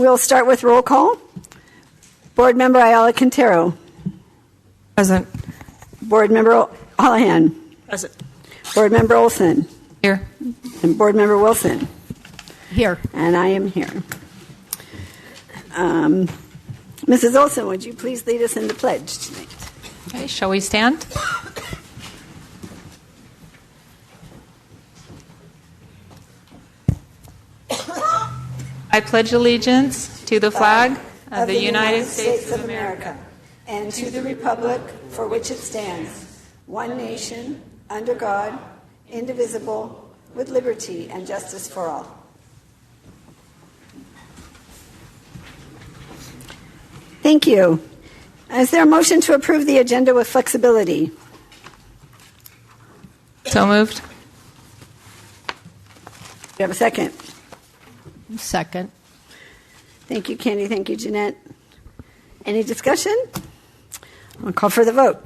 We'll start with roll call. Board Member Ayala Quintero. Present. Board Member Holohan. Present. Board Member Olson. Here. And Board Member Wilson. Here. And I am here. Mrs. Olson, would you please lead us in the pledge tonight? Okay, shall we stand? I pledge allegiance to the flag of the United States of America and to the republic for which it stands, one nation, under God, indivisible, with liberty and justice for all. Thank you. Is there a motion to approve the agenda with flexibility? So moved. Do you have a second? Second. Thank you, Candy. Thank you, Jeanette. Any discussion? I'll call for the vote.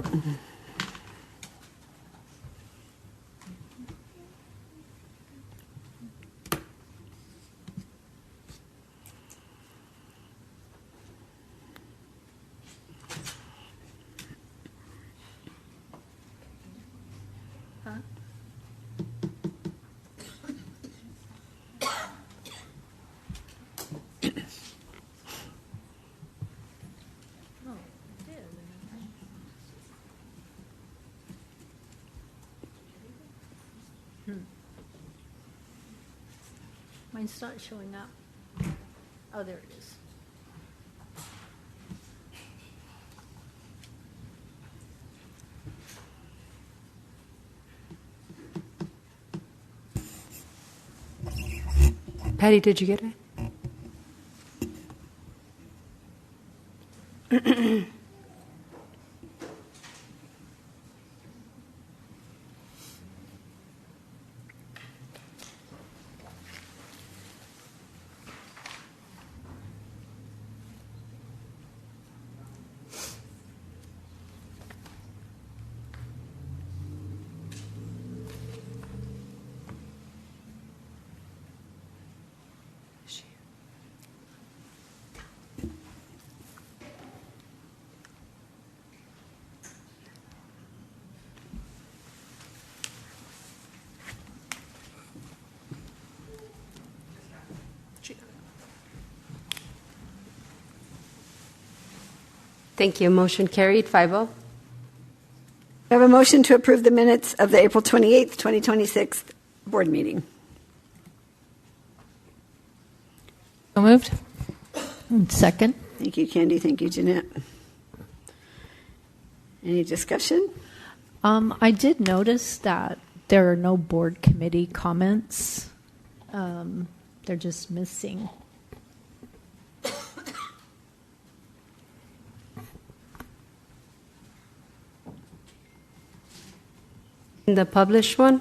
Mine's not showing up. Oh, there it is. Patty, did you get it? Thank you. Motion carried, 5-0. I have a motion to approve the minutes of the April 28th, 2026 board meeting. So moved. Second. Thank you, Candy. Thank you, Jeanette. Any discussion? I did notice that there are no board committee comments. They're just missing. The published one?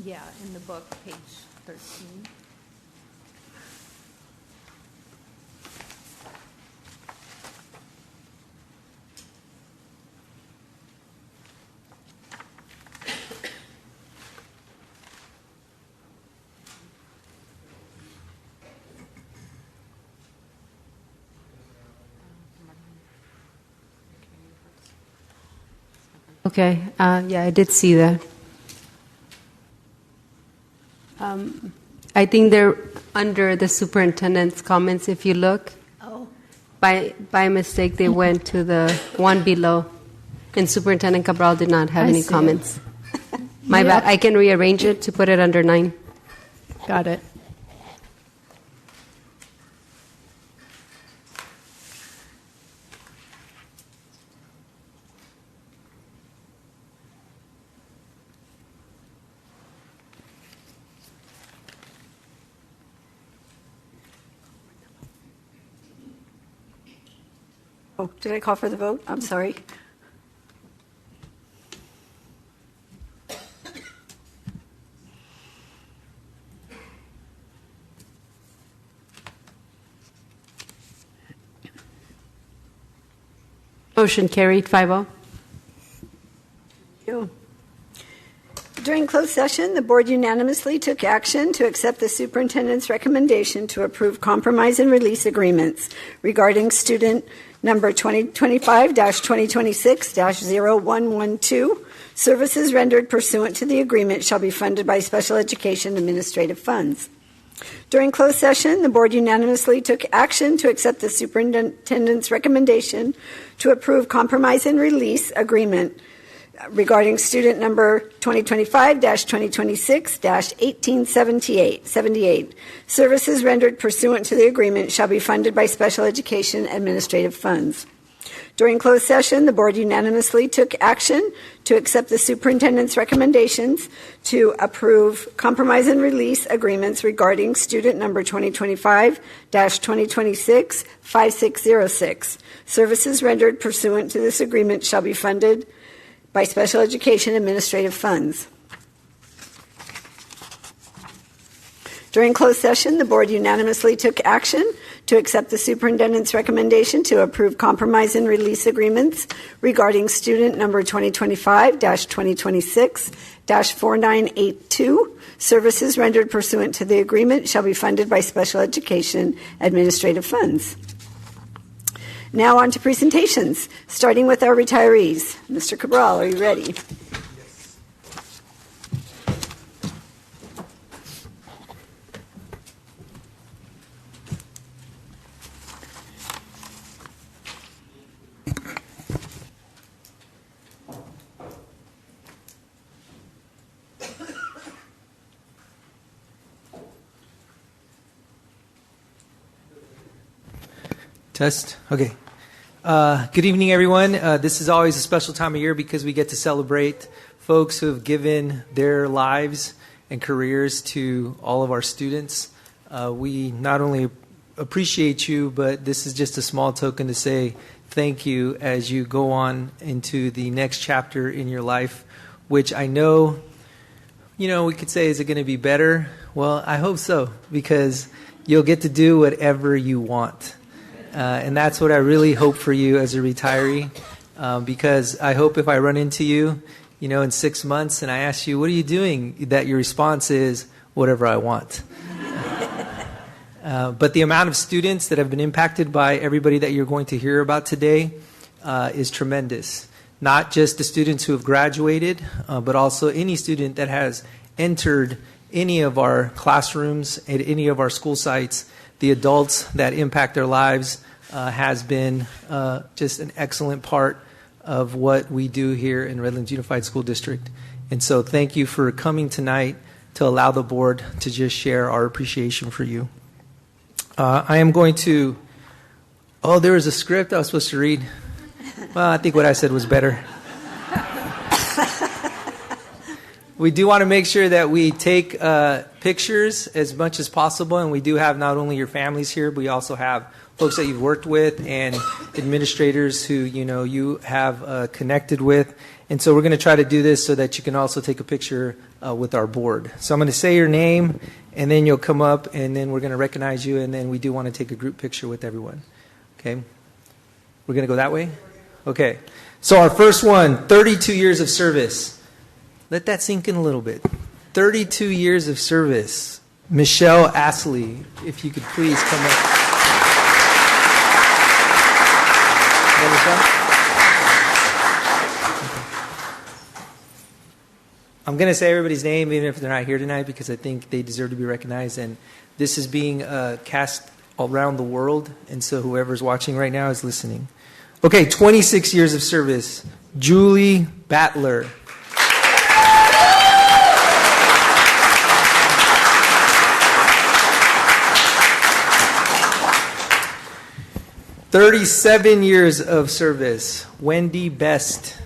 Yeah, in the book, page 13. Okay. Yeah, I did see that. I think they're under the superintendent's comments. If you look, by mistake, they went to the one below, and Superintendent Cabral did not have any comments. My bad. I can rearrange it to put it under 9. Got it. Oh, did I call for the vote? I'm sorry. Motion carried, 5-0. Thank you. During closed closed session, the board unanimously took action to accept the superintendent's recommendation to approve compromise and release agreements regarding student number 2025-2026-0112. Services rendered pursuant to the agreement shall be funded by special education administrative funds. During closed session, the board unanimously took action to accept the superintendent's recommendation to approve compromise and release agreement regarding student number 2025-2026-1878. Services rendered pursuant to the agreement shall be funded by special education administrative funds. During closed session, the board unanimously took action to accept the superintendent's recommendations to approve compromise and release agreements regarding student number 2025-2026-5606. Services rendered pursuant to this agreement shall be funded by special education administrative funds. During closed session, the board unanimously took action to accept the superintendent's recommendation to approve compromise and release agreements regarding student number 2025-2026-4982. Services rendered pursuant to the agreement shall be funded by special education administrative funds. Now on to presentations, starting with our retirees. Mr. Cabral, are you ready? Test. Okay. Good evening, everyone. This is always a special time of year because we get to celebrate folks who have given their lives and careers to all of our students. We not only appreciate you, but this is just a small token to say thank you as you go on into the next chapter in your life, which I know, we could say, is it going to be better? Well, I hope so, because you'll get to do whatever you want. And that's what I really hope for you as a retiree, because I hope if I run into you, in 6 months and I ask you, what are you doing? That your response is, whatever I want. But the amount of students that have been impacted by everybody that you're going to hear about today is tremendous. Not just the students who have graduated, but also any student that has entered any of our classrooms at any of our school sites. The adults that impact their lives has been just an excellent part of what we do here in Redlands Unified School District. And so thank you for coming tonight to allow the board to just share our appreciation for you. I am going to... Oh, there was a script I was supposed to read. Well, I think what I said was better. We do want to make sure that we take pictures as much as possible, and we do have not only your families here, but we also have folks that you've worked with and administrators who you have connected with. And so we're going to try to do this so that you can also take a picture with our board. So I'm going to say your name, and then you'll come up, and then we're going to recognize you, and then we do want to take a group picture with everyone. Okay? We're going to go that way? Okay. So our first one, 32 years of service. Let that sink in a little bit. 32 years of service. Michelle Astley, if you could please come up. I'm going to say everybody's name, even if they're not here tonight, because I think they deserve to be recognized. And this is being cast around the world, and so whoever's watching right now is listening. Okay, 26 years of service. Julie Battler. 37 years of service, Wendy Best.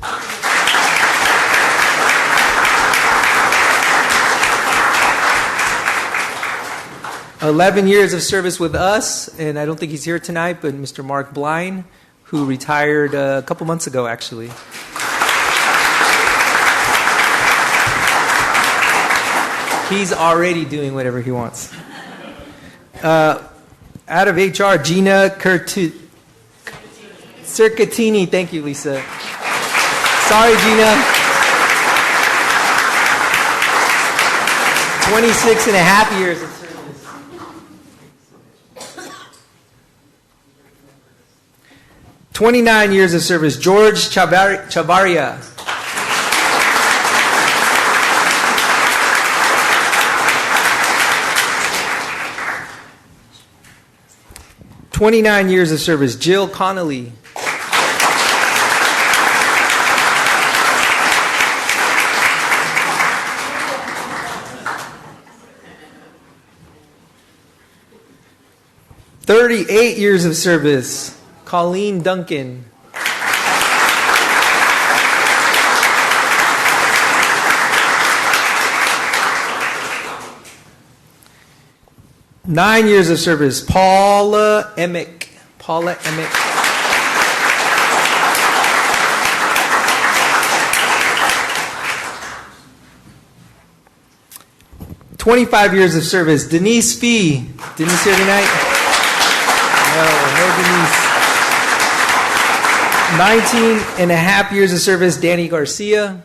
11 years of service with us, and I don't think he's here tonight, but Mr. Mark Blind, who retired a couple months ago, actually. He's already doing whatever he wants. Out of HR, Gina Circatini. Thank you, Lisa. Sorry, Gina. 26 and a half years of service. 29 years of service, George Chavaria. 29 years of service, Jill Connolly. 38 years of service, Colleen Duncan. 9 years of service, Paula Emick. 25 years of service, Denise Fee. Denise here tonight? No Denise. 19 and a half years of service, Danny Garcia.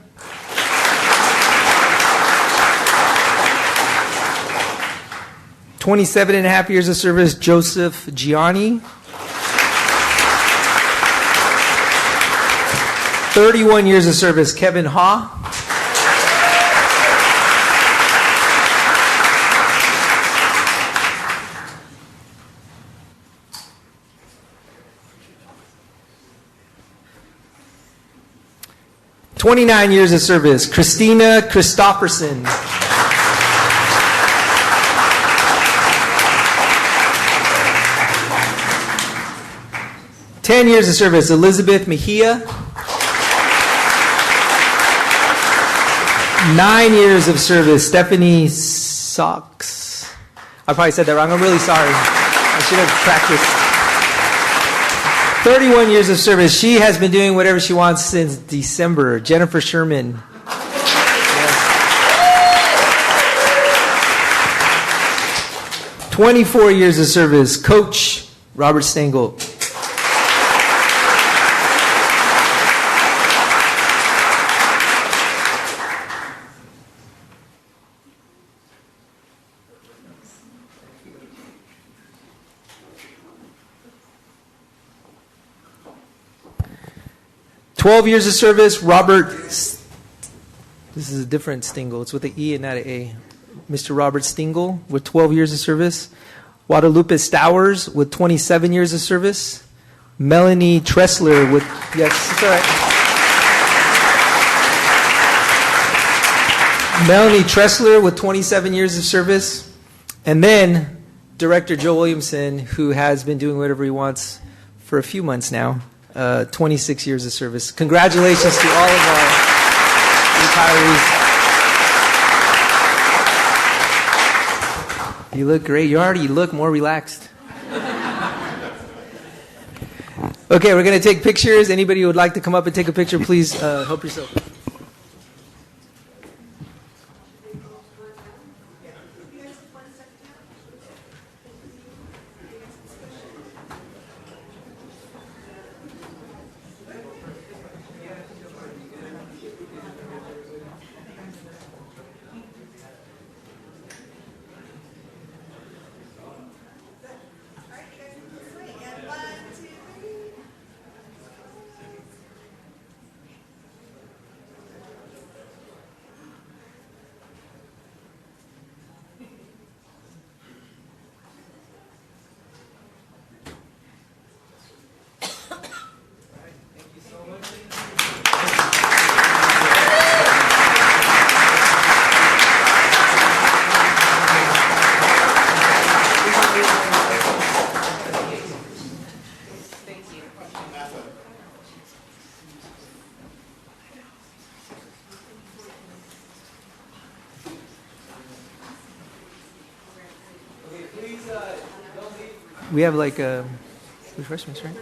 27 and a half years of service, Joseph Gianni. 31 years of service, Kevin Ha. 29 years of service, Christina Christofferson. 10 years of service, Elizabeth Mejia. 9 years of service, Stephanie Socks. I probably said that wrong. I'm really sorry. I should have practiced. 31 years of service. She has been doing whatever she wants since December. Jennifer Sherman. Yes. 24 years of service, Coach Robert Stengel. 12 years of service, Robert, this is a different Stingle. It's with an E and not an A. Mr. Robert Stingle with 12 years of service. Guadalupe Stowers with 27 years of service. Melanie Tressler with, yes, it's all right. Melanie Tressler with 27 years of service. And then Director Joe Williamson, who has been doing whatever he wants for a few months now. 26 years of service. Congratulations to all of our retirees. You look great. You already look more relaxed. Okay, we're going to take pictures. Anybody who would like to come up and take a picture, please help yourself. We have like refreshments, right?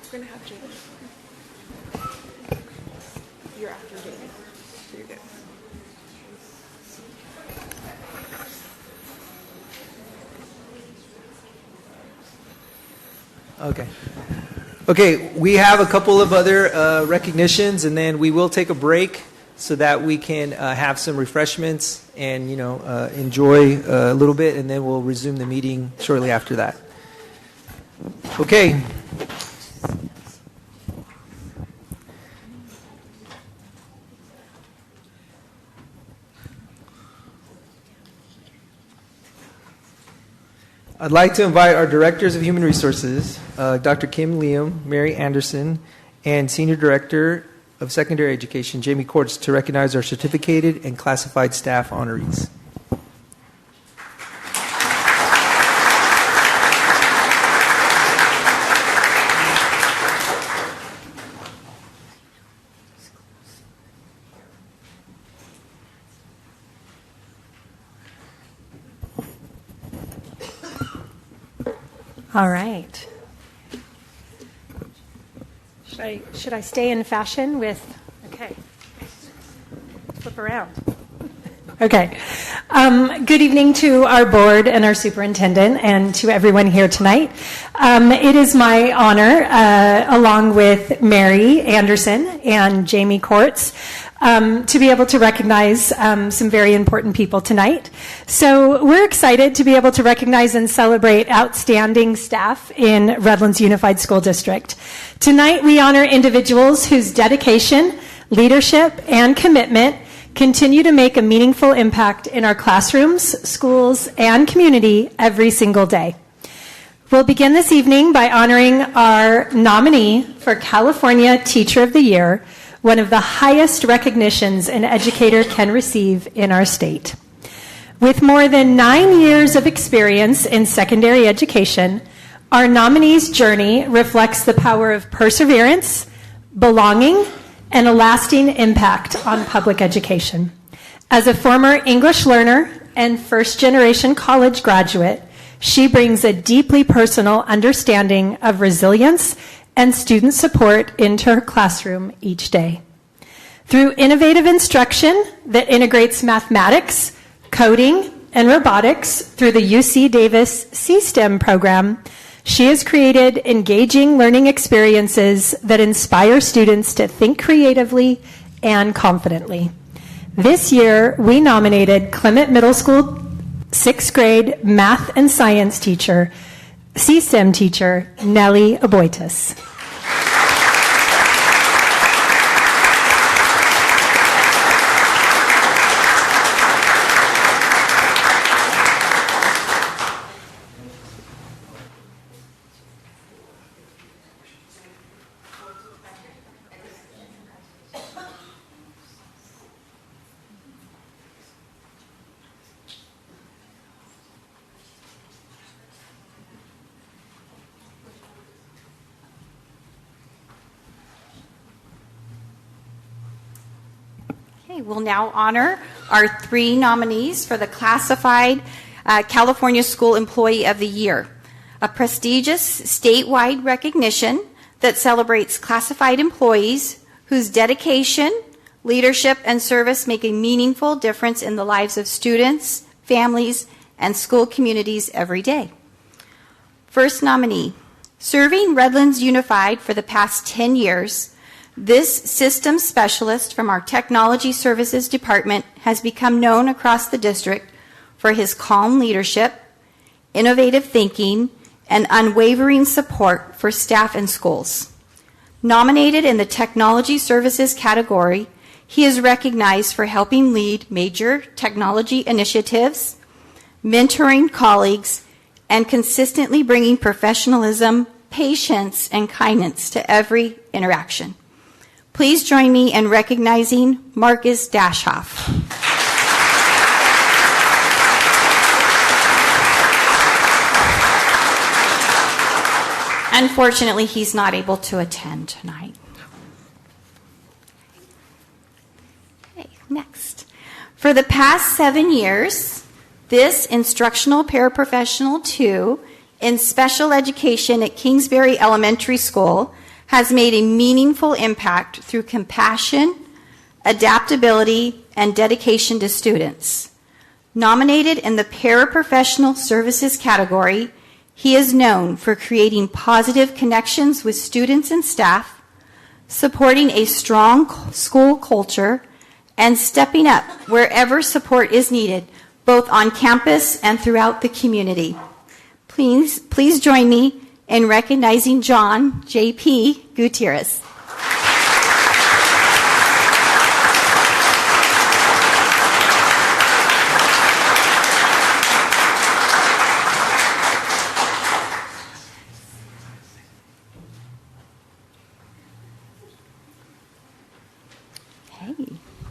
We're going to have Jaden. You're after Jaden. So you're good. Okay. Okay, we have a couple of other recognitions, and then we will take a break so that we can have some refreshments and enjoy a little bit, and then we'll resume the meeting shortly after that. Okay. I'd like to invite our Directors of Human Resources, Dr. Kim Liam, Mary Anderson, and Senior Director of Secondary Education, Jamie Kortz, to recognize our certificated and classified staff honorees. All right. Should I stay in fashion with, okay, flip around. Okay. Good evening to our board and our superintendent and to everyone here tonight. It is my honor, along with Mary Anderson and Jamie Kortz, to be able to recognize some very important people tonight. So we're excited to be able to recognize and celebrate outstanding staff in Redlands Unified School District. Tonight we honor individuals whose dedication, leadership, and commitment continue to make a meaningful impact in our classrooms, schools, and community every single day. We'll begin this evening by honoring our nominee for California Teacher of the Year, one of the highest recognitions an educator can receive in our state. With more than 9 years of experience in secondary education, our nominee's journey reflects the power of perseverance, belonging, and a lasting impact on public education. As a former English learner and first-generation college graduate, she brings a deeply personal understanding of resilience and student support into her classroom each day. Through innovative instruction that integrates mathematics, coding, and robotics through the UC Davis C-STEM program, she has created engaging learning experiences that inspire students to think creatively and confidently. This year, we nominated Clement Middle School 6th grade math and science teacher, C-STEM teacher, Nellie Aboitis. We'll now honor our 3 nominees for the classified California School Employee of the Year, a prestigious statewide recognition that celebrates classified employees whose dedication, leadership, and service make a meaningful difference in the lives of students, families, and school communities every day. First nominee, serving Redlands Unified for the past 10 years, this systems specialist from our Technology Services Department has become known across the district for his calm leadership, innovative thinking, and unwavering support for staff and schools. Nominated in the Technology Services category, he is recognized for helping lead major technology initiatives, mentoring colleagues, and consistently bringing professionalism, patience, and kindness to every interaction. Please join me in recognizing Marcus Dashoff. Unfortunately, he's not able to attend tonight. Okay, next. For the past 7 years, this instructional paraprofessional 2 in special education at Kingsbury Elementary School has made a meaningful impact through compassion, adaptability, and dedication to students. Nominated in the Paraprofessional Services category, he is known for creating positive connections with students and staff, supporting a strong school culture, and stepping up wherever support is needed, both on campus and throughout the community. Please join me in recognizing John J.P. Gutierrez.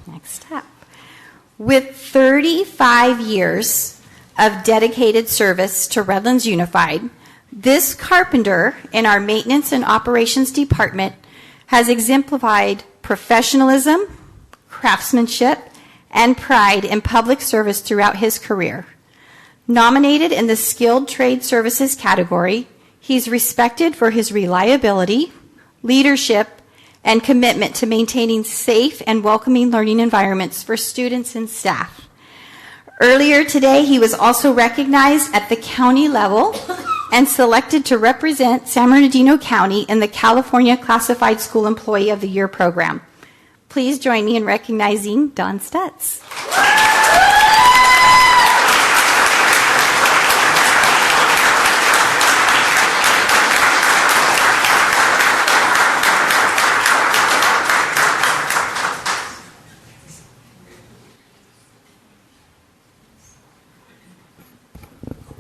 Next up. With 35 years of dedicated service to Redlands Unified, this carpenter in our maintenance and operations department has exemplified professionalism, craftsmanship, and pride in public service throughout his career. Nominated in the Skilled Trade Services category, he's respected for his reliability, leadership, and commitment to maintaining safe and welcoming learning environments for students and staff. Earlier today, he was also recognized at the county level and selected to represent San Bernardino County in the California Classified School Employee of the Year program. Please join me in recognizing Don Stutz.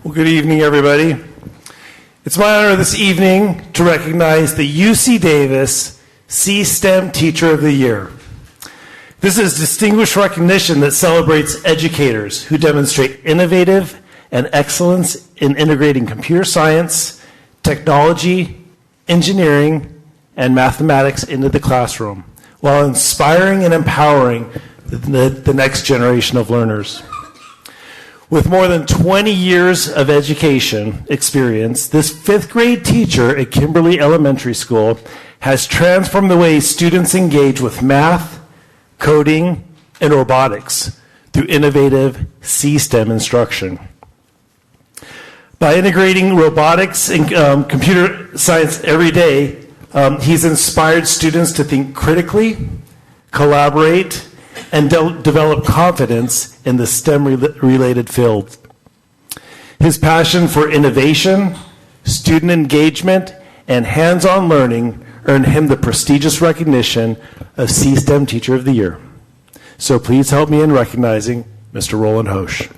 Well, good evening, everybody. It's my honor this evening to recognize the UC Davis C-STEM Teacher of the Year. This is distinguished recognition that celebrates educators who demonstrate innovative and excellence in integrating computer science, technology, engineering, and mathematics into the classroom, while inspiring and empowering the next generation of learners. With more than 20 years of education experience, this fifth grade teacher at Kimberly Elementary School has transformed the way students engage with math, coding, and robotics through innovative C-STEM instruction. By integrating robotics and computer science every day, he's inspired students to think critically, collaborate, and develop confidence in the STEM-related fields. His passion for innovation, student engagement, and hands-on learning earned him the prestigious recognition of C-STEM Teacher of the Year. So please help me in recognizing Mr. Roland Hosch.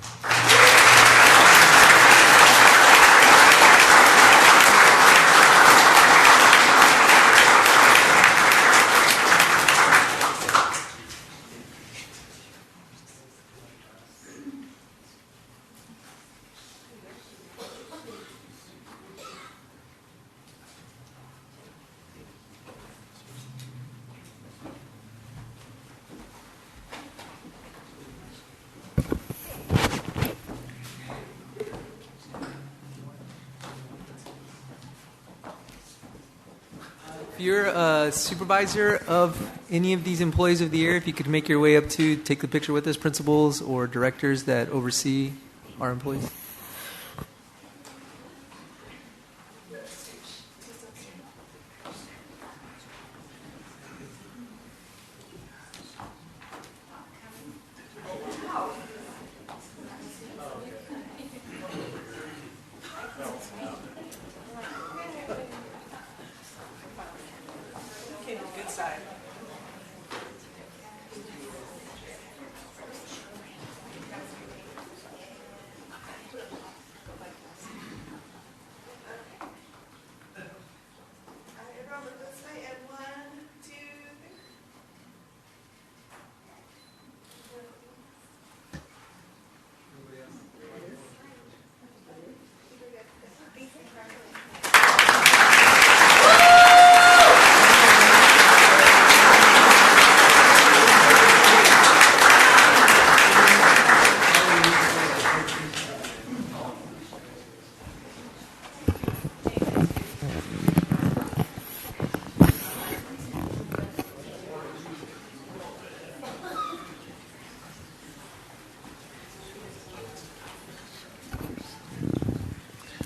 If you're a supervisor of any of these employees of the year, if you could make your way up to take the picture with us, principals or directors that oversee our employees.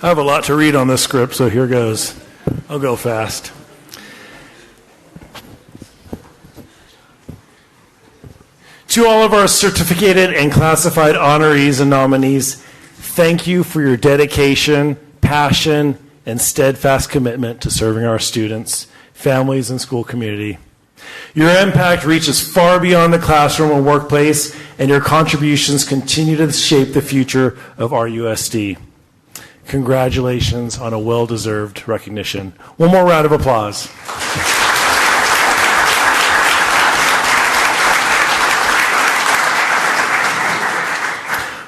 I have a lot to read on this script, so here goes. I'll go fast. To all of our certificated and classified honorees and nominees, thank you for your dedication, passion, and steadfast commitment to serving our students, families, and school community. Your impact reaches far beyond the classroom and workplace, and your contributions continue to shape the future of our USD. Congratulations on a well-deserved recognition. One more round of applause.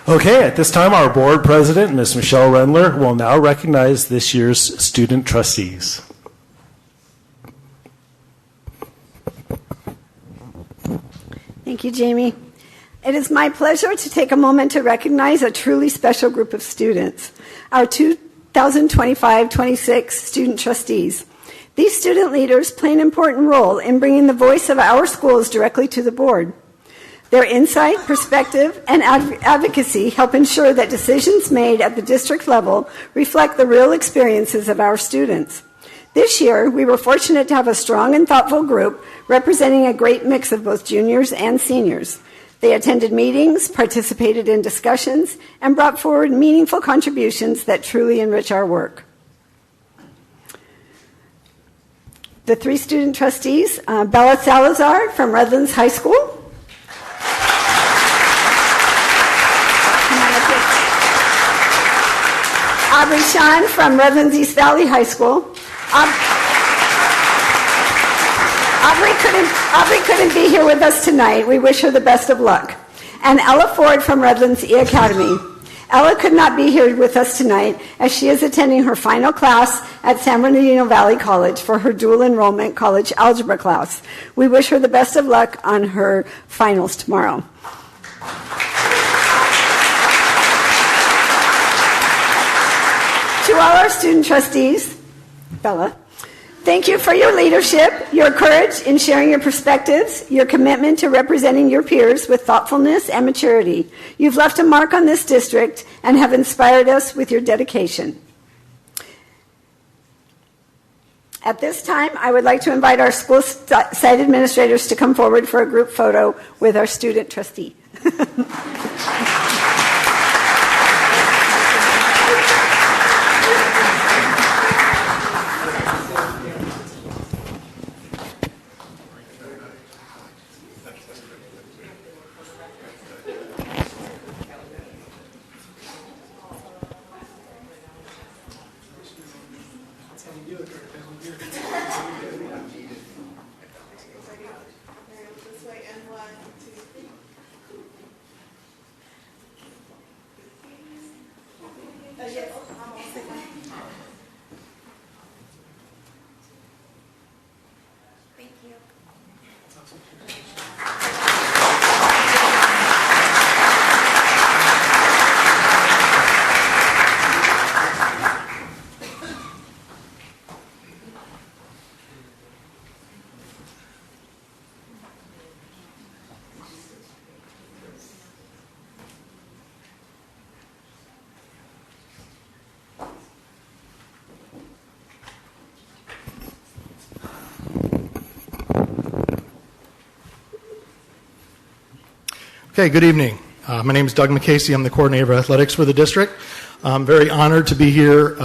Okay, at this time, our board president, Ms. Michelle Rendler, will now recognize this year's student trustees. Thank you, Jamie. It is my pleasure to take a moment to recognize a truly special group of students, our 2025-26 student trustees. These student leaders play an important role in bringing the voice of our schools directly to the board. Their insight, perspective, and advocacy help ensure that decisions made at the district level reflect the real experiences of our students. This year, we were fortunate to have a strong and thoughtful group representing a great mix of both juniors and seniors. They attended meetings, participated in discussions, and brought forward meaningful contributions that truly enrich our work. The three student trustees, Bella Salazar from Redlands High School, Aubrey Sean from Redlands East Valley High School. Aubrey couldn't be here with us tonight. We wish her the best of luck. And Ella Ford from Redlands E Academy. Ella could not be here with us tonight as she is attending her final class at San Bernardino Valley College for her dual enrollment college algebra class. We wish her the best of luck on her finals tomorrow. To all our student trustees, Bella, thank you for your leadership, your courage in sharing your perspectives, your commitment to representing your peers with thoughtfulness and maturity. You've left a mark on this district and have inspired us with your dedication. At this time, I would like to invite our school site administrators to come forward for a group photo with our student trustee. Okay, good evening. My name is Doug McCasey. I'm the coordinator of athletics for the district. I'm very honored to be here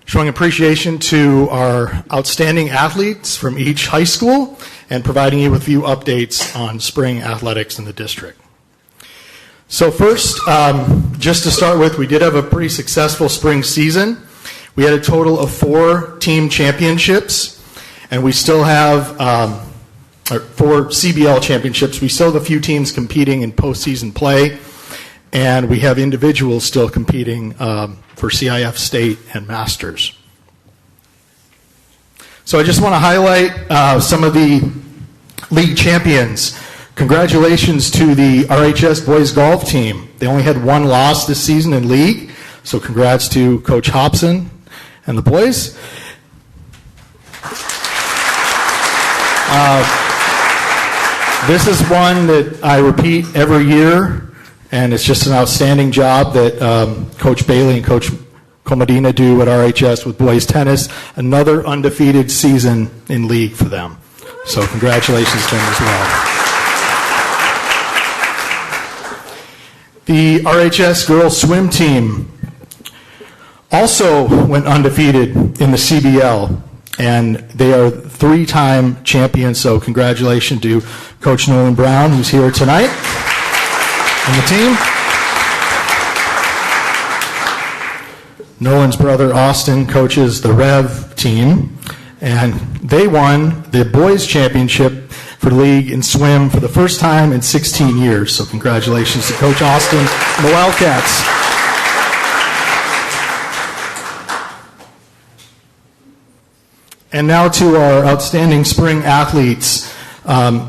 showing appreciation to our outstanding athletes from each high school and providing you with a few updates on spring athletics in the district. So first, just to start with, we did have a pretty successful spring season. We had a total of 4 team championships, and we still have 4 CBL championships. We still have a few teams competing in postseason play, and we have individuals still competing for CIF state and masters. So I just want to highlight some of the league champions. Congratulations to the RHS boys golf team. They only had 1 loss this season in league, so congrats to Coach Hobson and the boys. This is one that I repeat every year, and it's just an outstanding job that Coach Bailey and Coach Comedina do at RHS with boys tennis. Another undefeated season in league for them. So congratulations to them as well. The RHS girls swim team also went undefeated in the CBL, and they are 3-time champions, so congratulations to Coach Nolan Brown, who's here tonight, and the team. Nolan's brother Austin coaches the Rev team, and they won the boys championship for the league in swim for the first time in 16 years. So congratulations to Coach Austin and the Wildcats. And now to our outstanding spring athletes.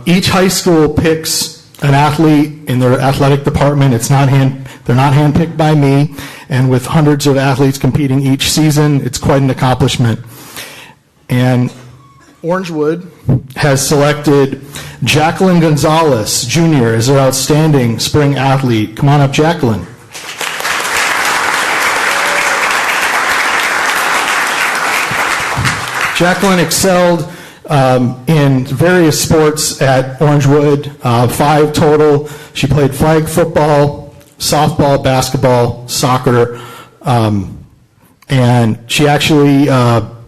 Each high school picks an athlete in their athletic department. They're not handpicked by me. And with hundreds of athletes competing each season, it's quite an accomplishment. And Orangewood has selected Jacqueline Gonzalez, Jr. as their outstanding spring athlete. Come on up, Jacqueline. Jacqueline excelled in various sports at Orangewood, 5 total. She played flag football, softball, basketball, soccer, and she actually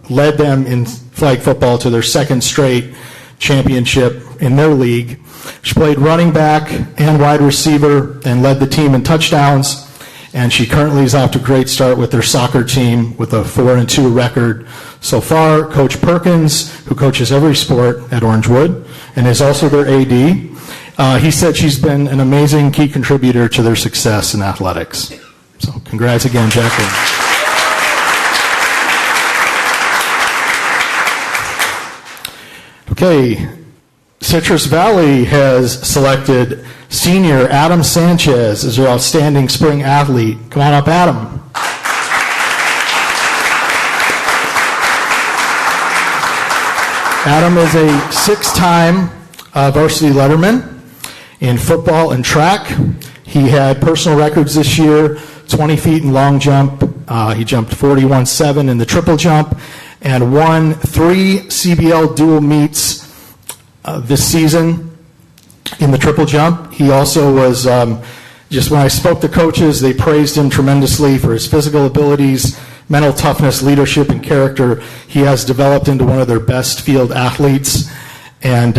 led them in flag football to their second straight championship in their league. She played running back and wide receiver and led the team in touchdowns, and she currently is off to a great start with their soccer team with a 4-2 record so far. Coach Perkins, who coaches every sport at Orangewood and is also their AD, he said she's been an amazing key contributor to their success in athletics. So congrats again, Jacqueline. Okay, Citrus Valley has selected senior Adam Sanchez as their outstanding spring athlete. Come on up, Adam. Adam is a 6-time varsity letterman in football and track. He had personal records this year, 20 feet in long jump. He jumped 41.7 in the triple jump and won 3 CBL dual meets this season in the triple jump. He also was, just when I spoke to coaches, they praised him tremendously for his physical abilities, mental toughness, leadership, and character. He has developed into one of their best field athletes. And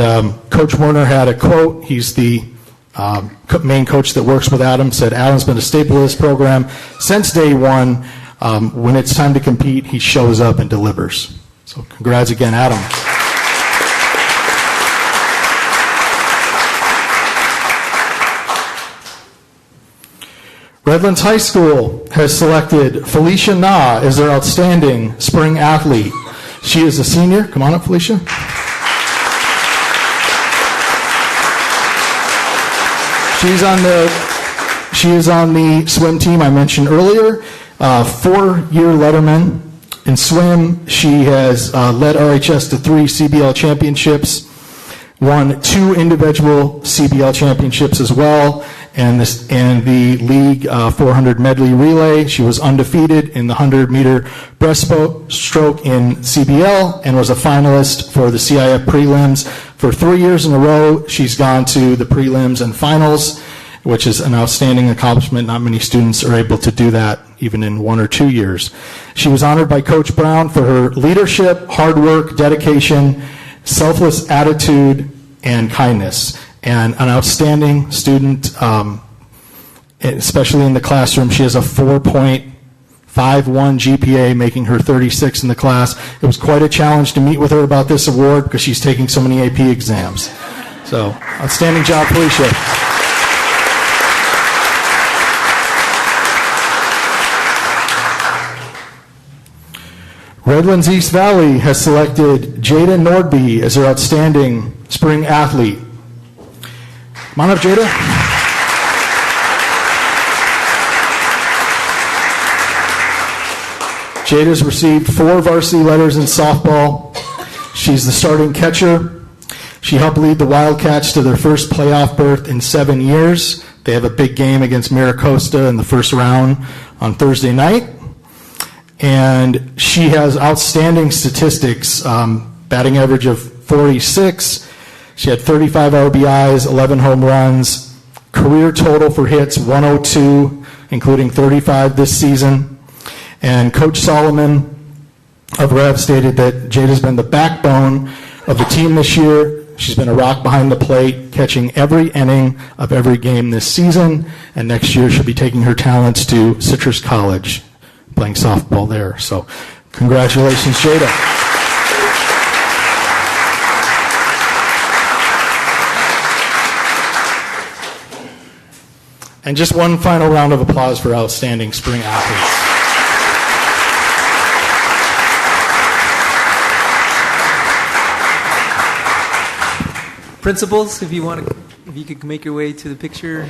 Coach Werner had a quote. He's the main coach that works with Adam, said Adam's been a staple of this program since day one. When it's time to compete, he shows up and delivers. So congrats again, Adam. Redlands High School has selected Felicia Na as their outstanding spring athlete. She is a senior. Come on up, Felicia. She is on the swim team I mentioned earlier. 4-year letterman in swim. She has led RHS to 3 CBL championships, won 2 individual CBL championships as well, and the league 400 medley relay. She was undefeated in the 100-meter breaststroke in CBL and was a finalist for the CIF prelims. For 3 years in a row, she's gone to the prelims and finals, which is an outstanding accomplishment. Not many students are able to do that, even in 1 or 2 years. She was honored by Coach Brown for her leadership, hard work, dedication, selfless attitude, and kindness. And an outstanding student, especially in the classroom. She has a 4.51 GPA, making her 36 in the class. It was quite a challenge to meet with her about this award because she's taking so many AP exams. So, outstanding job, Felicia. Redlands East Valley has selected Jada Nordby as their outstanding spring athlete. Come on up, Jada. Jada's received 4 varsity letters in softball. She's the starting catcher. She helped lead the Wildcats to their first playoff berth in 7 years. They have a big game against Maricosta in the first round on Thursday night. And she has outstanding statistics, batting average of 46. She had 35 RBIs, 11 home runs, Career total for hits, 102, including 35 this season. And Coach Solomon of Rev stated that Jada's been the backbone of the team this year. She's been a rock behind the plate, catching every inning of every game this season, and next year she'll be taking her talents to Citrus College, playing softball there. So congratulations, Jada. And just one final round of applause for outstanding spring athletes. Principals, if you could make your way to the picture.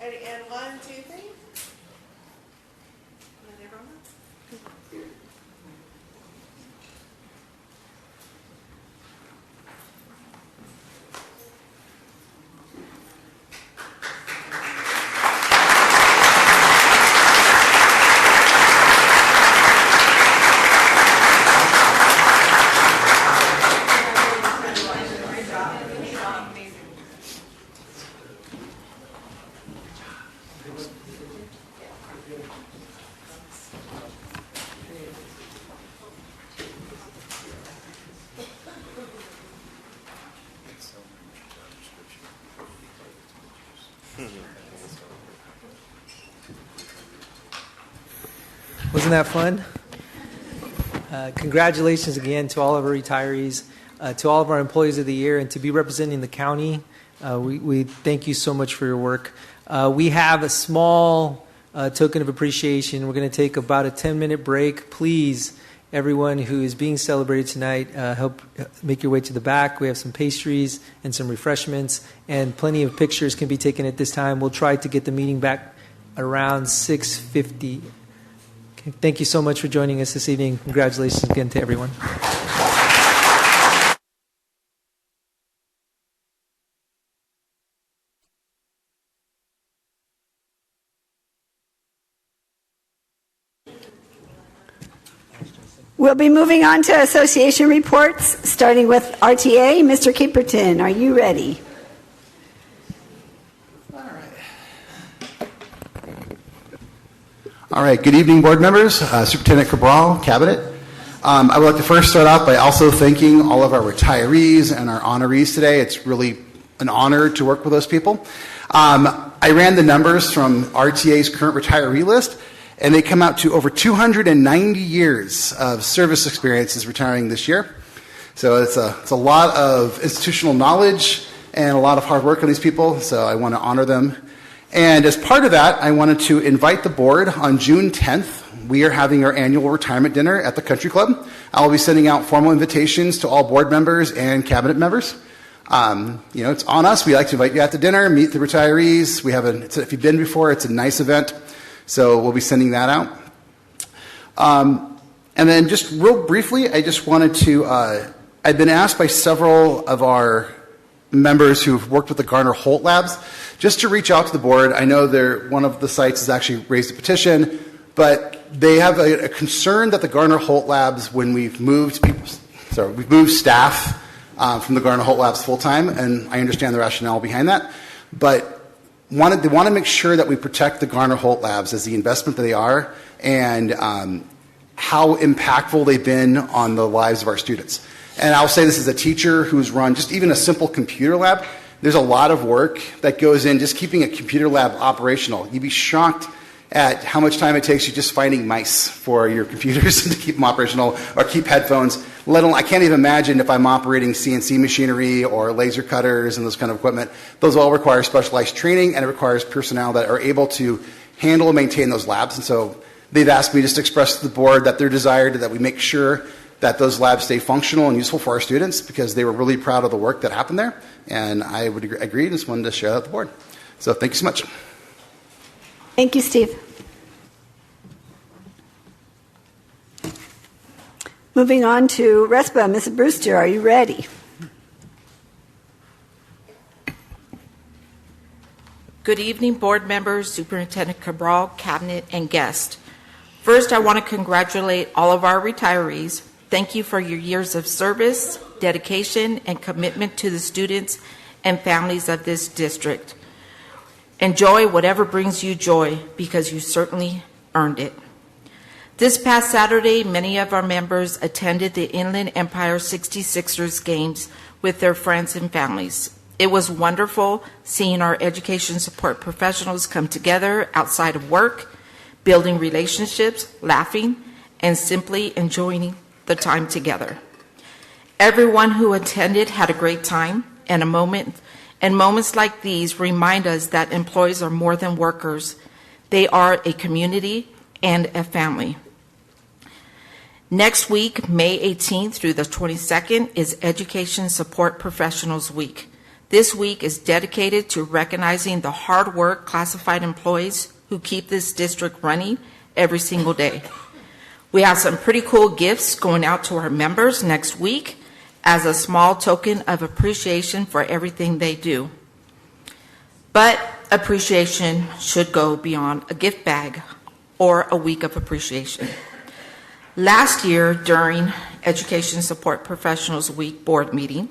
And 1, 2, 3. Wasn't that fun? Congratulations again to all of our retirees, to all of our employees of the year, and to be representing the county. We thank you so much for your work. We have a small token of appreciation. We're going to take about a 10-minute break. Please, everyone who is being celebrated tonight, help make your way to the back. We have some pastries and some refreshments, and plenty of pictures can be taken at this time. We'll try to get the meeting back around 6:50. Okay, thank you so much for joining us this evening. Congratulations again to everyone. We'll be moving on to association reports, starting with RTA. Mr. Caperton, are you ready? All right, good evening, board members, Superintendent Cabral, Cabinet. I would like to first start off by also thanking all of our retirees and our honorees today. It's really an honor to work with those people. I ran the numbers from RTA's current retiree list, and they come out to over 290 years of service experiences retiring this year. So it's a lot of institutional knowledge and a lot of hard work on these people, so I want to honor them. And as part of that, I wanted to invite the board on June 10th. We are having our annual retirement dinner at the Country Club. I'll be sending out formal invitations to all board members and cabinet members. It's on us. We like to invite you out to dinner, meet the retirees. If you've been before, it's a nice event. So we'll be sending that out. And then just real briefly, I just wanted to, I've been asked by several of our members who've worked with the Garner Holt Labs just to reach out to the board. I know one of the sites has actually raised a petition, but they have a concern that the Garner Holt Labs, when we've moved staff from the Garner Holt Labs full time, and I understand the rationale behind that, but they want to make sure that we protect the Garner Holt Labs as the investment that they are, and how impactful they've been on the lives of our students. And I'll say this as a teacher who's run just even a simple computer lab. There's a lot of work that goes in just keeping a computer lab operational. You'd be shocked at how much time it takes you just finding mice for your computers to keep them operational, or keep headphones. I can't even imagine if I'm operating CNC machinery or laser cutters and those kind of equipment. Those all require specialized training, and it requires personnel that are able to handle and maintain those labs. And so they've asked me just to express to the board that their desire that we make sure that those labs stay functional and useful for our students, because they were really proud of the work that happened there. And I would agree and just wanted to share that with the board. So thank you so much. Thank you, Steve. Moving on to RESPA. Ms. Brewster, are you ready? Good evening, board members, Superintendent Cabral, cabinet, and guests. First, I want to congratulate all of our retirees. Thank you for your years of service, dedication, and commitment to the students and families of this district. Enjoy whatever brings you joy, because you certainly earned it. This past Saturday, many of our members attended the Inland Empire 66ers games with their friends and families. It was wonderful seeing our education support professionals come together outside of work, building relationships, laughing, and simply enjoying the time together. Everyone who attended had a great time, and moments like these remind us that employees are more than workers. They are a community and a family. Next week, May 18th through the 22nd, is Education Support Professionals Week. This week is dedicated to recognizing the hard work classified employees who keep this district running every single day. We have some pretty cool gifts going out to our members next week as a small token of appreciation for everything they do. But appreciation should go beyond a gift bag or a week of appreciation. Last year, during Education Support Professionals Week board meeting,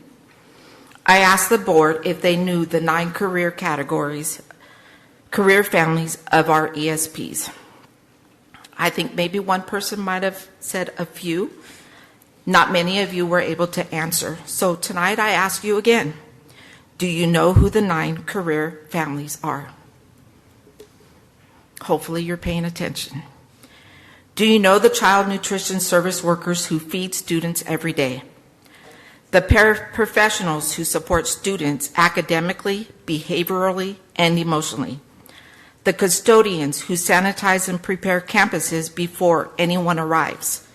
I asked the board if they knew the 9 career categories, career families of our ESPs. I think maybe one person might have said a few. Not many of you were able to answer. So tonight I ask you again, do you know who the 9 career families are? Hopefully you're paying attention. Do you know the child nutrition service workers who feed students every day? The paraprofessionals who support students academically, behaviorally, and emotionally. The custodians who sanitize and prepare campuses before anyone arrives.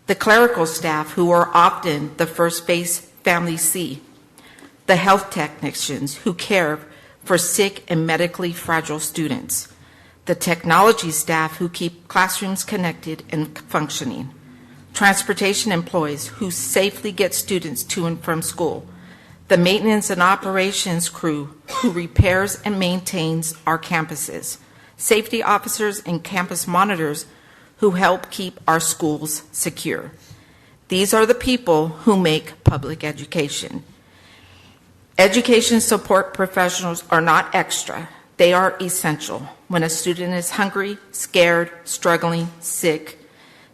The clerical staff who are often the first face families see. The health technicians who care for sick and medically fragile students. The technology staff who keep classrooms connected and functioning. Transportation employees who safely get students to and from school. The maintenance and operations crew who repairs and maintains our campuses. Safety officers and campus monitors who help keep our schools secure. These are the people who make public education. Education support professionals are not extra. They are essential. When a student is hungry, scared, struggling, sick,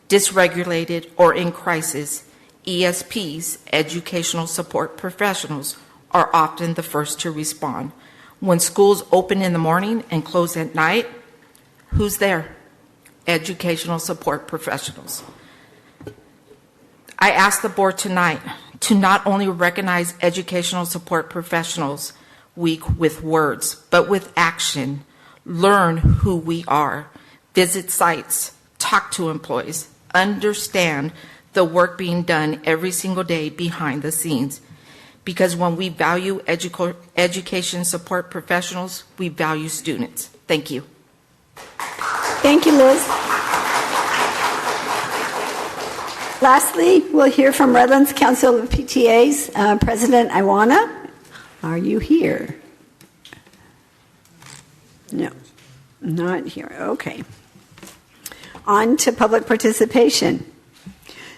dysregulated, or in crisis, ESPs, educational support professionals, are often the first to respond. When schools open in the morning and close at night, who's there? Educational support professionals. I ask the board tonight to not only recognize Educational Support Professionals Week with words, but with action. Learn who we are. Visit sites. Talk to employees. Understand the work being done every single day behind the scenes. Because when we value education support professionals, we value students. Thank you. Thank you, Liz. Lastly, we'll hear from Redlands Council of PTA's President Iwana. Are you here? No, not here. Okay. On to public participation.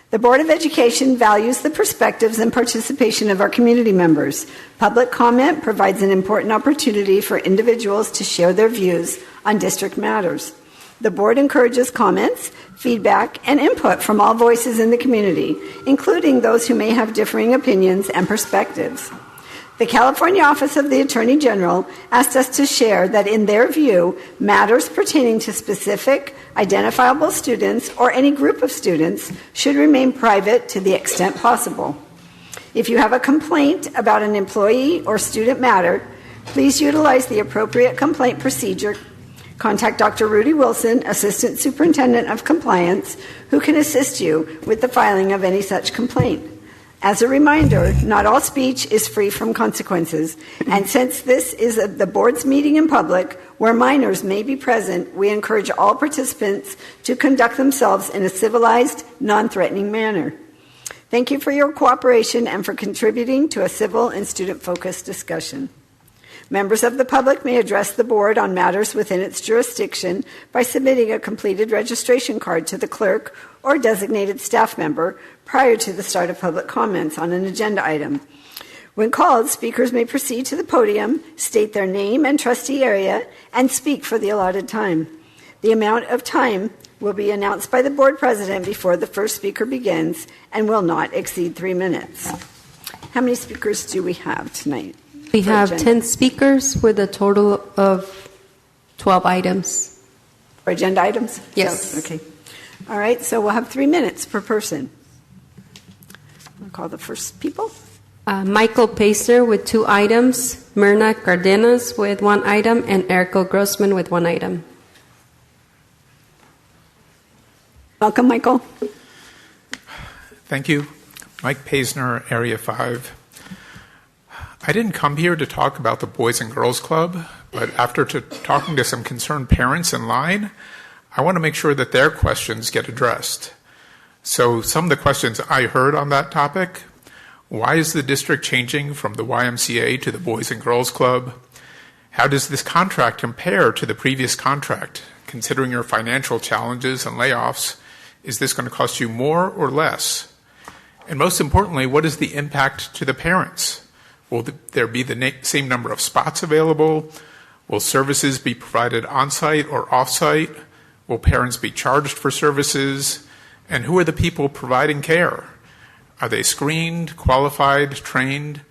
The Board of Education values the perspectives and participation of our community members. Public comment provides an important opportunity for individuals to share their views on district matters. The board encourages comments, feedback, and input from all voices in the community, including those who may have differing opinions and perspectives. The California Office of the Attorney General asked us to share that, in their view, matters pertaining to specific, identifiable students or any group of students should remain private to the extent possible. If you have a complaint about an employee or student matter, please utilize the appropriate complaint procedure, Contact Dr. Rudy Wilson, Assistant Superintendent of Compliance, who can assist you with the filing of any such complaint. As a reminder, not all speech is free from consequences, and since this is the board's meeting in public where minors may be present, we encourage all participants to conduct themselves in a civilized, non-threatening manner. Thank you for your cooperation and for contributing to a civil and student-focused discussion. Members of the public may address the board on matters within its jurisdiction by submitting a completed registration card to the clerk or designated staff member prior to the start of public comments on an agenda item. When called, speakers may proceed to the podium, state their name and trustee area, and speak for the allotted time. The amount of time will be announced by the board president before the first speaker begins and will not exceed 3 minutes. How many speakers do we have tonight? We have 10 speakers with a total of 12 items. For agenda items? Yes. So, okay. All right, so we'll have 3 minutes per person. I'll call the first people. Michael Pacer with 2 items, Myrna Cardenas with 1 item, and Erico Grossman with 1 item. Welcome, Michael. Thank you. Mike Paisner, Area 5. I didn't come here to talk about the Boys and Girls Club, but after talking to some concerned parents in line, I want to make sure that their questions get addressed. So some of the questions I heard on that topic: why is the district changing from the YMCA to the Boys and Girls Club? How does this contract compare to the previous contract? Considering your financial challenges and layoffs, is this going to cost you more or less? And most importantly, what is the impact to the parents? Will there be the same number of spots available? Will services be provided on-site or off-site? Will parents be charged for services? And who are the people providing care? Are they screened, qualified, trained?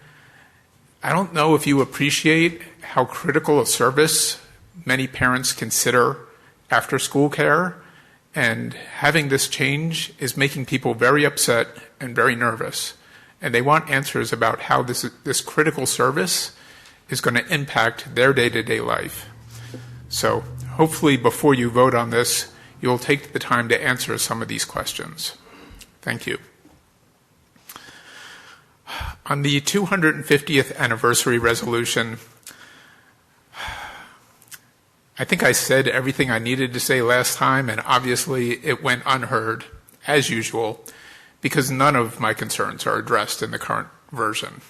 I don't know if you appreciate how critical a service many parents consider after-school care, and having this change is making people very upset and very nervous. And they want answers about how this critical service is going to impact their day-to-day life. So hopefully before you vote on this, you'll take the time to answer some of these questions. Thank you. On the 250th anniversary resolution, I think I said everything I needed to say last time, and obviously it went unheard, as usual, because none of my concerns are addressed in the current version.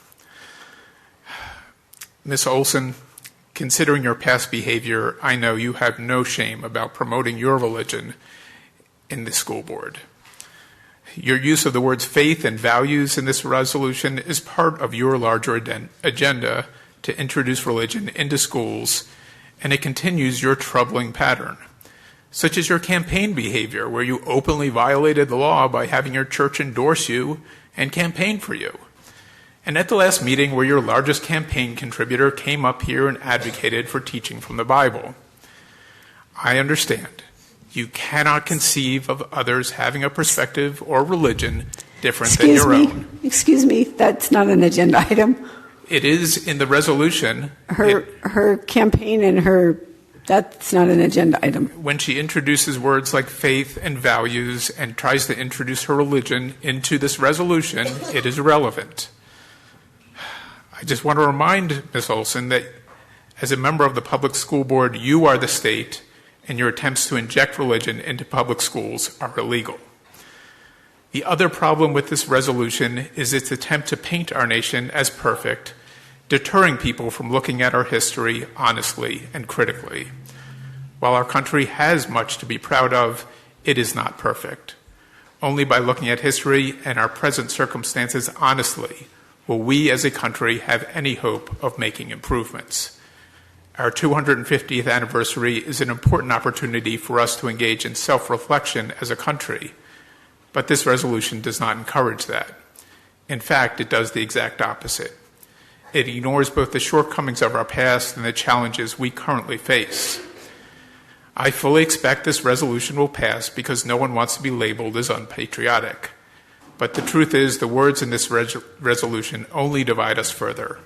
Ms. Olson, considering your past behavior, I know you have no shame about promoting your religion in the school board. Your use of the words faith and values in this resolution is part of your larger agenda to introduce religion into schools, and it continues your troubling pattern, such as your campaign behavior, where you openly violated the law by having your church endorse you and campaign for you. And at the last meeting, where your largest campaign contributor came up here and advocated for teaching from the Bible. I understand you cannot conceive of others having a perspective or religion different than your own. Excuse me, that's not an agenda item. It is in the resolution. Her campaign and that's not an agenda item. When she introduces words like faith and values and tries to introduce her religion into this resolution, it is irrelevant. I just want to remind Ms. Olson that as a member of the public school board, you are the state, and your attempts to inject religion into public schools are illegal. The other problem with this resolution is its attempt to paint our nation as perfect, deterring people from looking at our history honestly and critically. While our country has much to be proud of, it is not perfect. Only by looking at history and our present circumstances honestly will we as a country have any hope of making improvements. Our 250th anniversary is an important opportunity for us to engage in self-reflection as a country, but this resolution does not encourage that. In fact, it does the exact opposite. It ignores both the shortcomings of our past and the challenges we currently face. I fully expect this resolution will pass because no one wants to be labeled as unpatriotic. But the truth is, the words in this resolution only divide us further.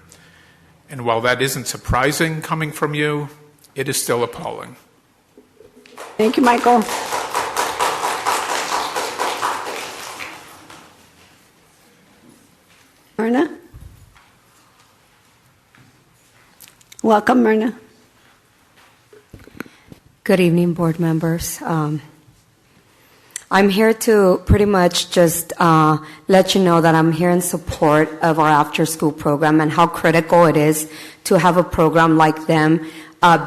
And while that isn't surprising coming from you, it is still appalling. Thank you, Michael. Myrna? Welcome, Myrna. Good evening, board members. I'm here to pretty much just let you know that I'm here in support of our after-school program and how critical it is to have a program like them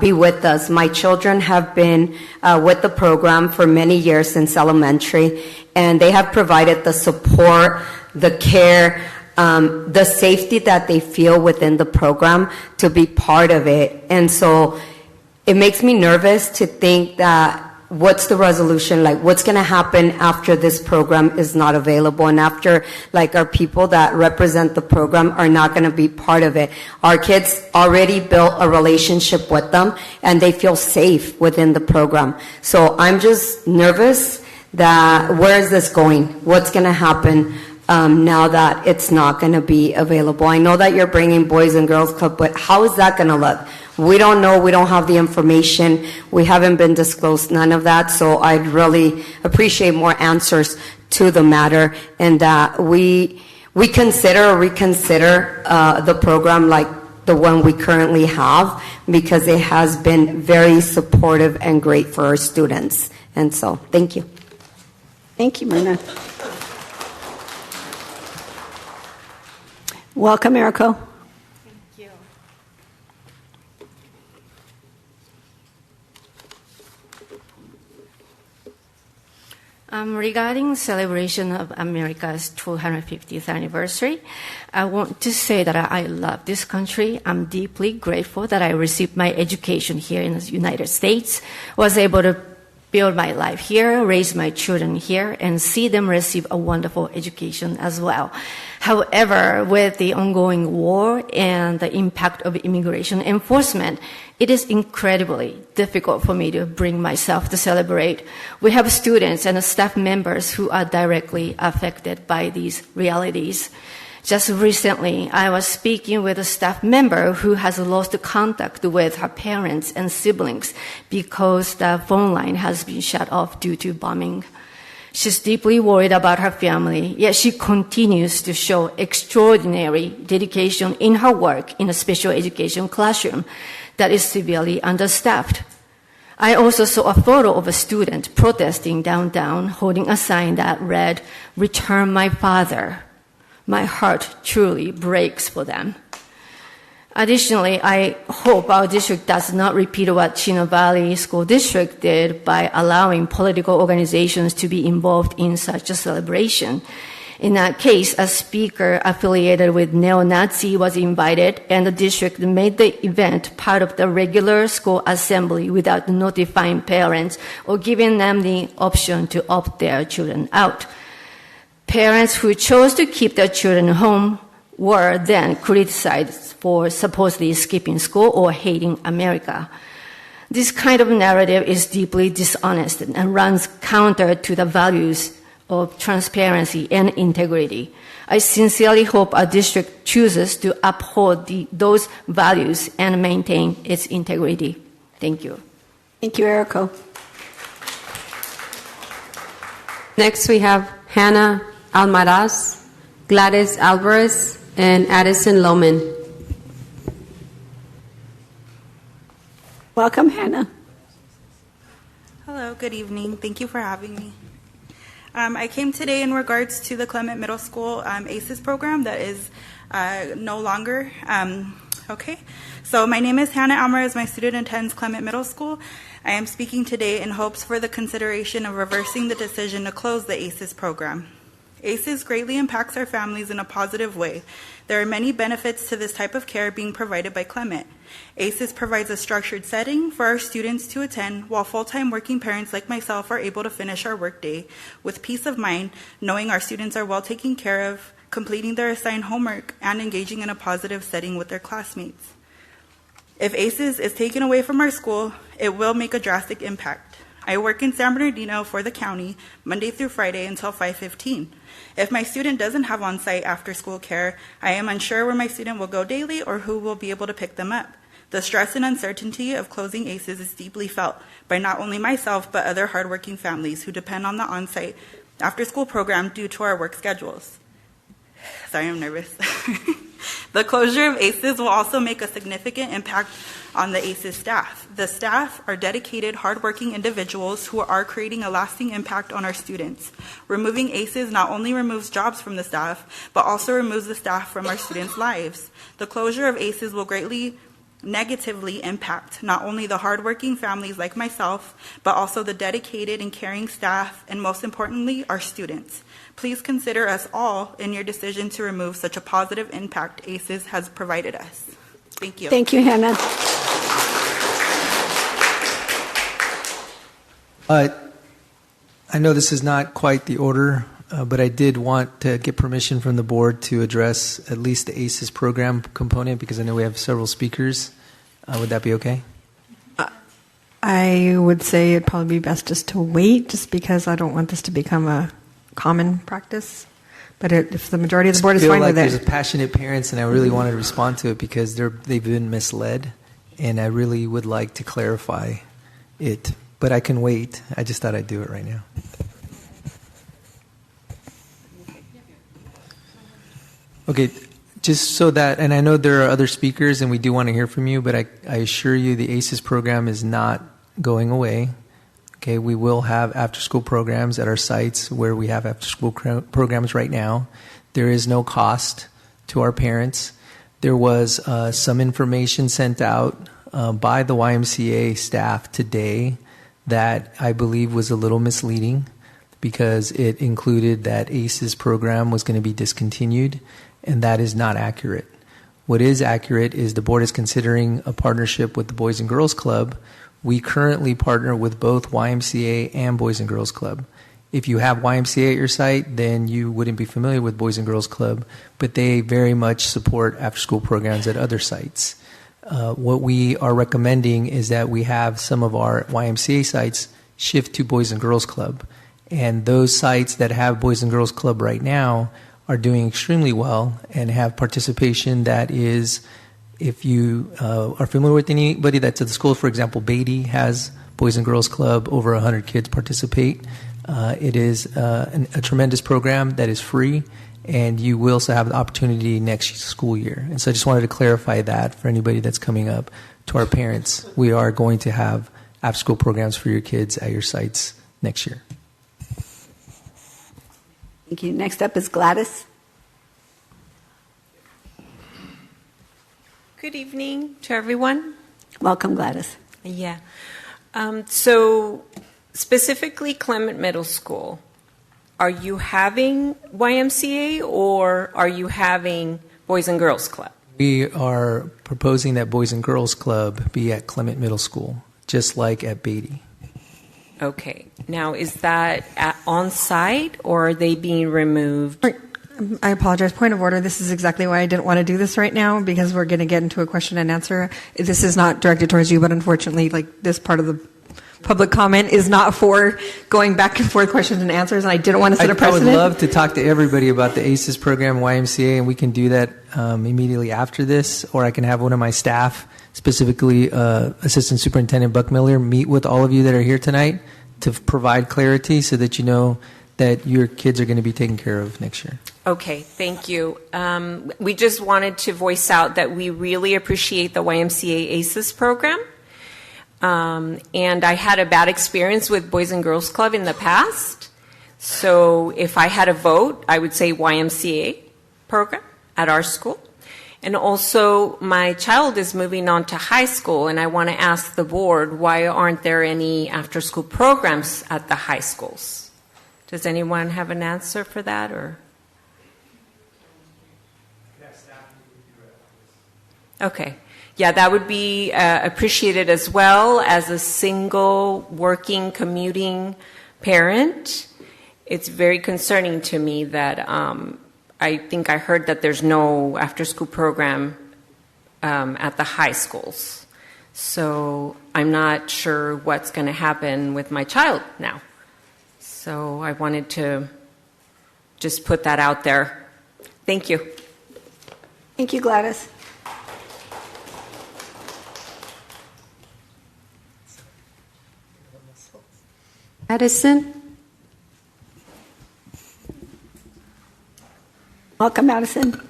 be with us. My children have been with the program for many years since elementary, and they have provided the support, the care, the safety that they feel within the program to be part of it. And so it makes me nervous to think that what's the resolution, like what's going to happen after this program is not available and after like our people that represent the program are not going to be part of it. Our kids already built a relationship with them and they feel safe within the program. So I'm just nervous that where is this going? What's going to happen now that it's not going to be available? I know that you're bringing Boys and Girls Club, but how is that going to look? We don't know. We don't have the information. We haven't been disclosed none of that. So I'd really appreciate more answers to the matter, and that we reconsider the program like the one we currently have, because it has been very supportive and great for our students. And so, thank you. Thank you, Myrna. Welcome, Erico. Regarding celebration of America's 250th anniversary, I want to say that I love this country. I'm deeply grateful that I received my education here in the United States, was able to build my life here, raise my children here, and see them receive a wonderful education as well. However, with the ongoing war and the impact of immigration enforcement, it is incredibly difficult for me to bring myself to celebrate. We have students and staff members who are directly affected by these realities. Just recently, I was speaking with a staff member who has lost contact with her parents and siblings because the phone line has been shut off due to bombing. She's deeply worried about her family, yet she continues to show extraordinary dedication in her work in a special education classroom that is severely understaffed. I also saw a photo of a student protesting downtown, holding a sign that read, "Return my father." My heart truly breaks for them. Additionally, I hope our district does not repeat what Chino Valley School District did by allowing political organizations to be involved in such a celebration. In that case, a speaker affiliated with neo-Nazi was invited, and the district made the event part of the regular school assembly without notifying parents or giving them the option to opt their children out. Parents who chose to keep their children home were then criticized for supposedly skipping school or hating America. This kind of narrative is deeply dishonest and runs counter to the values of transparency and integrity. I sincerely hope our district chooses to uphold those values and maintain its integrity. Thank you. Thank you, Erico. Next, we have Hannah Almaraz, Gladys Alvarez, and Addison Lohman. Welcome, Hannah. Hello, good evening. Thank you for having me. I came today in regards to the Clement Middle School ACES program that is no longer. So my name is Hannah Almaraz. My student attends Clement Middle School. I am speaking today in hopes for the consideration of reversing the decision to close the ACES program. ACES greatly impacts our families in a positive way. There are many benefits to this type of care being provided by Clement. ACES provides a structured setting for our students to attend, while full-time working parents like myself are able to finish our workday with peace of mind, knowing our students are well taken care of, completing their assigned homework, and engaging in a positive setting with their classmates. If ACES is taken away from our school, it will make a drastic impact. I work in San Bernardino for the county, Monday through Friday until 5:15. If my student doesn't have on-site after-school care, I am unsure where my student will go daily or who will be able to pick them up. The stress and uncertainty of closing ACES is deeply felt by not only myself, but other hardworking families who depend on the on-site after-school program due to our work schedules. Sorry, I'm nervous. The closure of ACES will also make a significant impact on the ACES staff. The staff are dedicated, hardworking individuals who are creating a lasting impact on our students. Removing ACES not only removes jobs from the staff, but also removes the staff from our students' lives. The closure of ACES will greatly negatively impact not only the hardworking families like myself, but also the dedicated and caring staff, and most importantly, our students. Please consider us all in your decision to remove such a positive impact ACES has provided us. Thank you. Thank you, Hannah. I know this is not quite the order, but I did want to get permission from the board to address at least the ACES program component because I know we have several speakers. Would that be okay? I would say it'd probably be best just to wait, just because I don't want this to become a common practice. But if the majority of the board is fine with it. There's passionate parents, and I really want to respond to it because they've been misled, and I really would like to clarify it. But I can wait. I just thought I'd do it right now. Okay, just so that, and I know there are other speakers, and we do want to hear from you, but I assure you the ACES program is not going away. Okay, we will have after-school programs at our sites where we have after-school programs right now. There is no cost to our parents. There was some information sent out by the YMCA staff today that I believe was a little misleading because it included that ACES program was going to be discontinued, and that is not accurate. What is accurate is the board is considering a partnership with the Boys and Girls Club. We currently partner with both YMCA and Boys and Girls Club. If you have YMCA at your site, then you wouldn't be familiar with Boys and Girls Club, but they very much support after-school programs at other sites. What we are recommending is that we have some of our YMCA sites shift to Boys and Girls Club. And those sites that have Boys and Girls Club right now are doing extremely well and have participation that is, if you are familiar with anybody that's at the school, for example, Beatty has Boys and Girls Club, over 100 kids participate. It is a tremendous program that is free, and you will also have the opportunity next school year. And so I just wanted to clarify that for anybody that's coming up. To our parents, we are going to have after-school programs for your kids at your sites next year. Thank you. Next up is Gladys. Good evening to everyone. Welcome, Gladys. Yeah. So specifically Clement Middle School, are you having YMCA or are you having Boys and Girls Club? We are proposing that Boys and Girls Club be at Clement Middle School, just like at Beatty. Okay. Now, is that on site or are they being removed? I apologize. Point of order. This is exactly why I didn't want to do this right now, because we're going to get into a question and answer. This is not directed towards you, but unfortunately, like, this part of the public comment is not for going back and forth questions and answers, and I didn't want to set a precedent. I would love to talk to everybody about the ACES program, YMCA, and we can do that immediately after this, or I can have one of my staff, specifically Assistant Superintendent Buck Miller, meet with all of you that are here tonight to provide clarity so that you know that your kids are going to be taken care of next year. Okay, thank you. We just wanted to voice out that we really appreciate the YMCA ACES program. And I had a bad experience with Boys and Girls Club in the past. So if I had a vote, I would say YMCA program at our school. And also, my child is moving on to high school, and I want to ask the board, why aren't there any after-school programs at the high schools? Does anyone have an answer for that, or? Okay. Yeah, that would be appreciated as well. As a single working, commuting parent, it's very concerning to me that I think I heard that there's no after-school program at the high schools. So I'm not sure what's going to happen with my child now. So I wanted to just put that out there. Thank you. Thank you, Gladys. Addison? Welcome, Addison.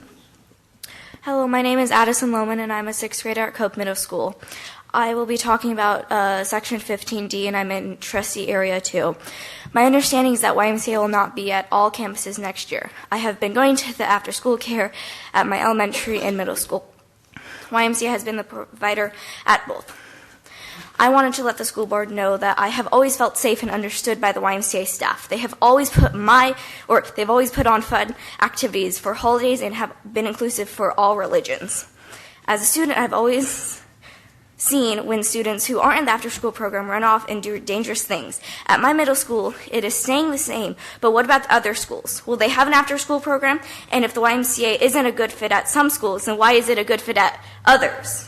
Hello, my name is Addison Lohman, and I'm a sixth grader at Cope Middle School. I will be talking about Section 15D, and I'm in Trustee Area 2. My understanding is that YMCA will not be at all campuses next year. I have been going to the after-school care at my elementary and middle school. YMCA has been the provider at both. I wanted to let the school board know that I have always felt safe and understood by the YMCA staff. They have always put on fun activities for holidays and have been inclusive for all religions. As a student, I've always seen when students who aren't in the after-school program run off and do dangerous things. At my middle school, it is staying the same, but what about the other schools? Will they have an after-school program? And if the YMCA isn't a good fit at some schools, then why is it a good fit at others?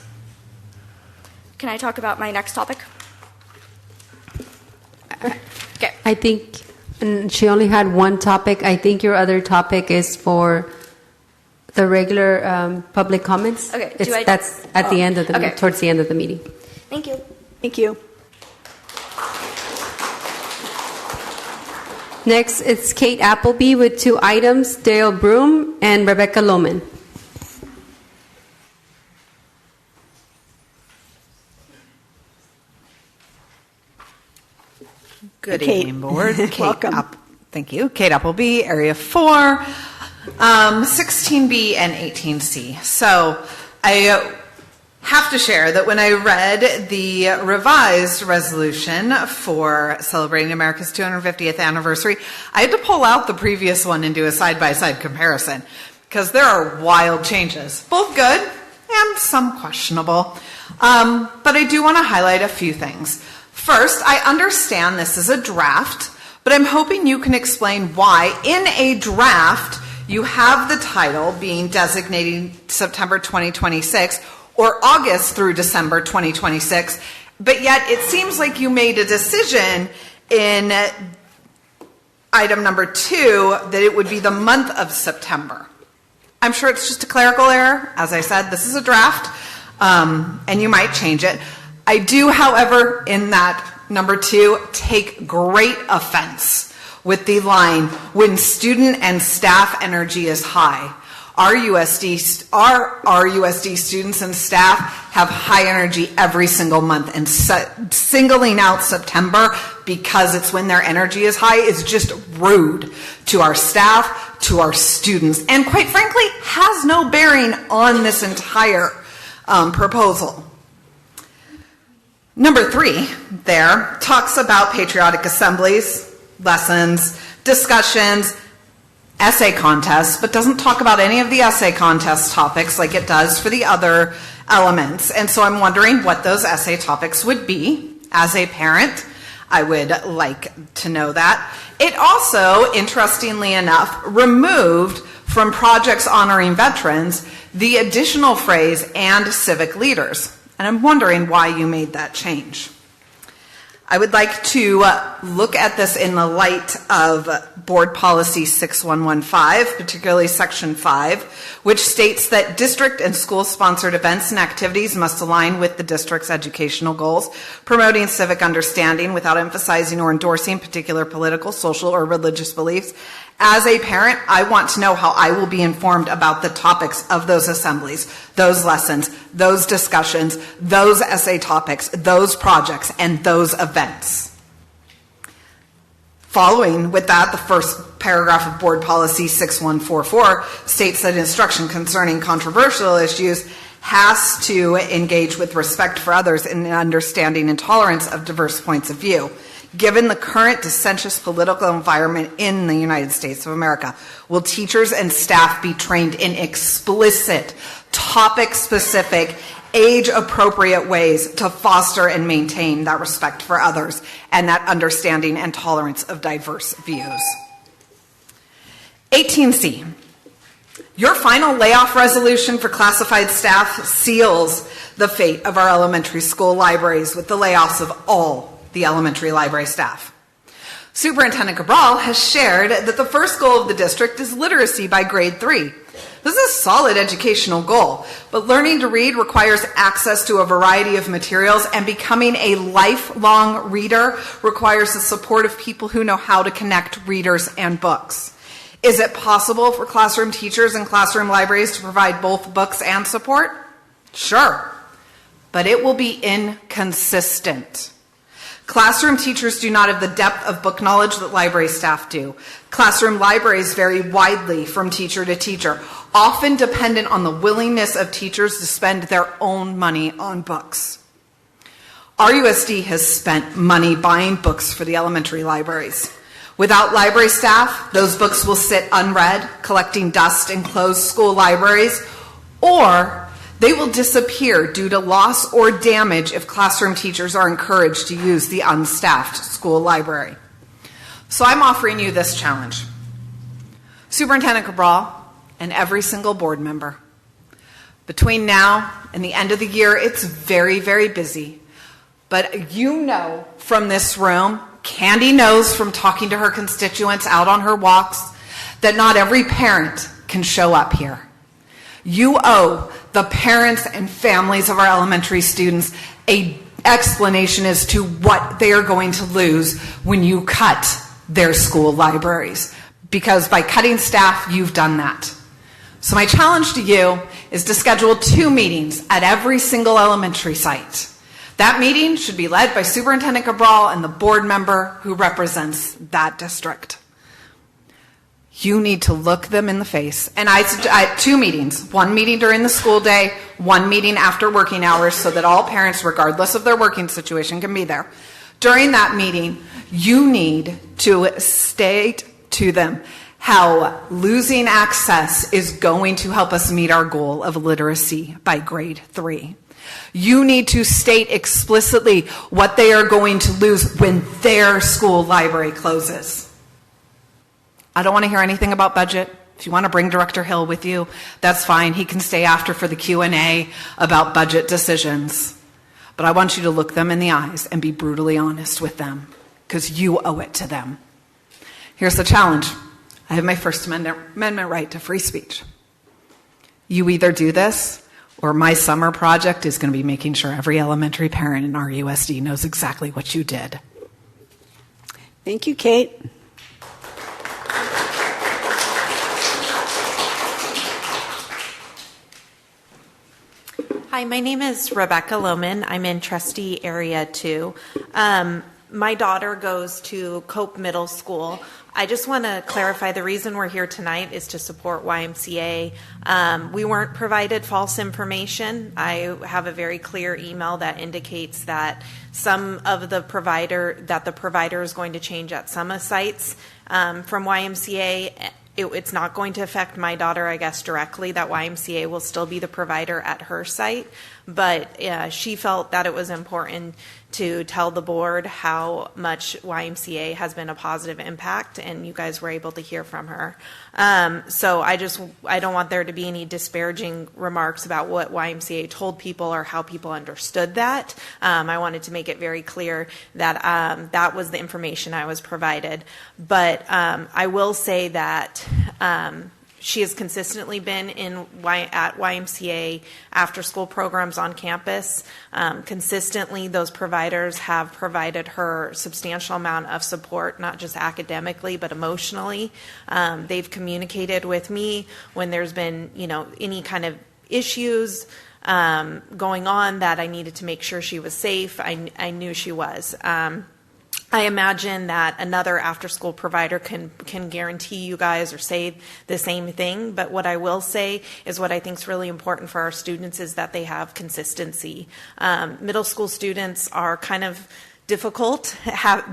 Can I talk about my next topic? Okay. I think she only had one topic. I think your other topic is for the regular public comments. Okay. That's at the end of the towards the end of the meeting. Thank you. Thank you. Next, it's Kate Appleby with 2 items, Dale Broom and Rebecca Lohman. Good Kate. evening, board. Kate Welcome. Thank you. Kate Appleby, Area 4, 16B and 18C. So I have to share that when I read the revised resolution for celebrating America's 250th anniversary, I had to pull out the previous one and do a side-by-side comparison because there are wild changes, both good and some questionable. But I do want to highlight a few things. First, I understand this is a draft, but I'm hoping you can explain why in a draft you have the title being designated September 2026 or August through December 2026, but yet it seems like you made a decision in item number 2 that it would be the month of September. I'm sure it's just a clerical error. As I said, this is a draft, and you might change it. I do, however, in that number 2, take great offense with the line, when student and staff energy is high. Our RUSD students and staff have high energy every single month, and singling out September because it's when their energy is high is just rude to our staff, to our students, and quite frankly, has no bearing on this entire proposal. Number 3 there talks about patriotic assemblies, lessons, discussions, essay contests, but doesn't talk about any of the essay contest topics like it does for the other elements. And so I'm wondering what those essay topics would be. As a parent, I would like to know that. It also, interestingly enough, removed from projects honoring veterans the additional phrase, and civic leaders. And I'm wondering why you made that change. I would like to look at this in the light of Board Policy 6115, particularly Section 5, which states that district and school-sponsored events and activities must align with the district's educational goals, promoting civic understanding without emphasizing or endorsing particular political, social, or religious beliefs. As a parent, I want to know how I will be informed about the topics of those assemblies, those lessons, those discussions, those essay topics, those projects, and those events. Following with that, the first paragraph of Board Policy 6144 states that instruction concerning controversial issues has to engage with respect for others and understanding and tolerance of diverse points of view. Given the current dissentious political environment in the United States of America, will teachers and staff be trained in explicit, topic-specific, age-appropriate ways to foster and maintain that respect for others and that understanding and tolerance of diverse views? 18C. Your final layoff resolution for classified staff seals the fate of our elementary school libraries with the layoffs of all the elementary library staff. Superintendent Cabral has shared that the first goal of the district is literacy by grade 3. This is a solid educational goal, but learning to read requires access to a variety of materials, and becoming a lifelong reader requires the support of people who know how to connect readers and books. Is it possible for classroom teachers and classroom libraries to provide both books and support? Sure, but it will be inconsistent. Classroom teachers do not have the depth of book knowledge that library staff do. Classroom libraries vary widely from teacher to teacher, often dependent on the willingness of teachers to spend their own money on books. RUSD has spent money buying books for the elementary libraries. Without library staff, those books will sit unread, collecting dust in closed school libraries, or they will disappear due to loss or damage if classroom teachers are encouraged to use the unstaffed school library. So I'm offering you this challenge. Superintendent Cabral and every single board member, between now and the end of the year, it's very, very busy. But you know from this room, Candy knows from talking to her constituents out on her walks, that not every parent can show up here. You owe the parents and families of our elementary students an explanation as to what they are going to lose when you cut their school libraries. Because by cutting staff, you've done that. So my challenge to you is to schedule 2 meetings at every single elementary site. That meeting should be led by Superintendent Cabral and the board member who represents that district. You need to look them in the face. And I 2 meetings, 1 meeting during the school day, 1 meeting after working hours, so that all parents, regardless of their working situation, can be there. During that meeting, you need to state to them how losing access is going to help us meet our goal of literacy by grade 3. You need to state explicitly what they are going to lose when their school library closes. I don't want to hear anything about budget. If you want to bring Director Hill with you, that's fine. He can stay after for the Q&A about budget decisions. But I want you to look them in the eyes and be brutally honest with them, because you owe it to them. Here's the challenge. I have my First Amendment right to free speech. You either do this, or my summer project is going to be making sure every elementary parent in RUSD knows exactly what you did. Thank you, Kate. Hi, my name is Rebecca Lohman. I'm in trustee area 2. My daughter goes to Cope Middle School. I just want to clarify the reason we're here tonight is to support YMCA. We weren't provided false information. I have a very clear email that indicates that some of the provider is going to change at some sites from YMCA. It's not going to affect my daughter, I guess, directly. That YMCA will still be the provider at her site. But she felt that it was important to tell the board how much YMCA has been a positive impact, and you guys were able to hear from her. So I don't want there to be any disparaging remarks about what YMCA told people or how people understood that. I wanted to make it very clear that that was the information I was provided. But I will say that she has consistently been at YMCA after-school programs on campus. Consistently, those providers have provided her substantial amount of support, not just academically, but emotionally. They've communicated with me when there's been, any kind of issues going on that I needed to make sure she was safe. I knew she was. I imagine that another after-school provider can guarantee you guys or say the same thing, but what I will say is what I think is really important for our students is that they have consistency. Middle school students are kind of difficult,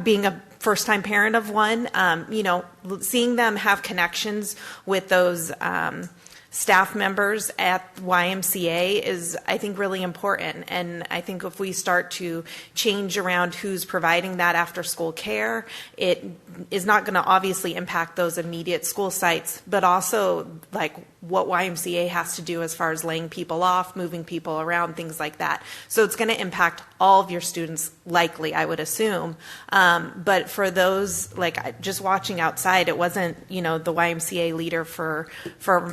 being a first-time parent of one, seeing them have connections with those staff members at YMCA is, I think, really important. And I think if we start to change around who's providing that after-school care, it is not going to obviously impact those immediate school sites, but also like what YMCA has to do as far as laying people off, moving people around, things like that. So it's going to impact all of your students, likely, I would assume. But for those, like just watching outside, it wasn't, the YMCA leader for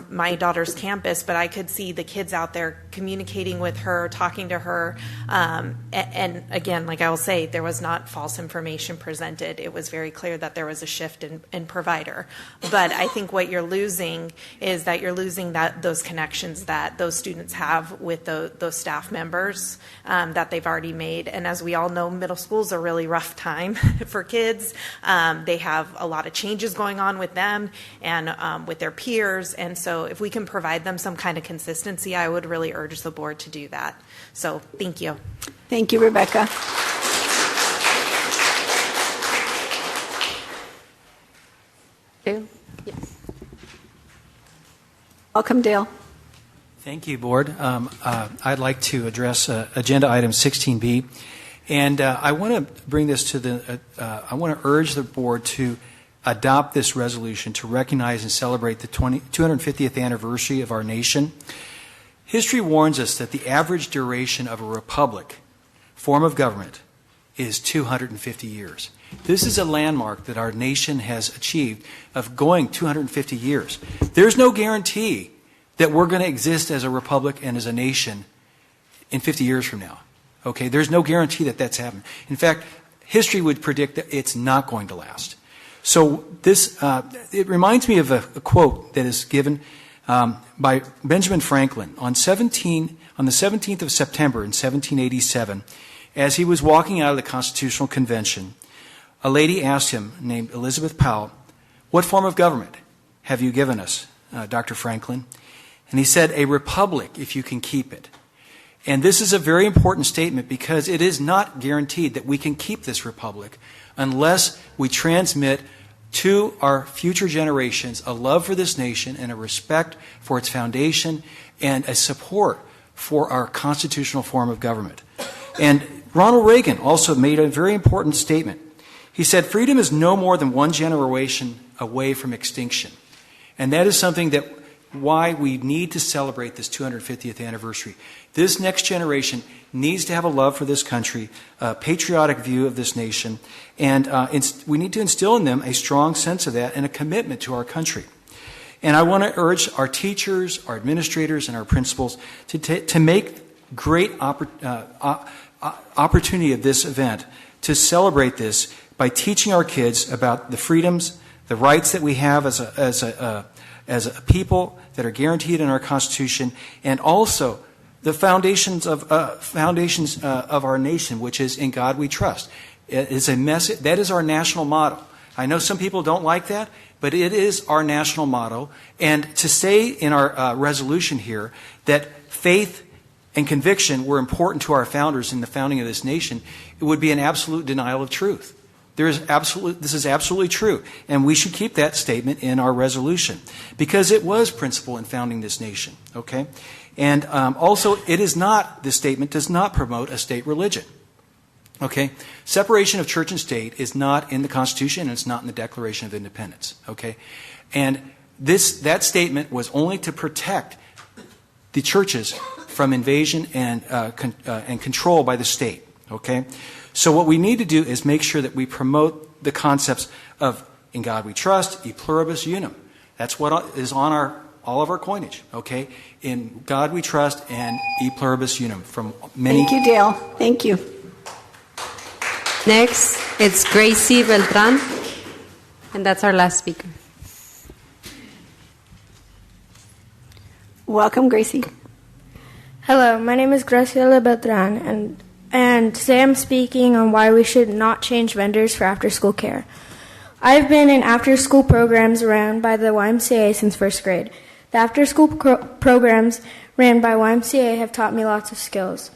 my daughter's campus, but I could see the kids out there communicating with her, talking to her. And again, like I will say, there was not false information presented. It was very clear that there was a shift in provider. But I think what you're losing is that you're losing those connections that those students have with those staff members that they've already made. And as we all know, middle school is a really rough time for kids. They have a lot of changes going on with them and with their peers. And so if we can provide them some kind of consistency, I would really urge the board to do that. So thank you. Thank you, Rebecca. Dale? Yes. Welcome, Dale. Thank you, Board. I'd like to address Agenda Item 16B, and I want to bring this to I want to urge the Board to adopt this resolution to recognize and celebrate the 250th anniversary of our nation. History warns us that the average duration of a republic, form of government, is 250 years. This is a landmark that our nation has achieved of going 250 years. There's no guarantee that we're going to exist as a republic and as a nation in 50 years from now. Okay, there's no guarantee that that's happening. In fact, history would predict that it's not going to last. So this, it reminds me of a quote that is given by Benjamin Franklin on the 17th of September in 1787, as he was walking out of the Constitutional Convention. A lady asked him, named Elizabeth Powell, "What form of government have you given us, Dr. Franklin?" And he said, "A republic, if you can keep it." And this is a very important statement because it is not guaranteed that we can keep this republic unless we transmit to our future generations a love for this nation and a respect for its foundation and a support for our constitutional form of government. And Ronald Reagan also made a very important statement. He said, "Freedom is no more than one generation away from extinction." And that is something that why we need to celebrate this 250th anniversary. This next generation needs to have a love for this country, a patriotic view of this nation, and we need to instill in them a strong sense of that and a commitment to our country. And I want to urge our teachers, our administrators, and our principals to make great opportunity of this event to celebrate this by teaching our kids about the freedoms, the rights that we have as a people that are guaranteed in our Constitution, and also the foundations of our nation, which is "In God We Trust." It is a message that is our national motto. I know some people don't like that, but it is our national motto. And to say in our resolution here that faith and conviction were important to our founders in the founding of this nation, it would be an absolute denial of truth. This is absolutely true, and we should keep that statement in our resolution because it was principle in founding this nation. Okay, and also this statement does not promote a state religion. Okay, separation of church and state is not in the Constitution and it's not in the Declaration of Independence. Okay, and that statement was only to protect the churches from invasion and control by the state. Okay. So what we need to do is make sure that we promote the concepts of "In God We Trust," "E Pluribus Unum." That's what is on all of our coinage, okay? "In God We Trust" and "E Pluribus Unum" from many... Thank you, Dale. Thank you. Next, it's Gracie Beltran, and that's our last speaker. Welcome, Gracie. Hello, my name is Graciela Beltran, and today I'm speaking on why we should not change vendors for after-school care. I've been in after-school programs ran by the YMCA since first grade. The after-school programs ran by YMCA have taught me lots of skills.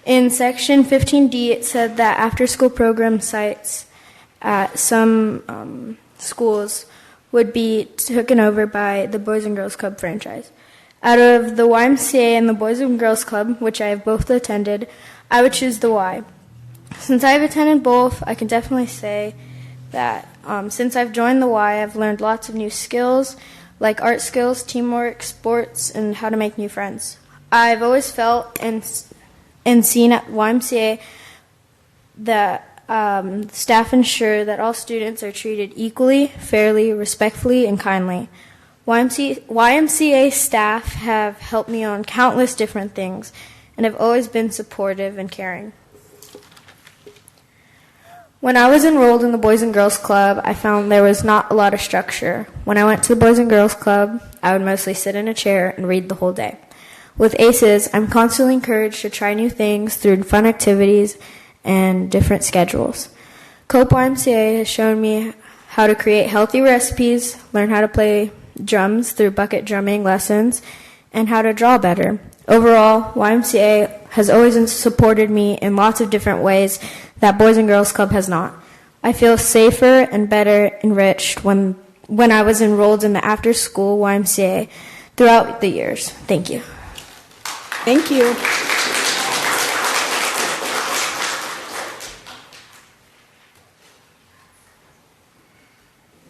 In Section 15D, it said that after-school program sites at some schools would be taken over by the Boys and Girls Club franchise. Out of the YMCA and the Boys and Girls Club, which I have both attended, I would choose the Y. Since I've attended both, I can definitely say that since I've joined the Y, I've learned lots of new skills. like art skills, teamwork, sports, and how to make new friends. I've always felt and seen at YMCA that staff ensure that all students are treated equally, fairly, respectfully, and kindly. YMCA staff have helped me on countless different things and have always been supportive and caring. When I was enrolled in the Boys and Girls Club, I found there was not a lot of structure. When I went to the Boys and Girls Club, I would mostly sit in a chair and read the whole day. With ACES, I'm constantly encouraged to try new things through fun activities and different schedules. COPE YMCA has shown me how to create healthy recipes, learn how to play drums through bucket drumming lessons, and how to draw better. Overall, YMCA has always supported me in lots of different ways that Boys and Girls Club has not. I feel safer and better enriched when I was enrolled in the after-school YMCA throughout the years. Thank you. Thank you.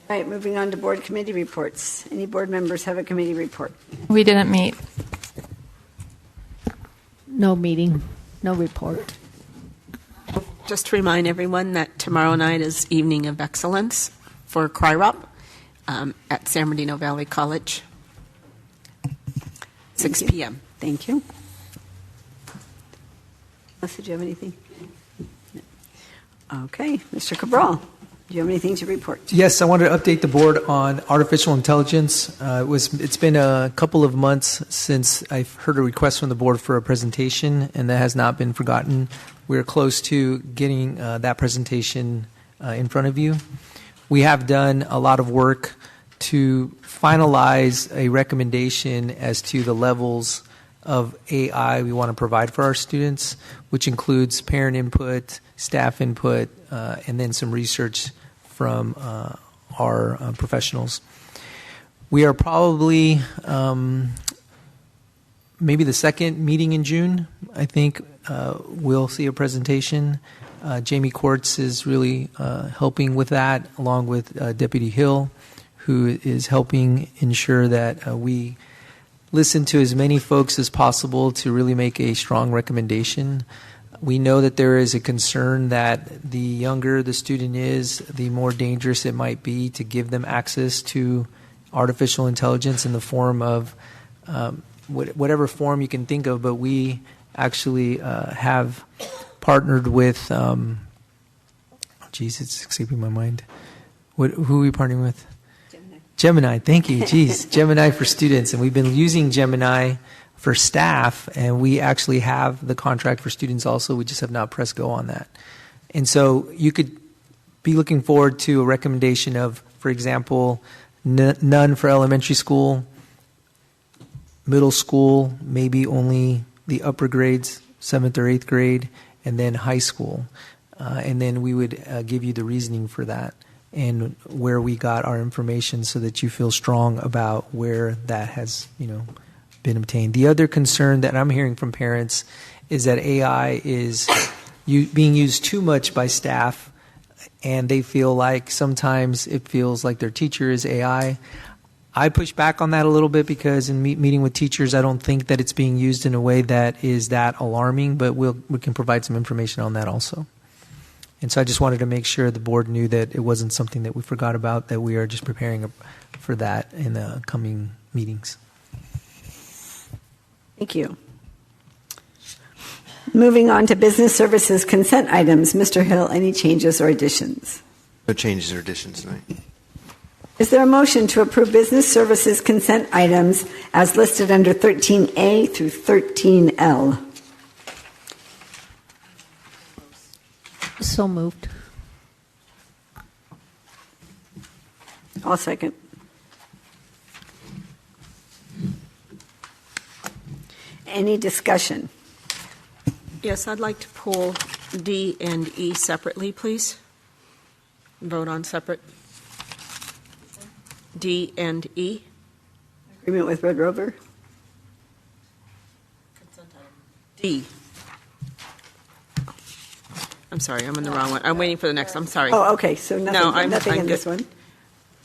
All right, moving on to board committee reports. Any board members have a committee report? We didn't meet. No meeting, no report. Just to remind everyone that tomorrow night is Evening of Excellence for CRIROP at San Bernardino Valley College, 6 p.m. Thank you. Melissa, did you have anything? No. Okay, Mr. Cabral, do you have anything to report? Yes, I wanted to update the board on artificial intelligence. It's been a couple of months since I've heard a request from the board for a presentation, and that has not been forgotten. We're close to getting that presentation in front of you. We have done a lot of work to finalize a recommendation as to the levels of AI we want to provide for our students, which includes parent input, staff input, and then some research from our professionals. We are probably maybe the second meeting in June, I think, we'll see a presentation. Jamie Quartz is really helping with that, along with Deputy Hill, who is helping ensure that we listen to as many folks as possible to really make a strong recommendation. We know that there is a concern that the younger the student is, the more dangerous it might be to give them access to artificial intelligence in the form of whatever form you can think of, but we actually have partnered with, it's escaping my mind. Who are we partnering with? Gemini, thank you. Gemini for students. And we've been using Gemini for staff, and we actually have the contract for students also. We just have not pressed go on that. And so you could be looking forward to a recommendation of, for example, none for elementary school, middle school, maybe only the upper grades, 7th or 8th grade, and then high school. And then we would give you the reasoning for that and where we got our information so that you feel strong about where that has, been obtained. The other concern that I'm hearing from parents is that AI is being used too much by staff, and they feel like sometimes it feels like their teacher is AI. I push back on that a little bit because in meeting with teachers, I don't think that it's being used in a way that is that alarming, but we can provide some information on that also. And so I just wanted to make sure the board knew that it wasn't something that we forgot about, that we are just preparing for that in the coming meetings. Thank you. Moving on to business services consent items. Mr. Hill, any changes or additions? No changes or additions tonight. Is there a motion to approve business services consent items as listed under 13A through 13L? So moved. I'll second. Any discussion? Yes, I'd like to pull D and E separately, please. Vote on separate. D and E. Agreement with Red Rover? D. I'm sorry, I'm in the wrong one. I'm waiting for the next. I'm sorry. Oh, okay. So nothing in good. this one.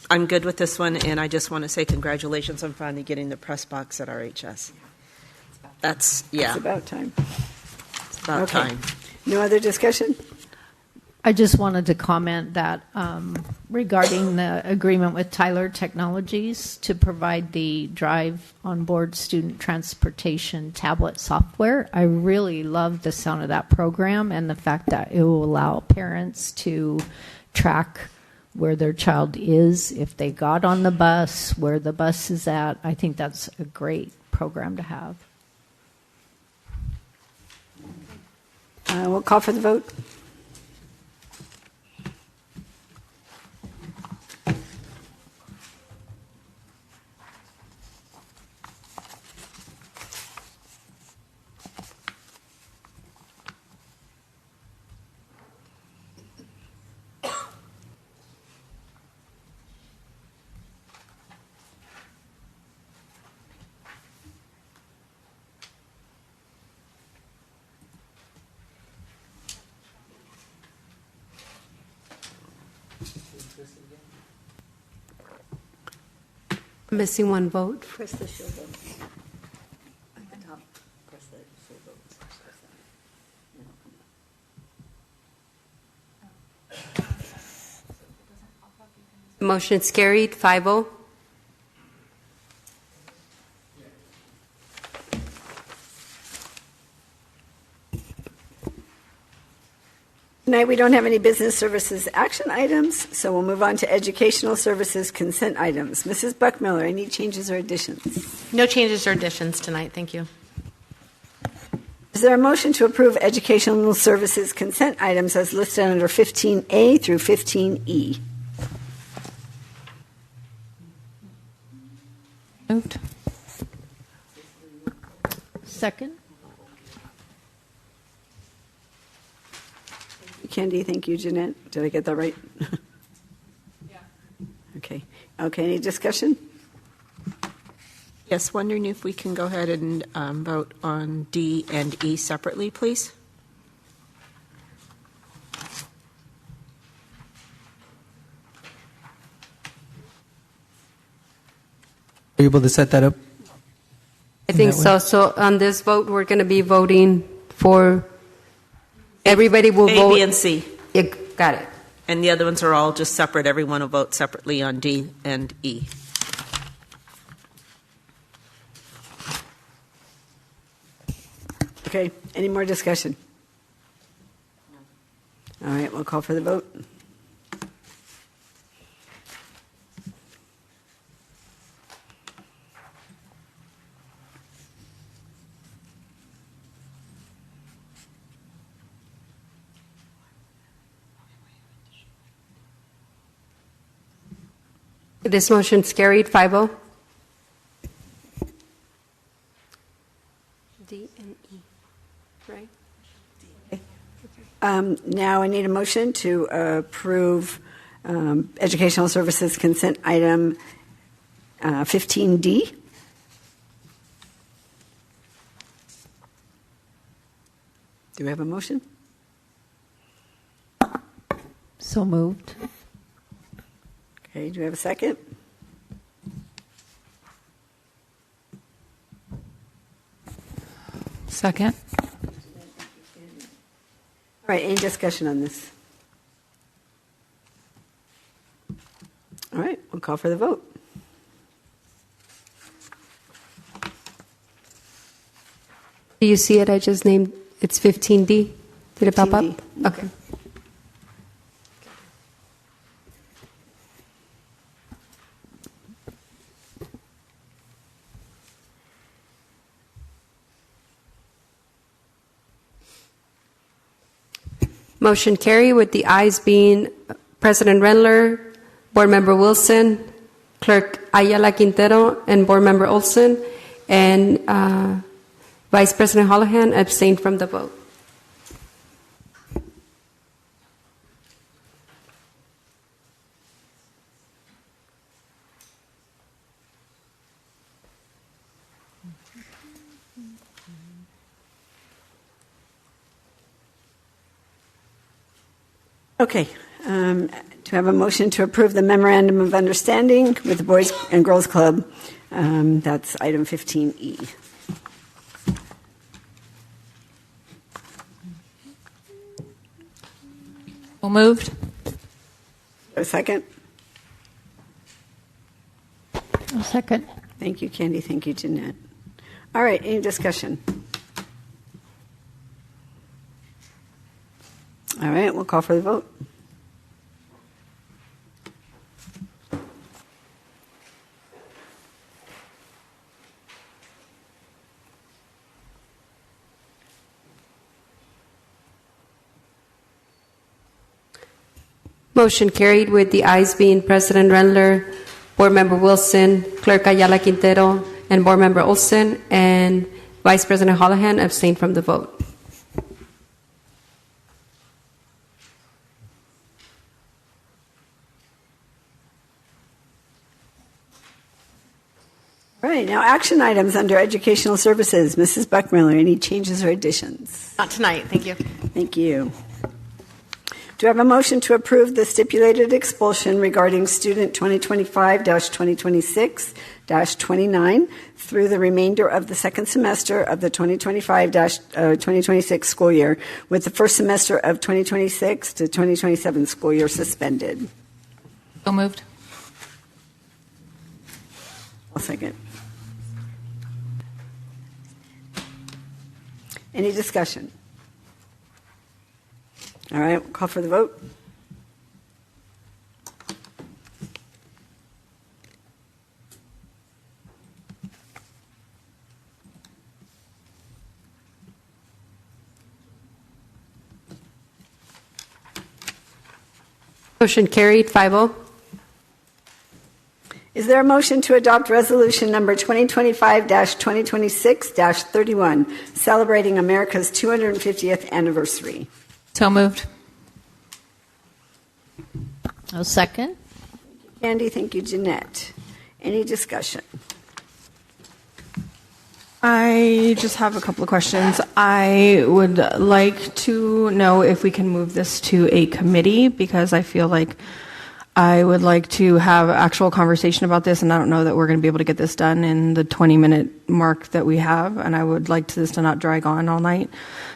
I'm good with this one, and I just want to say congratulations on finally getting the press box at RHS. That's, yeah. It's about time. It's about time. No other discussion? I just wanted to comment that regarding the agreement with Tyler Technologies to provide the Drive onboard student transportation tablet software, I really love the sound of that program and the fact that it will allow parents to track where their child is, if they got on the bus, where the bus is at. I think that's a great program to have. We'll call for the vote. Missing one vote. Press the show vote. At the top, press the show vote. Motion's carried, 5-0. Tonight we don't have any business services action items, so we'll move on to educational services consent items. Mrs. Buckmiller, any changes or additions? No changes or additions tonight. Thank you. Is there a motion to approve educational services consent items as listed under 15A through 15E? Moved. Second. Candy, thank you, Jeanette. Did I get that right? Yeah. Okay. Okay, any discussion? Yes, wondering if we can go ahead and vote on D and E separately, please. Are you able to set that up? I think so. So on this vote, we're going to be voting for, everybody will A, vote. B, and C. Yeah, got it. And the other ones are all just separate. Everyone will vote separately on D and E. Okay, any more discussion? All right, we'll call for the vote. This motion's carried, 5-0. D and E, right? Now I need a motion to approve educational services consent item 15D. Do we have a motion? So moved. Okay, do we have a second? Second. All right, any discussion on this? All right, we'll call for the vote. Do you see it? I just named, it's 15D. Did it pop up? 15D. Okay. Motion carried with the ayes being President Rendler, Board Member Wilson, Clerk Ayala Quintero, and Board Member Olson, and Vice President Holohan abstained from the vote. Okay, Do I have a motion to approve the memorandum of understanding with the Boys and Girls Club? That's item 15E. So moved. A second? A second. Thank you, Candy. Thank you, Jeanette. All right, any discussion? All right, we'll call for the vote. Motion carried with the ayes being President Rendler, Board Member Wilson, Clerk Ayala Quintero, and Board Member Olson, and Vice President Holohan abstained from the vote. All right, now action items under educational services. Mrs. Buckmiller, any changes or additions? Not tonight, thank you. Thank you. Do I have a motion to approve the stipulated expulsion regarding student 2025-2026-29 through the remainder of the second semester of the 2025-2026 school year, with the first semester of 2026 to 2027 school year suspended? So moved. I'll second. Any discussion? All right, we'll call for the vote. Motion carried 5-0. Is there a motion to adopt resolution number 2025-2026-31, celebrating America's 250th anniversary? So moved. A second. Candy, thank you, Jeanette. Any discussion? I just have a couple of questions. I would like to know if we can move this to a committee, because I feel like I would like to have actual conversation about this, and I don't know that we're going to be able to get this done in the 20-minute mark that we have, and I would like this to not drag on all night.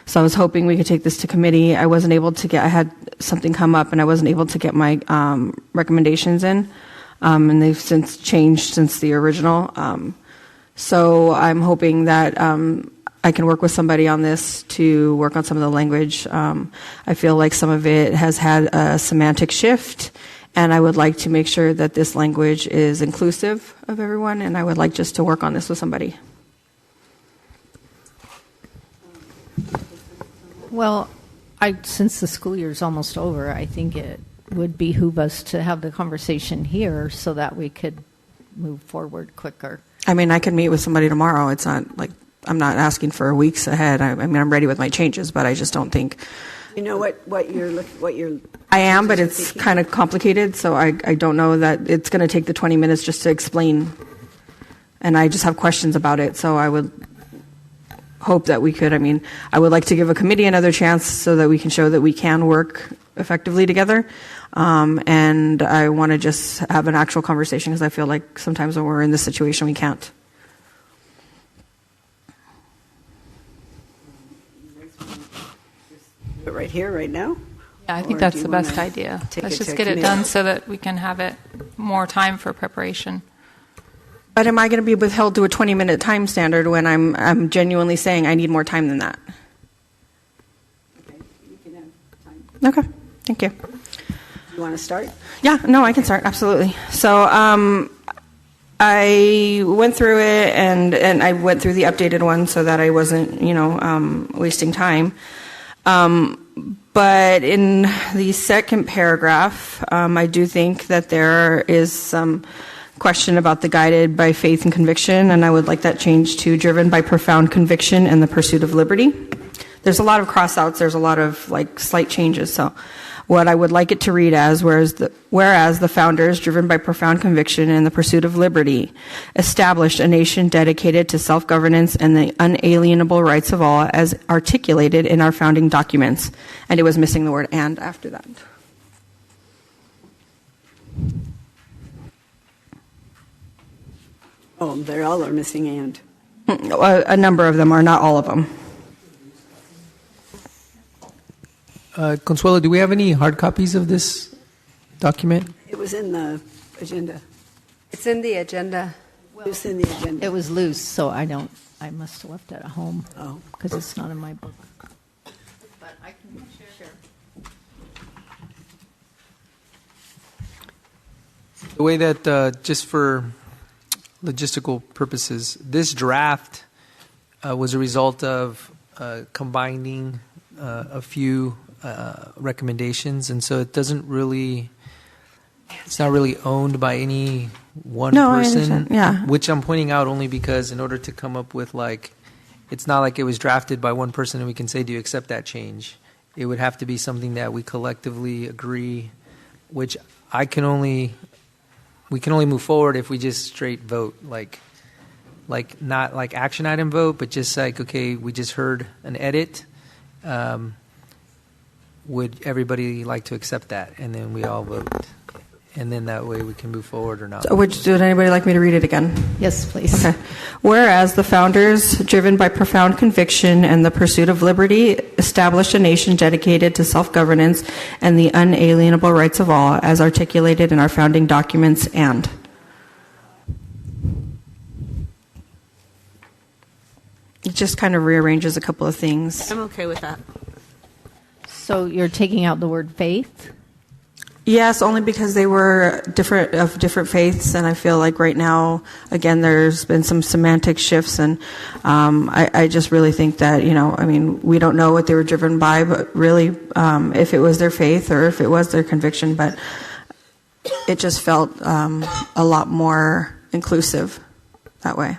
So I was hoping we could take this to committee. I wasn't able to I had something come up, and I wasn't able to get my recommendations in, and they've since changed since the original. So I'm hoping that I can work with somebody on this to work on some of the language. I feel like some of it has had a semantic shift, and I would like to make sure that this language is inclusive of everyone, and I would like just to work on this with somebody. Well, since the school year is almost over, I think it would behoove us to have the conversation here so that we could move forward quicker. I mean, I could meet with somebody tomorrow. It's not like I'm not asking for weeks ahead. I mean, I'm ready with my changes, but I just don't think. You know what you're. I am, but it's kind of complicated, so I don't know that it's going to take the 20 minutes just to explain, and I just have questions about it, so I would hope that we could. I mean, I would like to give a committee another chance so that we can show that we can work effectively together, and I want to just have an actual conversation, because I feel like sometimes when we're in this situation, we can't. Right here, right now? Yeah, I think Or that's do the you wanna best idea. take Let's it just to get it committee? done so that we can have it more time for preparation. But am I going to be withheld to a 20-minute time standard when I'm genuinely saying I need more time than that? Okay, thank you. You want to start? Yeah, no, I can start, absolutely. So I went through it, and I went through the updated one so that I wasn't, wasting time. But in the second paragraph, I do think that there is some question about the guided by faith and conviction, and I would like that changed to driven by profound conviction and the pursuit of liberty. There's a lot of cross-outs. There's a lot of slight changes. So what I would like it to read as, whereas the founders, driven by profound conviction and the pursuit of liberty, established a nation dedicated to self-governance and the unalienable rights of all as articulated in our founding documents. And it was missing the word "and" after that. Oh, they're all are missing and. A number of them are, not all of them. Consuelo, do we have any hard copies of this document? It was in the agenda. It's in the agenda. It was in the agenda. It was loose, so I must have left it at home. Oh. Because it's not in my book. But I can share. The way that, just for logistical purposes, this draft was a result of combining a few recommendations, and so it doesn't really, it's not really owned by any one No, I person. understand. Yeah. Which I'm pointing out only because in order to come up with it's not like it was drafted by one person and we can say, do you accept that change? It would have to be something that we collectively agree, which we can only move forward if we just straight vote, not like action item vote, but just like, okay, we just heard an edit. Would everybody like to accept that? And then we all vote. And then that way we can move forward or not. So would anybody like me to read it again? Yes, please. Okay. Whereas the founders, driven by profound conviction and the pursuit of liberty, established a nation dedicated to self-governance and the unalienable rights of all, as articulated in our founding documents, and it just kind of rearranges a couple of things. I'm okay with that. So you're taking out the word faith? Yes, only because they were different faiths, and I feel like right now, again, there's been some semantic shifts, and I just really think that, we don't know what they were driven by, but really, if it was their faith or if it was their conviction, but it just felt a lot more inclusive that way.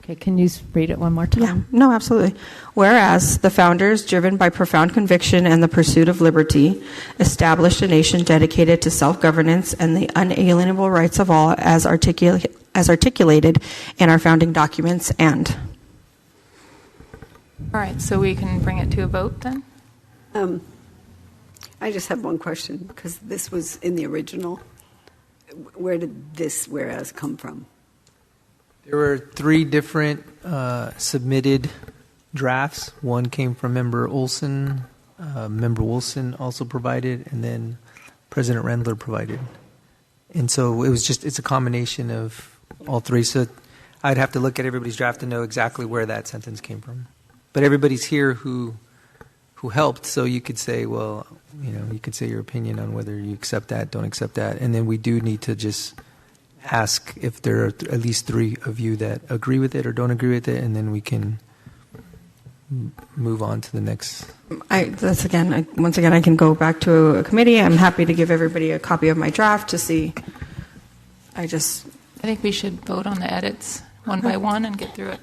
Okay, can you read it one more time? Yeah, no, absolutely. Whereas the founders, driven by profound conviction and the pursuit of liberty, established a nation dedicated to self-governance and the unalienable rights of all, as articulated in our founding documents, and. All right, so we can bring it to a vote then? I just have one question, because this was in the original. Where did this whereas come from? There were 3 different submitted drafts. One came from Member Olson, Member Wilson also provided, and then President Rendler provided. And so it's a combination of all 3. So I'd have to look at everybody's draft to know exactly where that sentence came from. But everybody's here who helped, so you could say, well, you could say your opinion on whether you accept that, don't accept that, and then we do need to just ask if there are at least 3 of you that agree with it or don't agree with it, and then we can move on to the next. Once again, I can go back to a committee. I'm happy to give everybody a copy of my draft to see. I think we should vote on the edits one by one and get through it.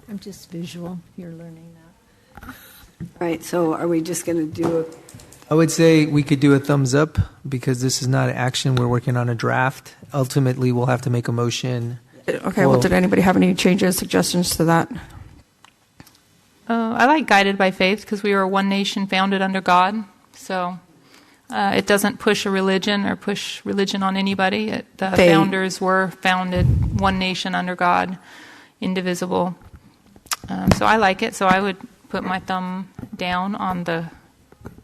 I'm just visual. You're learning that. All right, so are we just going to do I would say we could do a thumbs up because this is not an action. We're working on a draft. Ultimately, we'll have to make a motion. Okay, well, did anybody have any changes, suggestions to that? I like guided by faith because we were one nation founded under God. So it doesn't push a religion or push religion on anybody. The founders were founded one nation under God, indivisible. So I like it. So I would put my thumb down on the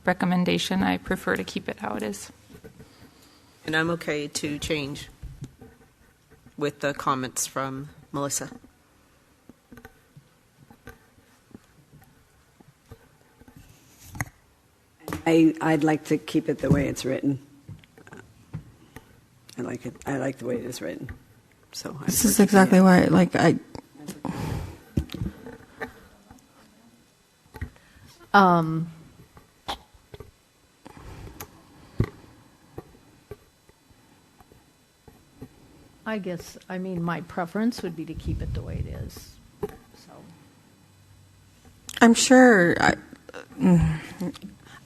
recommendation. I prefer to keep it how it is. And I'm okay to change with the comments from Melissa. I'd like to keep it the way it's written. I like it. I like the way it is written. So this is exactly why, I guess, my preference would be to keep it the way it is. So I'm sure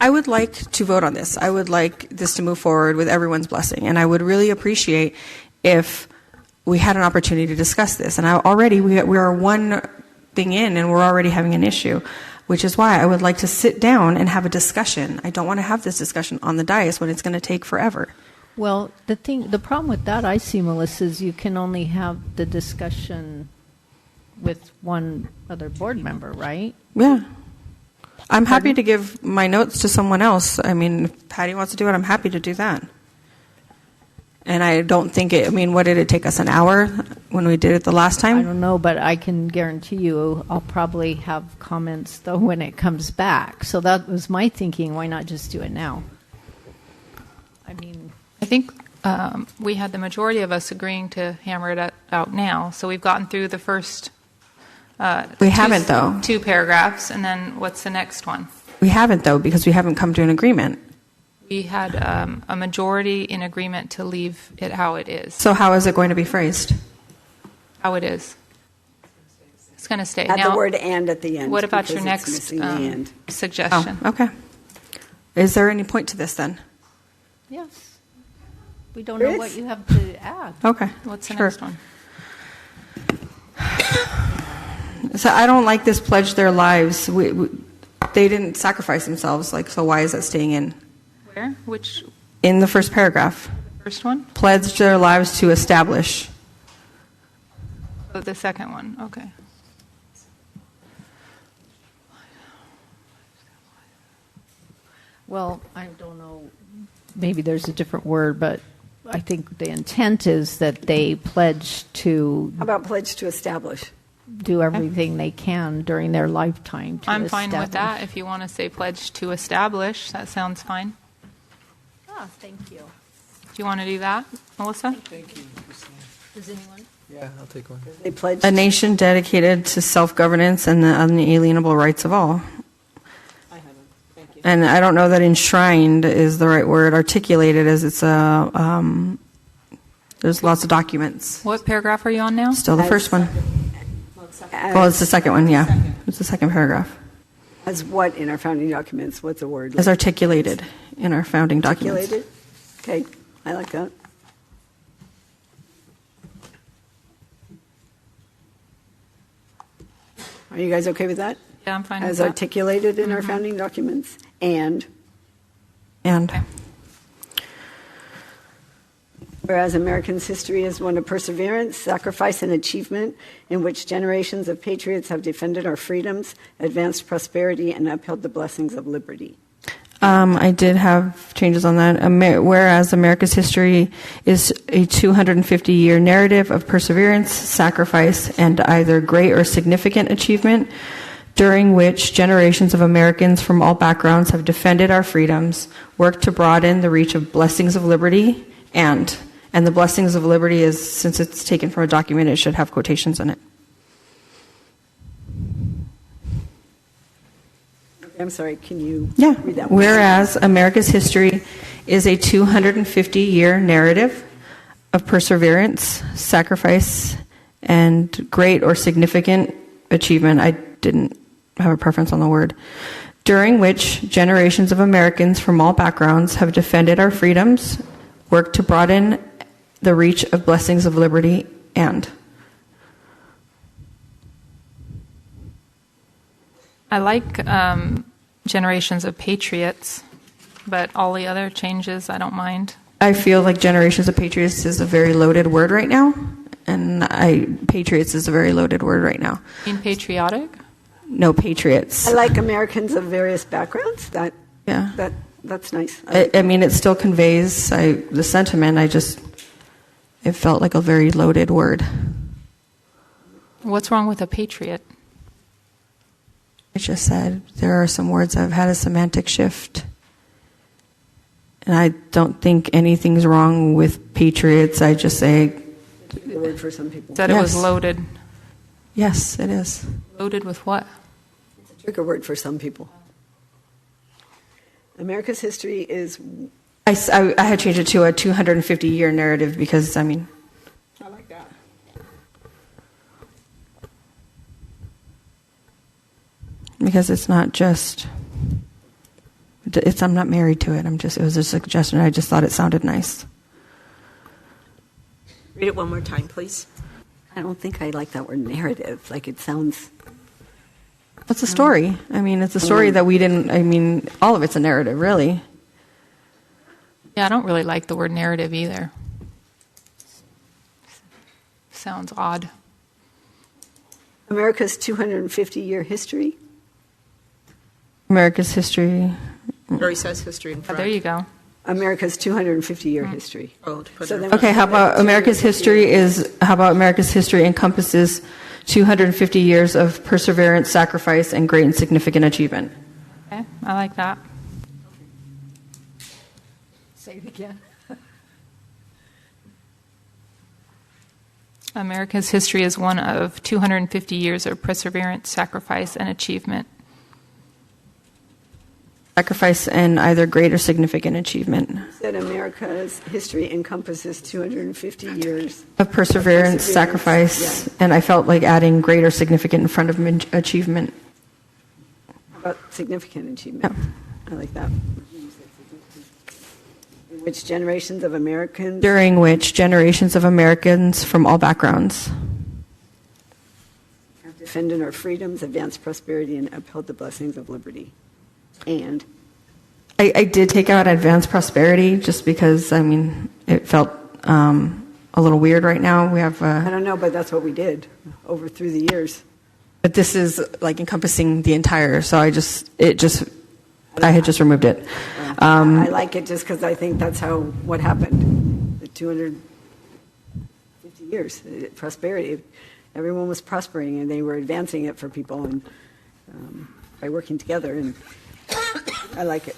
I would like to vote on this. I would like this to move forward with everyone's blessing, and I would really appreciate if we had an opportunity to discuss this. And we are one thing in, and we're already having an issue, which is why I would like to sit down and have a discussion. I don't want to have this discussion on the dais when it's going to take forever. Well, the problem with that I see, Melissa, is you can only have the discussion with one other board member, right? Yeah. I'm happy to give my notes to someone else. I mean, if Patty wants to do it, I'm happy to do that. And I don't think what did it take us, an hour when we did it the last time? I don't know, but I can guarantee you I'll probably have comments, though, when it comes back. So that was my thinking. Why not just do it now? I think we had the majority of us agreeing to hammer it out now. So we've gotten through the first we haven't, though. 2 paragraphs, and then what's the next one? We haven't, though, because we haven't come to an agreement. We had a majority in agreement to leave it how it is. So how is it going to be phrased? How it is. It's going to stay. Add Now, the word "and" at the end. what about because your it's next missing the "and." suggestion? Oh, okay. Is there any point to this then? Yes. We don't There know is. what you have to add. Okay. What's the Sure. next one? So I don't like this pledge their lives. They didn't sacrifice themselves. So why is that staying in? Where? Which In the first paragraph. first one? Pledged their lives to establish. Oh, the second one. Okay. Well, I don't know. Maybe there's a different word, but I think the intent is that they pledge to How about pledge to establish? do everything they can during their lifetime to I'm fine with establish. that. If you want to say pledge to establish, that sounds fine. Ah, thank you. Do you want to do that, Melissa? Thank you. Does anyone? Yeah, I'll take one. They pledge A nation dedicated to self-governance and the unalienable rights of all. I haven't. Thank you. And I don't know that enshrined is the right word. Articulated as it's there's lots of documents. What paragraph are you on now? Still the first one. Well, it's the second one, yeah. It's the second paragraph. As what in our founding documents? What's a word? As articulated in our founding documents. Articulated? Okay, I like that. Are you guys okay with that? Yeah, I'm fine As with that. articulated in our founding documents? And whereas Americans' history is one of perseverance, sacrifice, and achievement, in which generations of patriots have defended our freedoms, advanced prosperity, and upheld the blessings of liberty. I did have changes on that. Whereas America's history is a 250-year narrative of perseverance, sacrifice, and either great or significant achievement, during which generations of Americans from all backgrounds have defended our freedoms, worked to broaden the reach of blessings of liberty, and the blessings of liberty is, since it's taken from a document, it should have quotations in it. I'm sorry, can you Yeah. read that one? Whereas America's history is a 250-year narrative of perseverance, sacrifice, and great or significant achievement. I didn't have a preference on the word. During which generations of Americans from all backgrounds have defended our freedoms, worked to broaden the reach of blessings of liberty, and. I like generations of patriots, but all the other changes I don't mind. I feel like generations of patriots is a very loaded word right now, and patriots is a very loaded word right now. Being patriotic? No, patriots. I like Americans of various backgrounds. That's nice. I mean, it still conveys the sentiment. It felt like a very loaded word. What's wrong with a patriot? I just said there are some words that have had a semantic shift. And I don't think anything's wrong with patriots. I just say. The word for some people. That it was loaded. Yes, it is. Loaded with what? It's a trigger word for some people. America's history is. I had changed it to a 250-year narrative because, I mean. I like that. Because it's not just. I'm not married to it. It was a suggestion. I just thought it sounded nice. Read it one more time, please. I don't think I like that word narrative. Like it sounds. It's a story. I mean, it's a story that we didn't. I mean, all of it's a narrative, really. Yeah, I don't really like the word narrative either. Sounds odd. America's 250-year history. America's history. It already says history in front. There you go. America's 250-year history. Oh, to put So it in then front. we Okay, how about America's history encompasses 250 years of perseverance, sacrifice, and great and significant achievement. Okay, I like that. Say it again. America's history is one of 250 years of perseverance, sacrifice, and achievement. Sacrifice and either great or significant achievement. Said America's history encompasses 250 years Of perseverance, sacrifice, and I felt like adding great or significant in front of achievement. About significant achievement. I like that. Which generations of Americans During which generations of Americans from all backgrounds have defended our freedoms, advanced prosperity, and upheld the blessings of liberty. And I did take out advanced prosperity just because, I mean, it felt a little weird right now. We have, I don't know, but that's what we did through the years. but this is like encompassing the entire. So I had just removed it. I like it just because I think that's what happened. The 250 years, prosperity. Everyone was prospering, and they were advancing it for people, and by working together. And I like it.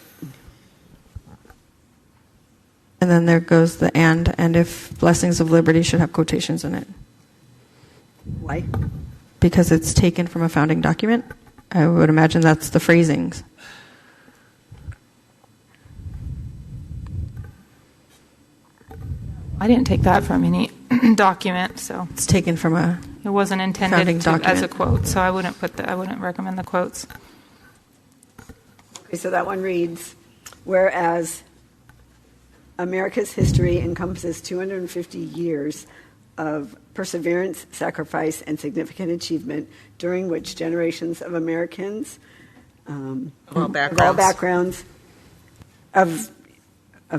And then there goes the and if blessings of liberty should have quotations in it. Why? Because it's taken from a founding document. I would imagine that's the phrasings. I didn't take that from any document, so it's taken from a. It wasn't intended as a quote, so I wouldn't recommend the quotes. Okay, so that one reads, whereas America's history encompasses 250 years of perseverance, sacrifice, and significant achievement, during which generations of Americans Of all backgrounds, of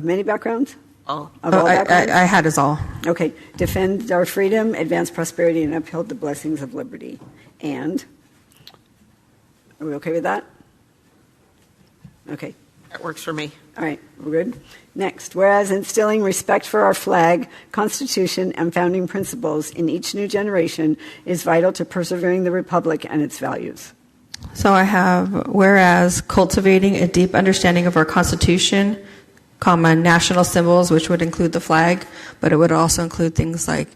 many backgrounds? All. Of all backgrounds? I had us all. Okay. Defend our freedom, advance prosperity, and upheld the blessings of liberty. And? Are we okay with that? Okay. That works for me. All right, we're good. Next, whereas instilling respect for our flag, Constitution, and founding principles in each new generation is vital to persevering the Republic and its values. So I have, whereas cultivating a deep understanding of our Constitution, national symbols, which would include the flag, but it would also include things like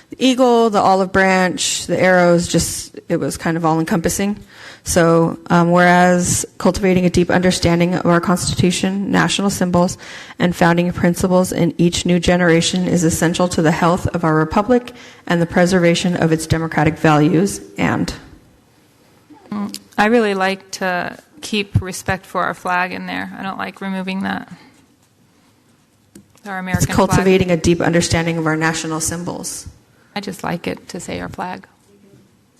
the eagle, the olive branch, the arrows, it was kind of all-encompassing. So whereas cultivating a deep understanding of our Constitution, national symbols, and founding principles in each new generation is essential to the health of our Republic and the preservation of its democratic values, and... I really like to keep respect for our flag in there. I don't like removing that. Our American It's cultivating a deep understanding of our national symbols. I just like it to say our flag.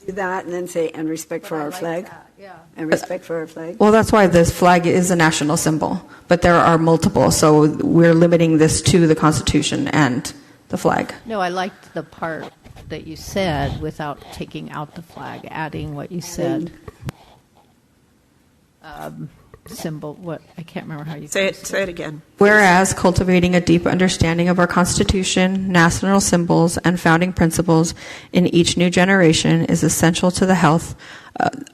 Do that and then say, and respect for our flag? Yeah. And respect for our flag? Well, that's why this flag is a national symbol, but there are multiple, so we're limiting this to the Constitution and the flag. No, I liked the part that you said without taking out the flag, adding what you said. Symbol, I can't remember how you say it again. Whereas cultivating a deep understanding of our Constitution, national symbols, and founding principles in each new generation is essential to the health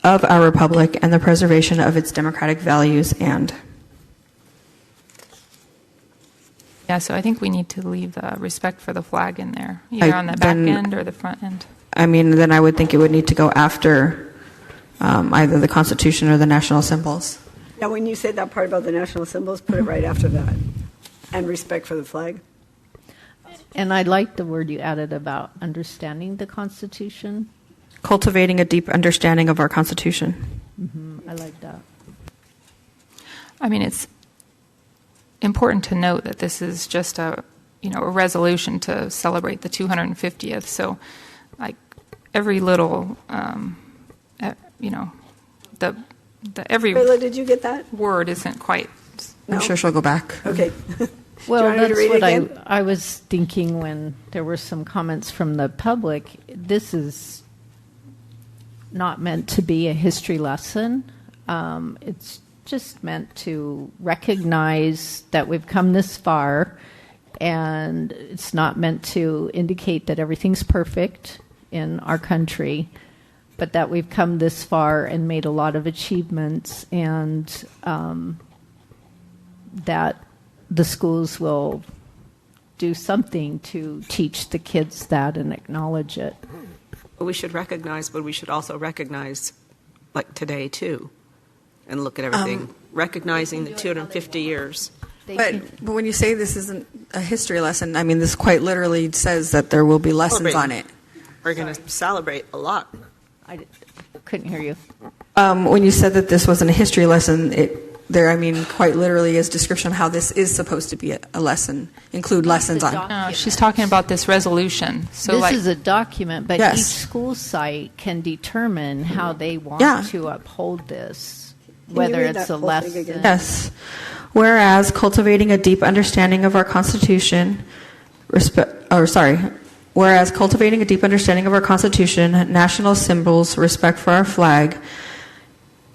of our Republic and the preservation of its democratic values, and... Yeah, so I think we need to leave the respect for the flag in there, either on the back end or the front end. I mean, then I would think it would need to go after either the Constitution or the national symbols. Now, when you say that part about the national symbols, put it right after that. And respect for the flag. And I like the word you added about understanding the Constitution. Cultivating a deep understanding of our Constitution. Mm-hmm. I like that. I mean, it's important to note that this is just a resolution to celebrate the 250th. So, like, every little, Rayla, did you get that? word isn't quite. I'm sure she'll go back. Okay. Well, Do you want me to that's read it what again? I was thinking when there were some comments from the public. This is not meant to be a history lesson. It's just meant to recognize that we've come this far, and it's not meant to indicate that everything's perfect in our country, but that we've come this far and made a lot of achievements, and that the schools will do something to teach the kids that and acknowledge it. But we should recognize, but we should also recognize, like today too, and look at everything, recognizing the 250 years. But when you say this isn't a history lesson, I mean, this quite literally says that there will be lessons on it. We're going to celebrate a lot. I couldn't hear you. When you said that this wasn't a history lesson, quite literally is description of how this is supposed to be a lesson, include lessons on. No, she's talking about this resolution. So This is a document, but Yes. each school site can determine how they want to uphold this, whether read it's that a whole thing lesson. again? Yes. Whereas cultivating a deep understanding of our Constitution, whereas cultivating a deep understanding of our Constitution, national symbols, respect for our flag,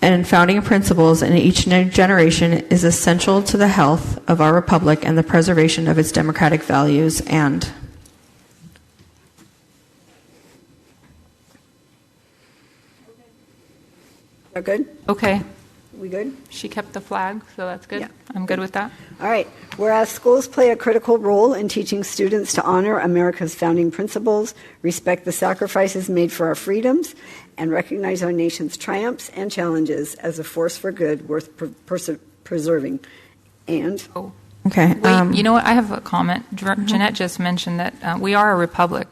and founding principles in each new generation is essential to the health of our republic and the preservation of its democratic values. And We're good? Okay. We good? She kept the flag, so that's good. I'm good with that. All right. Whereas schools play a critical role in teaching students to honor America's founding principles, respect the sacrifices made for our freedoms, and recognize our nation's triumphs and challenges as a force for good worth preserving. And okay, Wait, you know what? I have a comment. Jeanette just mentioned that we are a republic.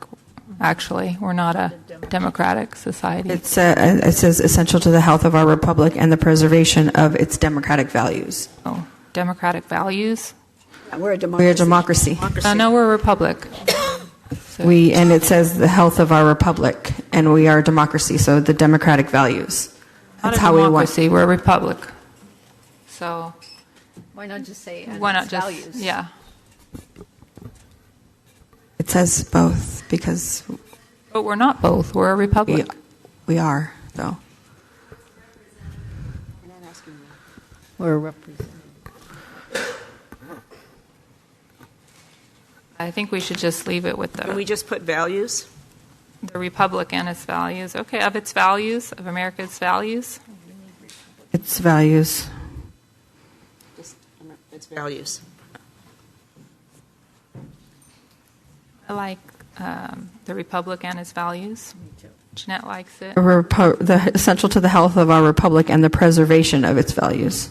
Actually, we're not a democratic society. it says essential to the health of our republic and the preservation of its democratic values. Oh, democratic values? We're a We're a democracy. No, we're a republic. And it says the health of our republic, and we are a democracy, so the democratic values. That's how we want. Democracy, we're a republic. So Why not just say why not its just values? yeah? It says both because But we're not both. We're a republic. we are, though. We're representing. I think we should just leave it with Can we just put values? the republic and its values. Okay, of its values, of America's values. Its values. Just its values. I like the republic and its values. Jeanette likes it. Essential to the health of our republic and the preservation of its values.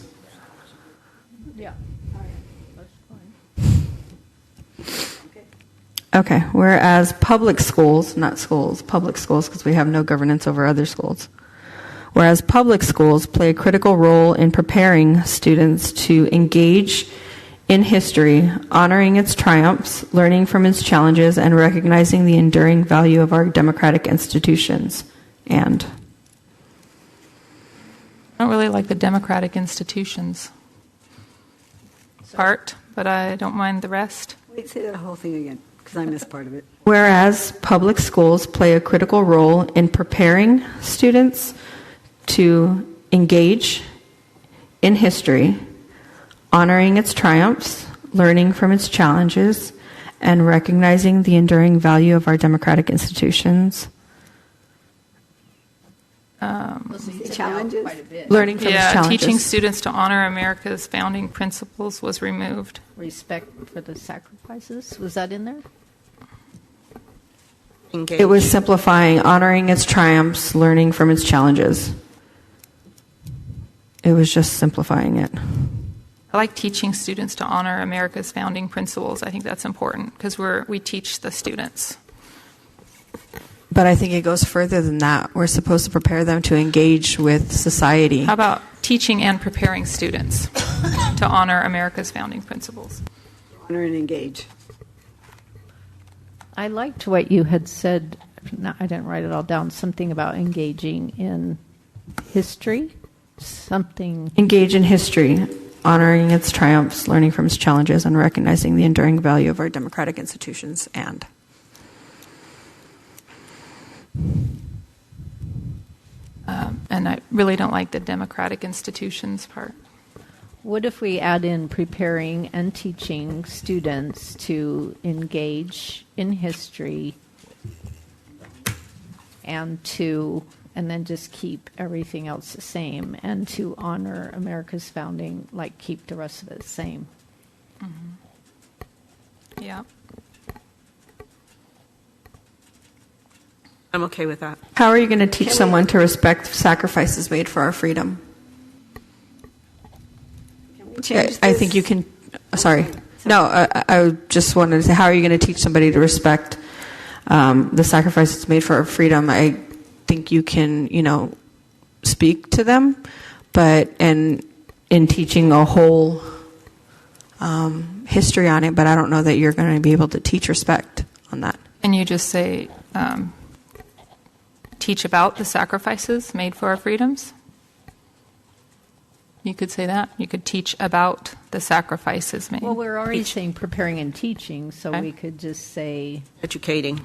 Yeah. Okay, whereas public schools, not schools, public schools, because we have no governance over other schools. Whereas public schools play a critical role in preparing students to engage in history, honoring its triumphs, learning from its challenges, and recognizing the enduring value of our democratic institutions. And I don't really like the democratic institutions part, but I don't mind the rest. Wait, say that whole thing again, because I missed part of it. whereas public schools play a critical role in preparing students to engage in history, honoring its triumphs, learning from its challenges, and recognizing the enduring value of our democratic institutions. Challenges? Learning from its challenges. Teaching students to honor America's founding principles was removed. Respect for the sacrifices, was that in there? It was simplifying, honoring its triumphs, learning from its challenges. It was just simplifying it. I like teaching students to honor America's founding principles. I think that's important because we teach the students. But I think it goes further than that. We're supposed to prepare them to engage with society. How about teaching and preparing students to honor America's founding principles? Honor and engage. I liked what you had said. No, I didn't write it all down. Something about engaging in history. Something. Engage in history, honoring its triumphs, learning from its challenges, and recognizing the enduring value of our democratic institutions. And I really don't like the democratic institutions part. What if we add in preparing and teaching students to engage in history and then just keep everything else the same, and to honor America's founding, like keep the rest of it the same? Mm-hmm. Yeah. I'm okay with that. How are you going to teach someone to respect sacrifices made for our freedom? I think you can. Sorry. No, I just wanted to say, how are you going to teach somebody to respect the sacrifices made for our freedom? I think you can, speak to them, but in teaching a whole history on it, but I don't know that you're going to be able to teach respect on that. And you just say, teach about the sacrifices made for our freedoms? You could say that. You could teach about the sacrifices made. Well, we're already saying preparing and teaching, so we could just say educating.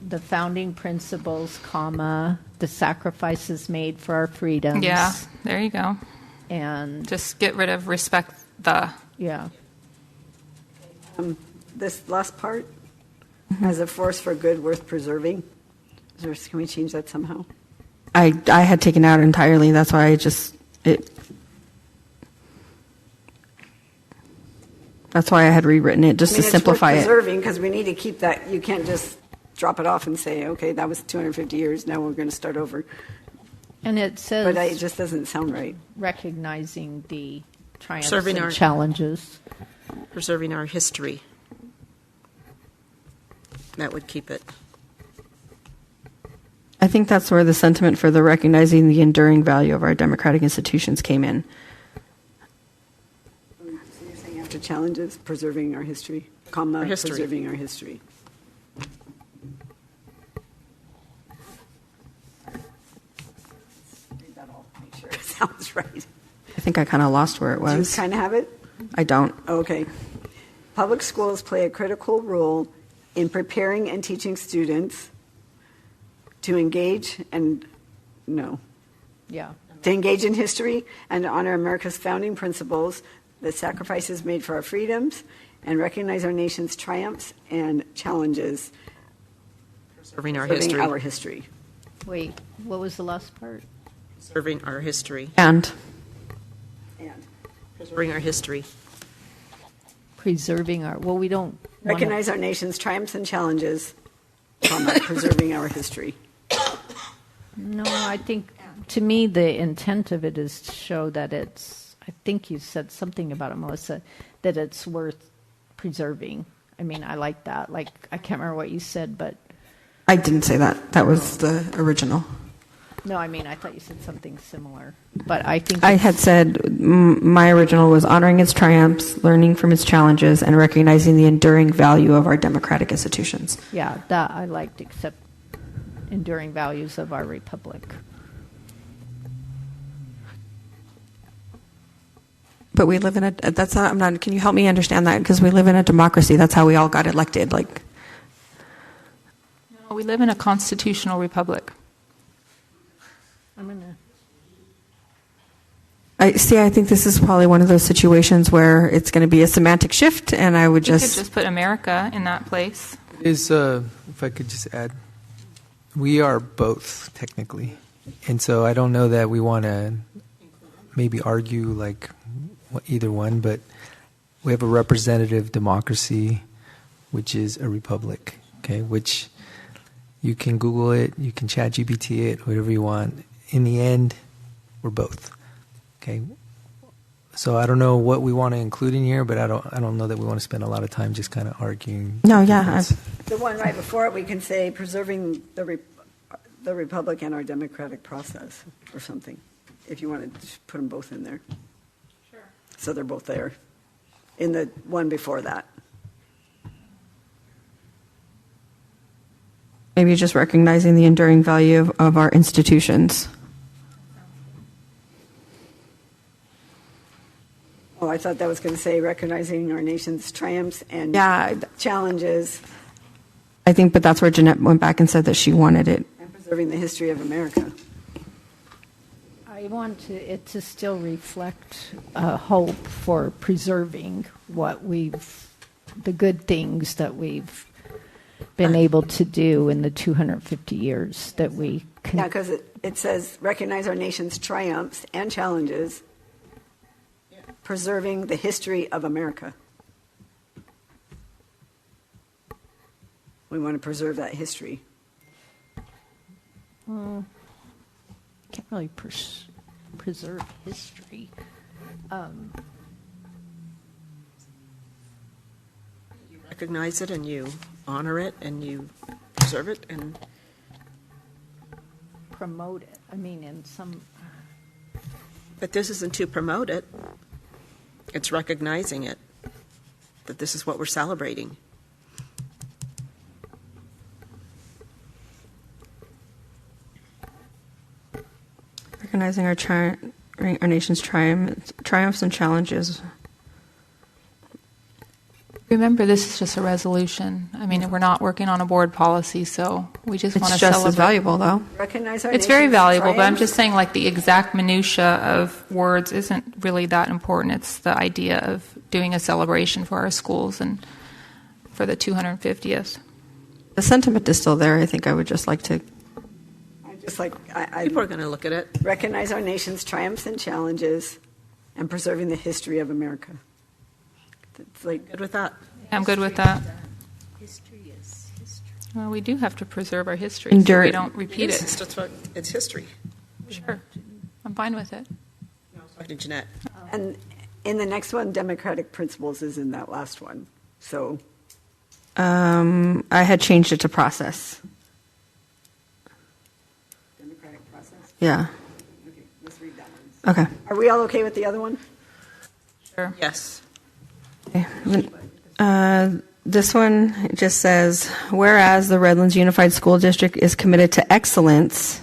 The founding principles, comma, the sacrifices made for our freedoms. Yeah, there you go. And just get rid of respect the. Yeah. This last part, as a force for good worth preserving. Can we change that somehow? I had taken out entirely. That's why That's why I had rewritten it, just to simplify it. It's worth preserving, because we need to keep that. You can't just drop it off and say, okay, that was 250 years, now we're going to start over. And it says... But it just doesn't sound right. Recognizing the triumphs Preserving and our challenges. Preserving our history. That would keep it. I think that's where the sentiment for the recognizing the enduring value of our democratic institutions came in. So you're saying after challenges, preserving our history, comma, our history. Preserving our history. Read that all, make sure it sounds right. I think I kind of lost where it was. Do you kind of have it? I don't. Okay. Public schools play a critical role in preparing and teaching students to engage to engage in history and to honor America's founding principles, the sacrifices made for our freedoms, and recognize our nation's triumphs and challenges. Preserving our history. Wait, what was the last part? Preserving our history. And preserving our history. Preserving our... Well, we don't... Recognize our nation's triumphs and challenges, comma, preserving our history. No, I think, to me, the intent of it is to show that it's... I think you said something about it, Melissa, that it's worth preserving. I mean, I like that. Like, I can't remember what you said, but... I didn't say that. That was the original. No, I mean, I thought you said something similar. But I think... I had said my original was honoring its triumphs, learning from its challenges, and recognizing the enduring value of our democratic institutions. Yeah, that I liked, except enduring values of our republic. But we live in a... That's not... I'm not... Can you help me understand that? Because we live in a democracy. That's how we all got elected. Like... No, we live in a constitutional republic. I'm going to... I think this is probably one of those situations where it's going to be a semantic shift, and I would You could just put America in that place. If I could just add, we are both, technically. And so I don't know that we want to maybe argue like either one, but we have a representative democracy, which is a republic, okay, which you can Google it, you can chat GPT it, whatever you want. In the end, we're both. Okay. So I don't know what we want to include in here, but I don't know that we want to spend a lot of time just kind of arguing. No, yeah. The one right before it, we can say preserving the republic and our democratic process or something, if you want to just put them both in there. Sure. So they're both there in the one before that. Maybe just recognizing the enduring value of our institutions. Oh, I thought that was going to say recognizing our nation's triumphs and Yeah. challenges I think, but that's where Jeanette went back and said that she wanted it. and preserving the history of America. I want it to still reflect hope for preserving the good things that we've been able to do in the 250 years that we can. Yeah, because it says recognize our nation's triumphs and challenges, preserving the history of America. We want to preserve that history. Can't really preserve history. You recognize it and you honor it and you preserve it and Promote it. I mean, in some. But this isn't to promote it. It's recognizing it, that this is what we're celebrating. Recognizing our nation's triumphs and challenges. Remember, this is just a resolution. I mean, we're not working on a board policy, so we just want to It's just celebrate. as valuable, though. Recognize our It's very nation's valuable, but I'm triumphs. just saying, like, the exact minutia of words isn't really that important. It's the idea of doing a celebration for our schools and for the 250th. The sentiment is still there. I think I would just like to. Just like People are going to look at it. recognize our nation's triumphs and challenges and preserving the history of America. It's like good with that. I'm good with that. History is history. Well, we do have to preserve our history so we don't repeat it. It's history. Sure. I'm fine with it. Dr. Jeanette. And in the next one, democratic principles is in that last one. So I had changed it to process. democratic process. Yeah. Okay, let's read that one. Okay. Are we all okay with the other one? Sure. Yes. This one just says, whereas the Redlands Unified School District is committed to excellence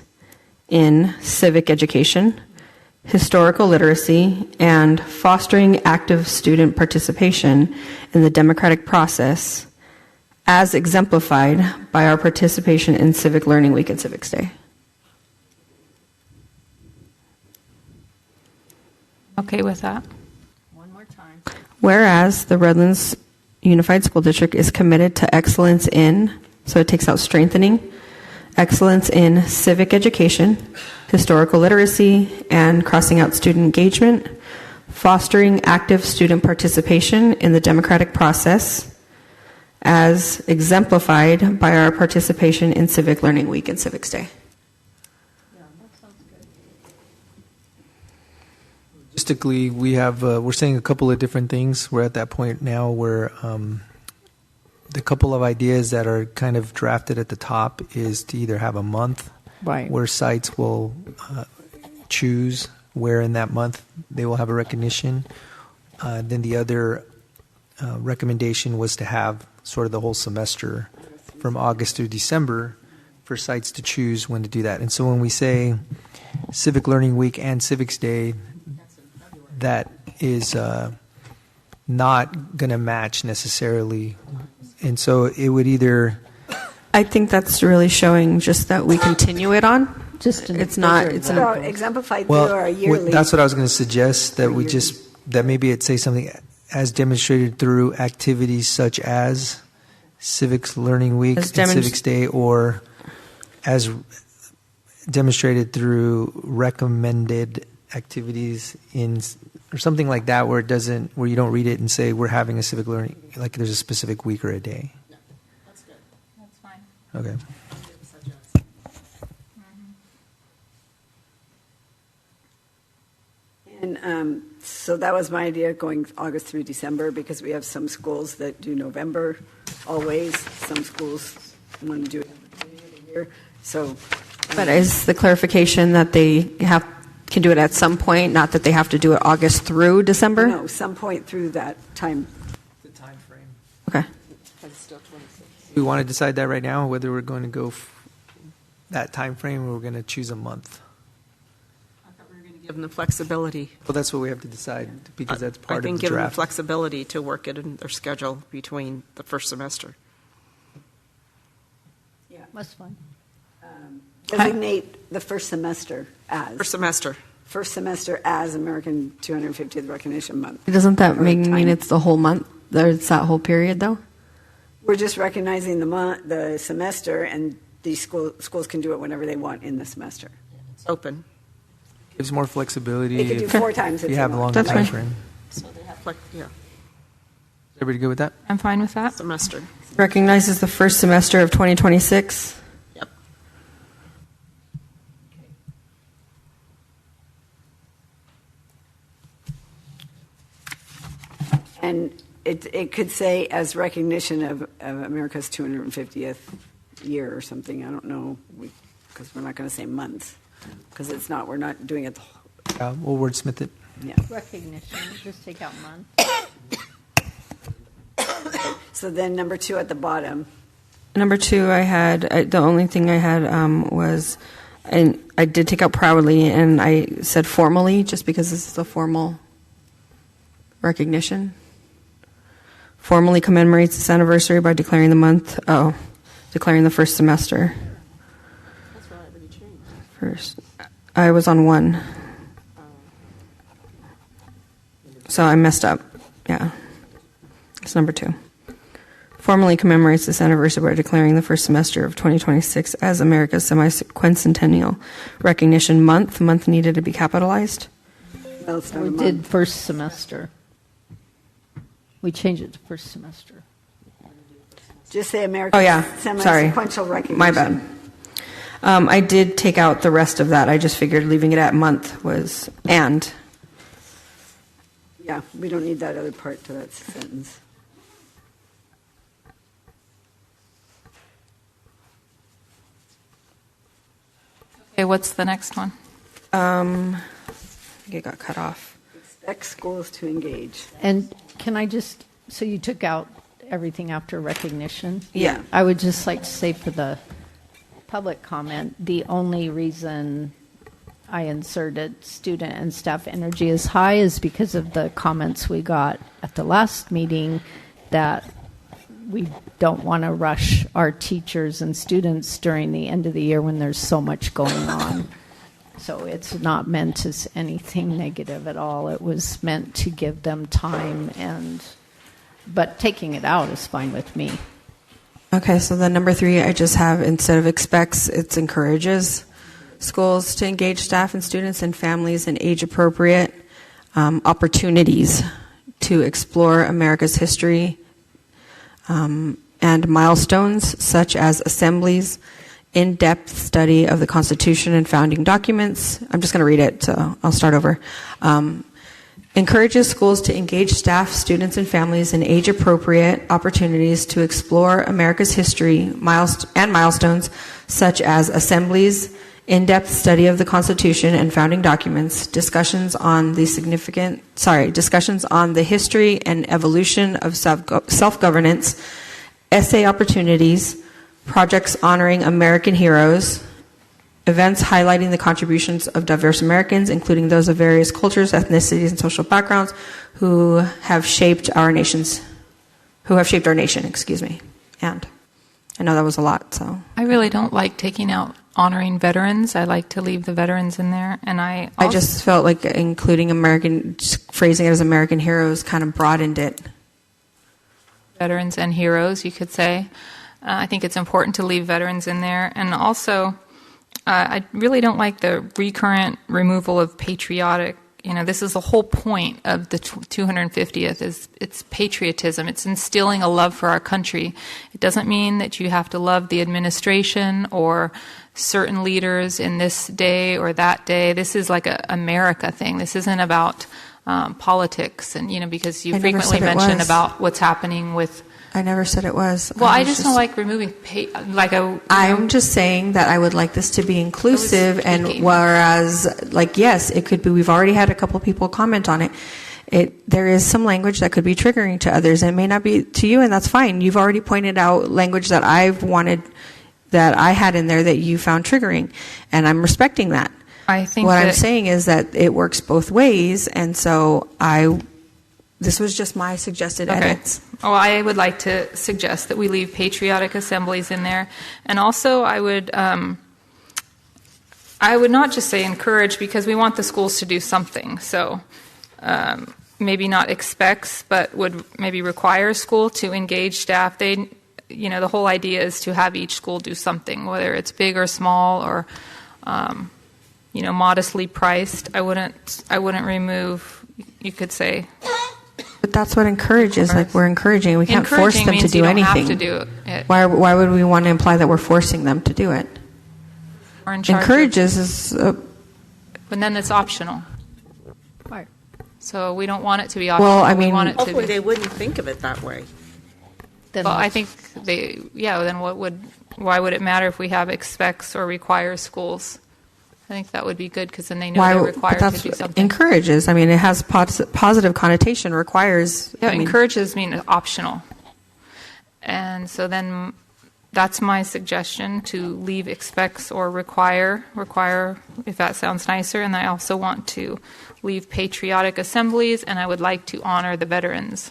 in civic education, historical literacy, and fostering active student participation in the democratic process, as exemplified by our participation in Civic Learning Week and Civics Day. Okay with that. Whereas the Redlands Unified School District is committed to excellence in, so it takes out strengthening, excellence in civic education, historical literacy, and crossing out student engagement, fostering active student participation in the democratic process, as exemplified by our participation in Civic Learning Week and Civics Day. Logistically, we're saying a couple of different things. We're at that point now where the couple of ideas that are kind of drafted at the top is to either have a month Right. where sites will choose where in that month they will have a recognition. Then the other recommendation was to have sort of the whole semester from August through December for sites to choose when to do that. And so when we say Civic Learning Week and Civics Day, that is not going to match necessarily. And so it would either... I think that's really showing just that we continue it on. It's not. It's Well, exemplified Well, through our yearly. that's what I was going to suggest, that we just, that maybe it say something as demonstrated through activities such as Civics Learning Week and Civics Day, or as demonstrated through recommended activities in, or something like that, where it doesn't, where you don't read it and say we're having a civic learning, like there's a specific week or a day. That's good. That's fine. Okay. And so that was my idea, going August through December, because we have some schools that do November always. Some schools want to do it at the beginning of the year. So, But is the clarification that they can do it at some point, not that they have to do it August through December? no, some point through that time. The time frame. Okay. We want to decide that right now, whether we're going to go that time frame or we're going to choose a month. Give them the flexibility. Well, that's what we have to decide because that's part I of think the give them the draft. flexibility to work it in their schedule between the first semester. Yeah, that's fine. Designate the first semester as. First semester as American 250th Recognition Month. Doesn't that Or mean time. it's the whole month? Or it's that whole period, though? We're just recognizing the semester, and these schools can do it whenever they want in the semester. It's open. Gives more flexibility. They could do if 4 times if you they have a want. longer That's time fine. frame. So they have yeah. Everybody good with that? I'm fine with that. Semester. Recognizes the first semester of 2026. Yep. And it could say as recognition of America's 250th year or something. I don't know, because we're not going to say month, because it's not. We're not doing it. Yeah, we'll wordsmith it. Yeah. Recognition, just take out month. So then number 2 at the bottom. Number 2, the only thing I had was, and I did take out proudly, and I said formally, just because this is a formal recognition. Formally commemorates this anniversary by declaring declaring the first semester. That's what I already changed. First, I was on 1. So I messed up. Yeah. It's number 2. Formally commemorates this anniversary by declaring the first semester of 2026 as America's semi-quincentennial recognition month. Month needed to be capitalized. Well, it's not We a did month. first semester. We changed it to first semester. Just say America's Oh, yeah. Sorry. semi-sequential recognition. My bad. I did take out the rest of that. I just figured leaving it at month was and. Yeah, we don't need that other part to that sentence. Okay, what's the next one? I think it got cut off. Expect schools to engage. And can I just, so you took out everything after recognition? Yeah. I would just like to say for the public comment, the only reason I inserted student and staff energy is high is because of the comments we got at the last meeting that we don't want to rush our teachers and students during the end of the year when there's so much going on. So it's not meant as anything negative at all. It was meant to give them time, but taking it out is fine with me. Okay, so then number 3, I just have, instead of expects, it's encourages schools to engage staff and students and families in age-appropriate opportunities to explore America's history and milestones such as assemblies, in-depth study of the Constitution and founding documents. I'm just going to read it, so I'll start over. Encourages schools to engage staff, students, and families in age-appropriate opportunities to explore America's history and milestones such as assemblies, in-depth study of the Constitution and founding documents, discussions on the history and evolution of self-governance, essay opportunities, projects honoring American heroes, events highlighting the contributions of diverse Americans, including those of various cultures, ethnicities, and social backgrounds who have shaped our nation. And I know that was a lot, so. I really don't like taking out honoring veterans. I like to leave the veterans in there, and I just felt like including phrasing it as American heroes kind of broadened it. Veterans and heroes, you could say. I think it's important to leave veterans in there, and also I really don't like the recurrent removal of patriotic. This is the whole point of the 250th is it's patriotism. It's instilling a love for our country. It doesn't mean that you have to love the administration or certain leaders in this day or that day. This is like a America thing. This isn't about politics, and because you frequently mention about what's happening with. I never said it was. Well, I just don't like removing I'm just saying that I would like this to be inclusive, and whereas, yes, it could be. We've already had a couple people comment on it. There is some language that could be triggering to others. It may not be to you, and that's fine. You've already pointed out language that I had in there that you found triggering, and I'm respecting that. I think what I'm that- saying is that it works both ways, and so this was just my suggested edits. Well, I would like to suggest that we leave patriotic assemblies in there, and also I would not just say encourage, because we want the schools to do something. So maybe not expects, but would maybe require school to engage staff. The whole idea is to have each school do something, whether it's big or small or modestly priced. I wouldn't remove. You could say. But that's what encourages. Like, we're encouraging. We can't force Encouraging them to means do you don't anything. have to do it. Why would we want to imply that we're forcing them to do it? Or in charge Encourages is. But then it's optional. Right. So we don't want it to be optional. Well, I we mean, want it to Hopefully be. they wouldn't think of it that way. Then Well, I think they. Yeah. Then why would it matter if we have expects or requires schools? I think that would be good, because then they know they're required but to do that's something. encourages. I mean, it has positive connotation. Requires. Yeah, I mean, encourages mean optional. And so then that's my suggestion, to leave expects or require, if that sounds nicer. And I also want to leave patriotic assemblies, and I would like to honor the veterans.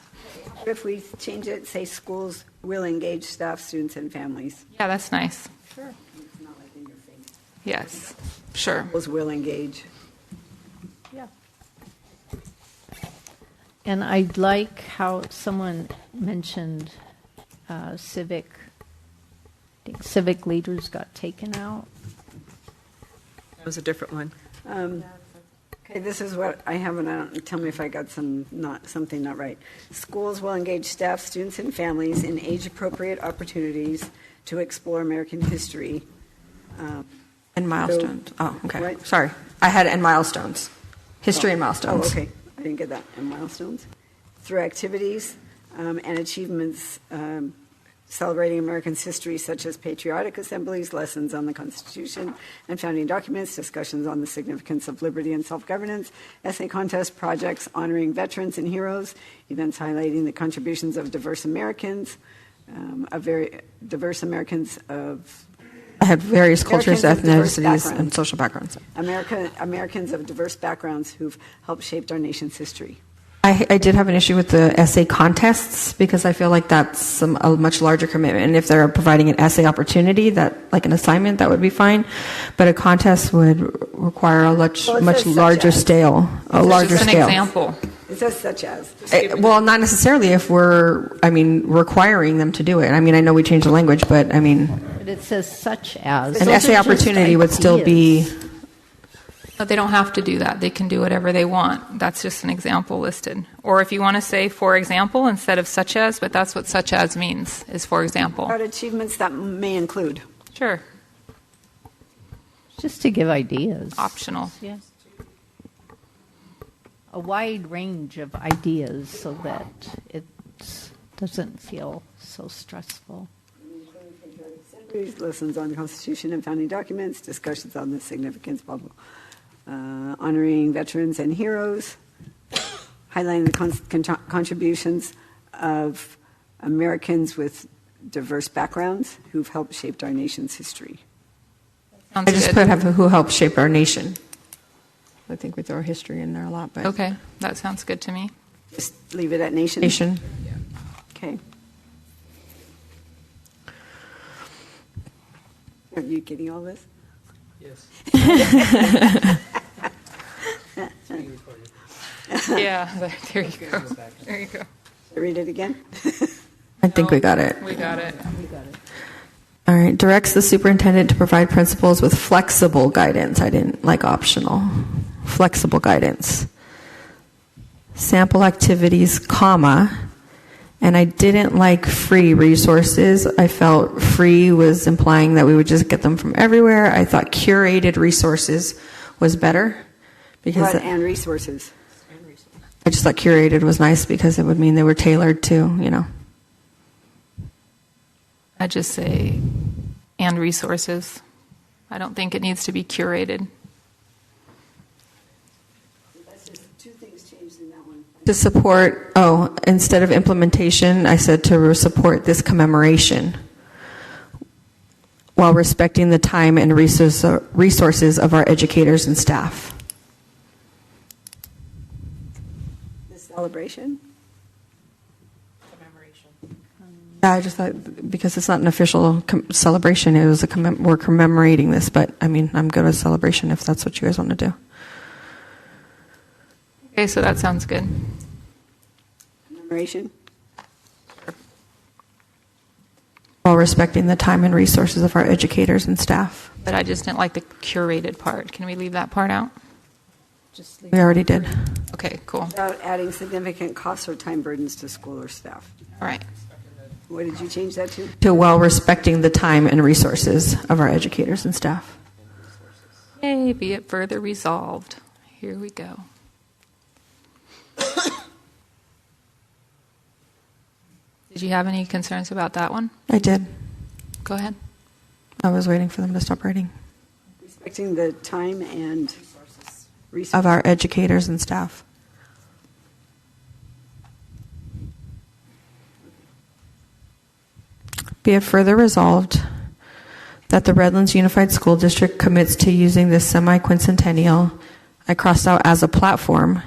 If we change it, say schools will engage staff, students, and families. Yeah, that's nice. Sure. It's not like in your face. Yes, sure. Schools will engage. Yeah. And I like how someone mentioned civic. I think civic leaders got taken out. That was a different one. Okay, this is what I have, and tell me if I got something not right. Schools will engage staff, students, and families in age-appropriate opportunities to explore American history. And milestones. Okay. Right. Sorry. I had and milestones. History and milestones. Oh, okay. I didn't get that. And milestones. Through activities and achievements celebrating Americans' history, such as patriotic assemblies, lessons on the Constitution and founding documents, discussions on the significance of liberty and self-governance, essay contests, projects honoring veterans and heroes, events highlighting the contributions of diverse Americans, I had various cultures, Americans of diverse ethnicities, backgrounds. and social backgrounds. Americans of diverse backgrounds who've helped shape our nation's history. I did have an issue with the essay contests, because I feel like that's a much larger commitment. And if they're providing an essay opportunity, like an assignment, that would be fine. But a contest would require a much larger scale. Just an example. It says such as. Well, not necessarily if we're requiring them to do it. I mean, I know we changed the language, but But it says such as. an essay opportunity would still be. But they don't have to do that. They can do whatever they want. That's just an example listed. Or if you want to say for example instead of such as, but that's what such as means, is for example. About achievements that may include. Sure. Just to give ideas. Optional. Yes. A wide range of ideas so that it doesn't feel so stressful. Lessons on the Constitution and founding documents, discussions on the significance, blah, blah, honoring veterans and heroes, highlighting the contributions of Americans with diverse backgrounds who've helped shape our nation's history. I just put who helped shape our nation. I think we throw history in there a lot, but Okay, that sounds good to me. Just leave it at nation? Nation. Okay. Are you getting all this? Yes. Yeah, there you go. There you go. Read it again. I think we got it. We got it. All right. Directs the superintendent to provide principals with flexible guidance. I didn't like optional. Flexible guidance. Sample activities, comma. And I didn't like free resources. I felt free was implying that we would just get them from everywhere. I thought curated resources was better. Because And resources. I just thought curated was nice because it would mean they were tailored to, I just say and resources. I don't think it needs to be curated. That's just two things changed in that one. To support, instead of implementation, I said to support this commemoration. while respecting the time and resources of our educators and staff. The celebration? Yeah, I just thought because it's not an official celebration, it was we're commemorating this. But I mean, I'm good with celebration if that's what you guys want to do. Okay, so that sounds good. Commemoration? While respecting the time and resources of our educators and staff. But I just didn't like the curated part. Can we leave that part out? We already did. Okay, cool. Without adding significant costs or time burdens to school or staff. All right. What did you change that to? To while respecting the time and resources of our educators and staff. Yay, be it further resolved. Here we go. Did you have any concerns about that one? I did. Go ahead. I was waiting for them to stop writing. Respecting the time and resources of our educators and staff. Be it further resolved that the Redlands Unified School District commits to using this semi-quincentennial, I crossed out as a platform,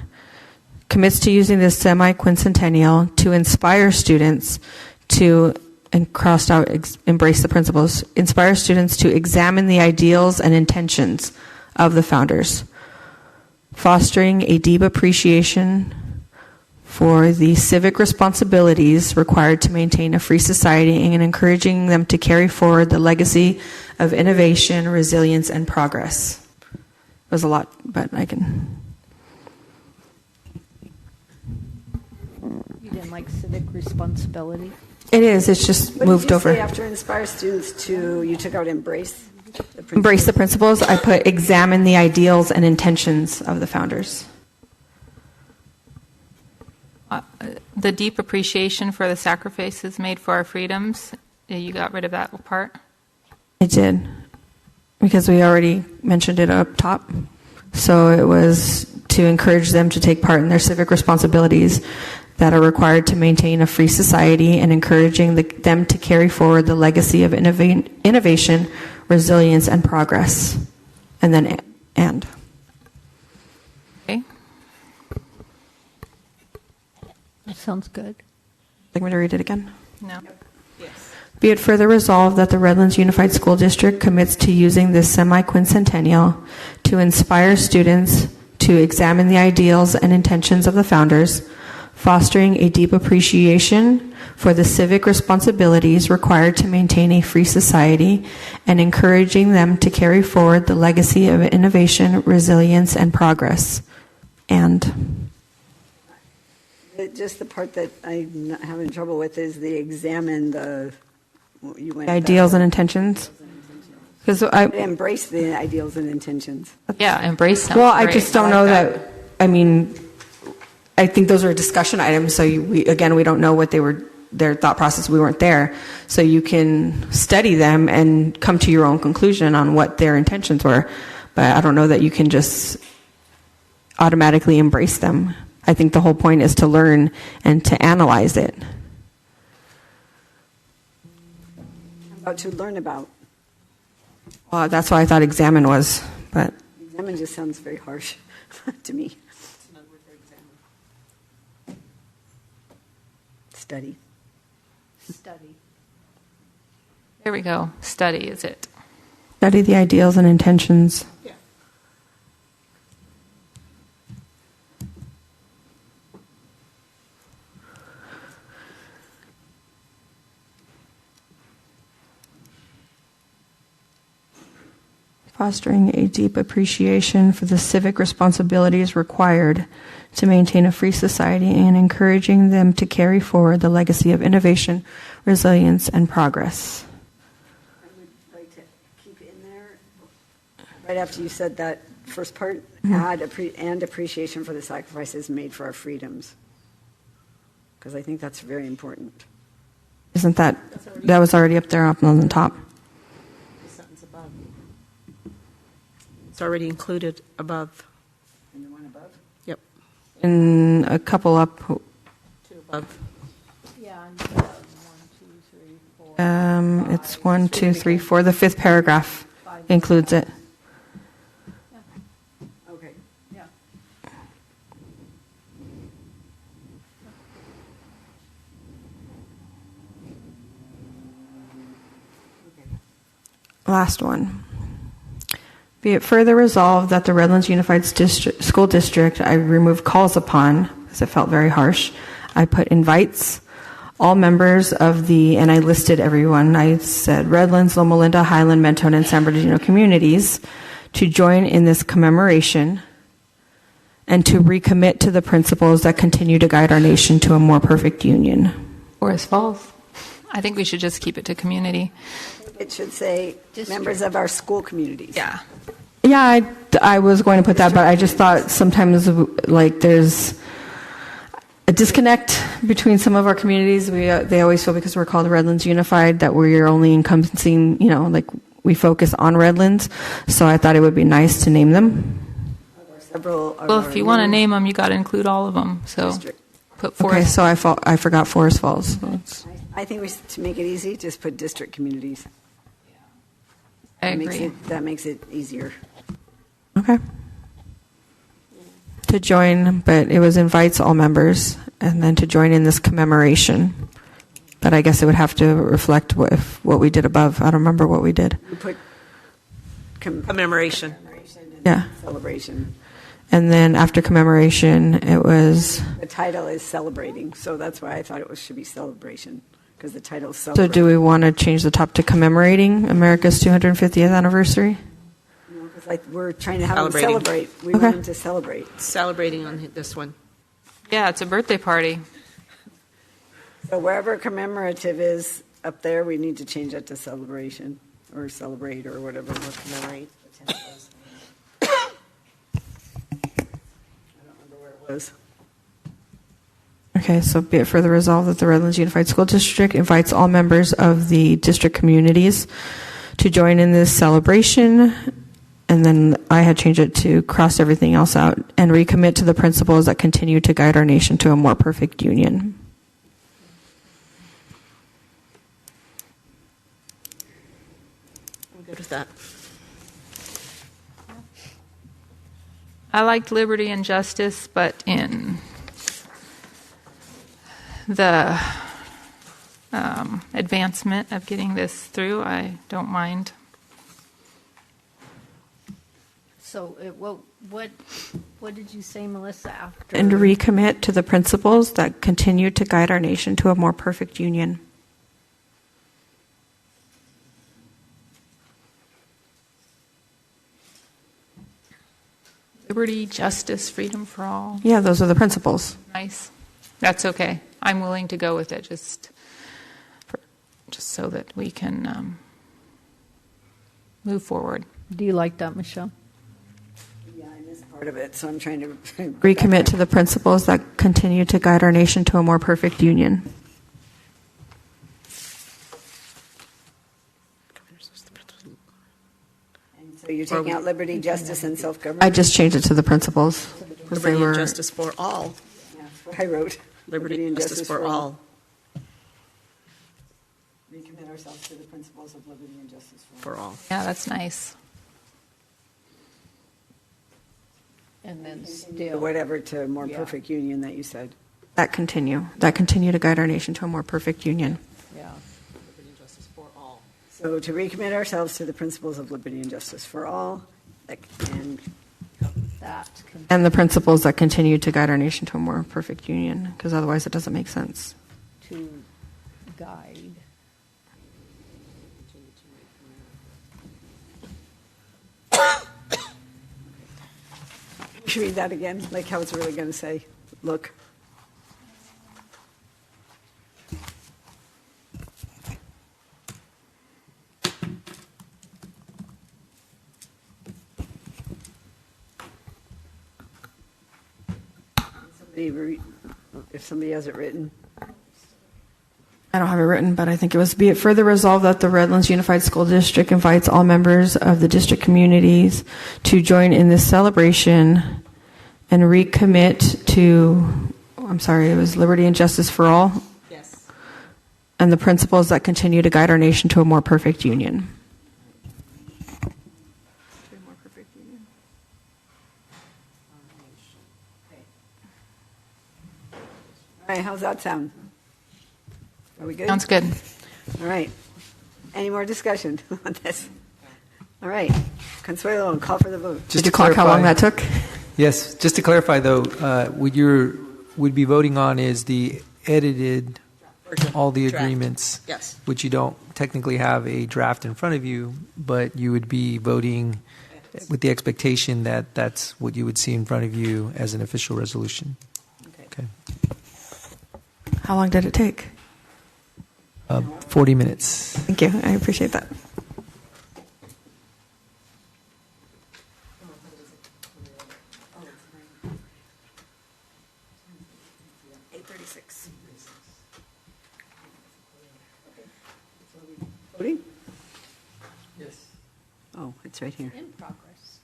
commits to using this semi-quincentennial to inspire students to, and crossed out, embrace the principles, inspire students to examine the ideals and intentions of the founders, fostering a deep appreciation for the civic responsibilities required to maintain a free society and encouraging them to carry forward the legacy of innovation, resilience, and progress. It was a lot, but I can... You didn't like civic responsibility? It is. It's just what moved did you over. Say after inspire students to, you took out embrace? Embrace the principles. I put examine the ideals and intentions of the founders. The deep appreciation for the sacrifices made for our freedoms, you got rid of that part? I did, because we already mentioned it up top. So it was to encourage them to take part in their civic responsibilities that are required to maintain a free society and encouraging them to carry forward the legacy of innovation, resilience, and progress. And then and. Okay. That sounds good. Like me to read it again? No. Yes. Be it further resolved that the Redlands Unified School District commits to using this semi-quincentennial to inspire students to examine the ideals and intentions of the founders, fostering a deep appreciation for the civic responsibilities required to maintain a free society, and encouraging them to carry forward the legacy of innovation, resilience, and progress. And... Just the part that I'm having trouble with is the examine the you went ideals and intentions. Because I embrace the ideals and intentions. Yeah, embrace them. Well, I just don't know that. I mean, I think those are discussion items. So we don't know what their thought process. We weren't there, so you can study them and come to your own conclusion on what their intentions were. But I don't know that you can just automatically embrace them. I think the whole point is to learn and to analyze it. About to learn about. Well, that's why I thought examine was, but Examine just sounds very harsh to me. Study. Study. There we go. Study is it. Study the ideals and intentions. Fostering a deep appreciation for the civic responsibilities required to maintain a free society and encouraging them to carry forward the legacy of innovation, resilience, and progress. I would like to keep in there, right after you said that first part, add and appreciation for the sacrifices made for our freedoms. Because I think that's very important. Isn't that was already up there up on the top? It's already included above. In the one above? Yep. In a couple up. Two above. Yeah, 1, 2, 3, 4. It's 1, 2, 3, 4. The fifth paragraph includes it. Okay. Yeah. Last one. Be it further resolved that the Redlands Unified School District, I removed calls upon, because it felt very harsh. I put invites all members of the, and I listed everyone. I said Redlands, Loma Linda, Highland, Mentone, and San Bernardino communities to join in this commemoration and to recommit to the principles that continue to guide our nation to a more perfect union. Forest Falls. I think we should just keep it to community. It should say members of our school communities. Yeah. Yeah, I was going to put that, but I just thought sometimes like there's a disconnect between some of our communities. They always feel because we're called Redlands Unified that we're only encompassing, like we focus on Redlands. So I thought it would be nice to name them. Well, if you want to name them, you got to include all of them. So put Forest. Okay, so I forgot Forest Falls. So I think to make it easy, just put district communities. I agree. That makes it easier. Okay. To join, but it was invites all members, and then to join in this commemoration. But I guess it would have to reflect what we did above. I don't remember what we did. You put commemoration. Yeah. Celebration. And then after commemoration, it was. The title is celebrating, so that's why I thought it should be celebration, because the title is So celebrating. do we want to change the top to commemorating America's 250th anniversary? It's like we're trying to have them Celebrating. celebrate. We want them to celebrate. Celebrating on this one. Yeah, it's a birthday party. So wherever commemorative is up there, we need to change that to celebration or celebrate or whatever. Commemorate. I don't remember where it was. Okay, so be it further resolved that the Redlands Unified School District invites all members of the district communities to join in this celebration. And then I had changed it to cross everything else out and recommit to the principles that continue to guide our nation to a more perfect union. I'm good with that. I liked liberty and justice, but in the advancement of getting this through, I don't mind. So what did you say, Melissa, after? And recommit to the principles that continue to guide our nation to a more perfect union. Liberty, justice, freedom for all. Yeah, those are the principles. Nice. That's okay. I'm willing to go with it, just so that we can move forward. Do you like that, Michelle? Yeah, I missed part of it, so I'm trying to Recommit to the principles that continue to guide our nation to a more perfect union. So you're taking out liberty, justice, and self-government? I just changed it to the principles. because they Liberty were- and justice for all. Yeah, that's what I wrote. Liberty and justice for all. Recommit ourselves to the principles of liberty and justice For all. Yeah, that's nice. And then Or still. whatever to a more Yeah. perfect union that you said. That continue to guide our nation to a more perfect union. Yeah. Liberty and justice for all. So to recommit ourselves to the principles of liberty and justice for all, and That. And the principles that continue to guide our nation to a more perfect union, because otherwise it doesn't make sense. To guide. you should read that again, like how it's really going to say, look. If somebody has it written. I don't have it written, but I think it was, be it further resolved that the Redlands Unified School District invites all members of the district communities to join in this celebration and recommit to, I'm sorry, it was liberty and justice for all? Yes. and the principles that continue to guide our nation to a more perfect union. All right, how's that sound? Are we good? Sounds good. All right. Any more discussion on this? All right. Consuelo, call for the vote. Did you clock how long that took? Yes, just to clarify though, what you would be voting on is the edited, all the Draft. agreements, Yes. which you don't technically have a draft in front of you, but you would be voting with the expectation that that's what you would see in front of you as an official resolution. Okay. How long did it take? 40 minutes. Thank you. I appreciate that. Voting? Yes. Oh, it's right here. In progress.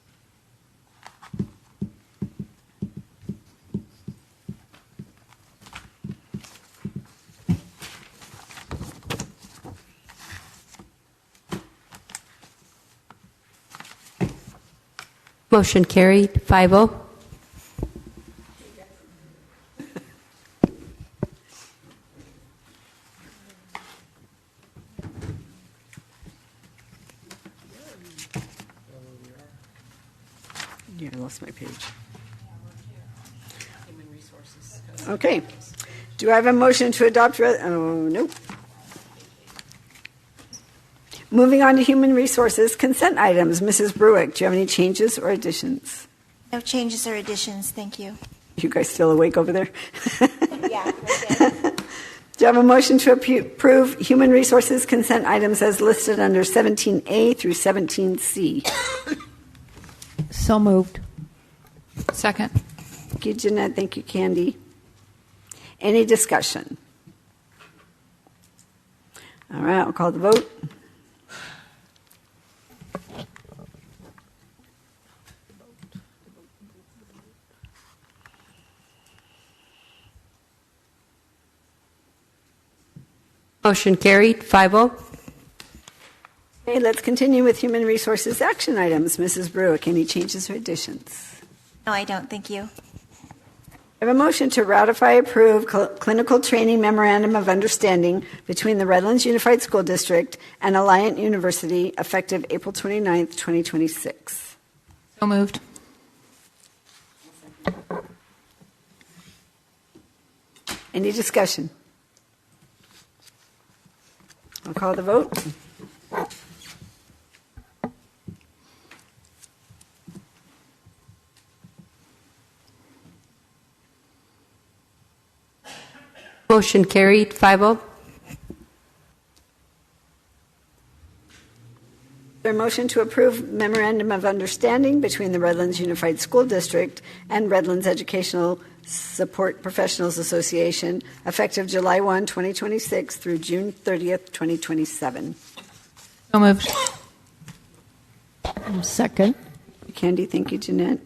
Motion carried, 5-0. Yeah, I lost my page. Okay. Do I have a motion to adopt? Oh, nope. Moving on to human resources consent items. Mrs. Bruick, do you have any changes or additions? No changes or additions, thank you. You guys still awake over there? Yeah, right Do you have a motion to approve human resources consent items as listed under 17A through 17C? So moved. Second. Thank you, Jeanette. Thank you, Candy. Any discussion? All right, I'll call the vote. Motion carried, 5-0. Okay, let's continue with human resources action items. Mrs. Bruick, any changes or additions? No, I don't, thank you. I have a motion to ratify, approve clinical training memorandum of understanding between the Redlands Unified School District and Alliant University effective April 29th, 2026. So moved. Any discussion? I'll call the vote. Motion carried, 5-0. There a motion to approve memorandum of understanding between the Redlands Unified School District and Redlands Educational Support Professionals Association effective July 1, 2026 through June 30th, 2027. So moved. Second. Candy, thank you, Jeanette.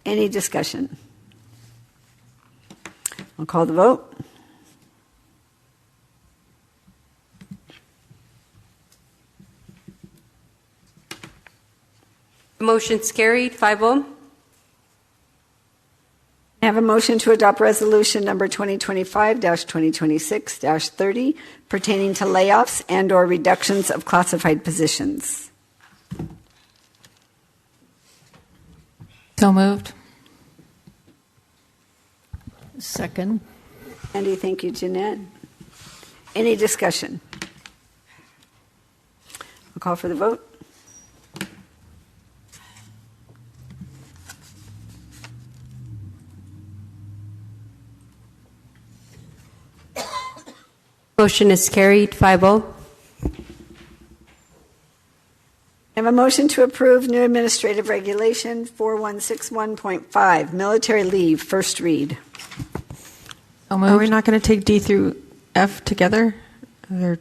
Any discussion? I'll call the vote. Motion's carried, 5-0. I have a motion to adopt resolution number 2025-2026-30 pertaining to layoffs and/or reductions of classified positions. So moved. Second. Andy, thank you, Jeanette. Any discussion? I'll call for the vote. Motion is carried, 5-0. I have a motion to approve new administrative regulation 4161.5, military leave, first read. Are we not going to take D through F together? Do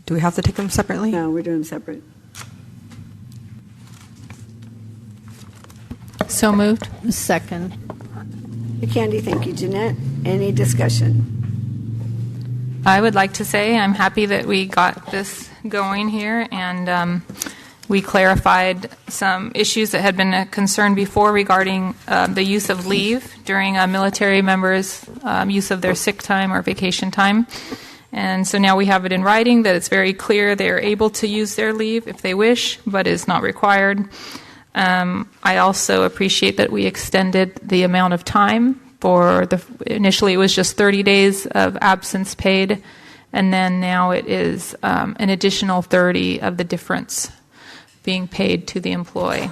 we have to take them separately? No, we're doing them separate. So moved. Second. Candy, thank you, Jeanette. Any discussion? I would like to say I'm happy that we got this going here, and we clarified some issues that had been a concern before regarding the use of leave during military members' use of their sick time or vacation time. And so now we have it in writing that it's very clear they are able to use their leave if they wish, but is not required. I also appreciate that we extended the amount of time for initially it was just 30 days of absence paid, and then now it is an additional 30 of the difference being paid to the employee.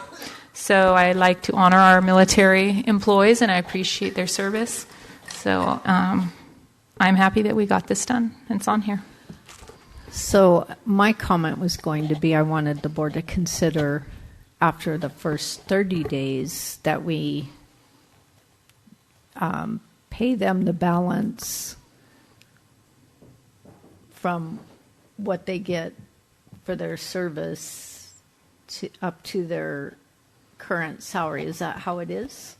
So I like to honor our military employees, and I appreciate their service. So I'm happy that we got this done, and it's on here. So my comment was going to be I wanted the board to consider after the first 30 days that we pay them the balance from what they get for their service up to their current salary. Is that how it is?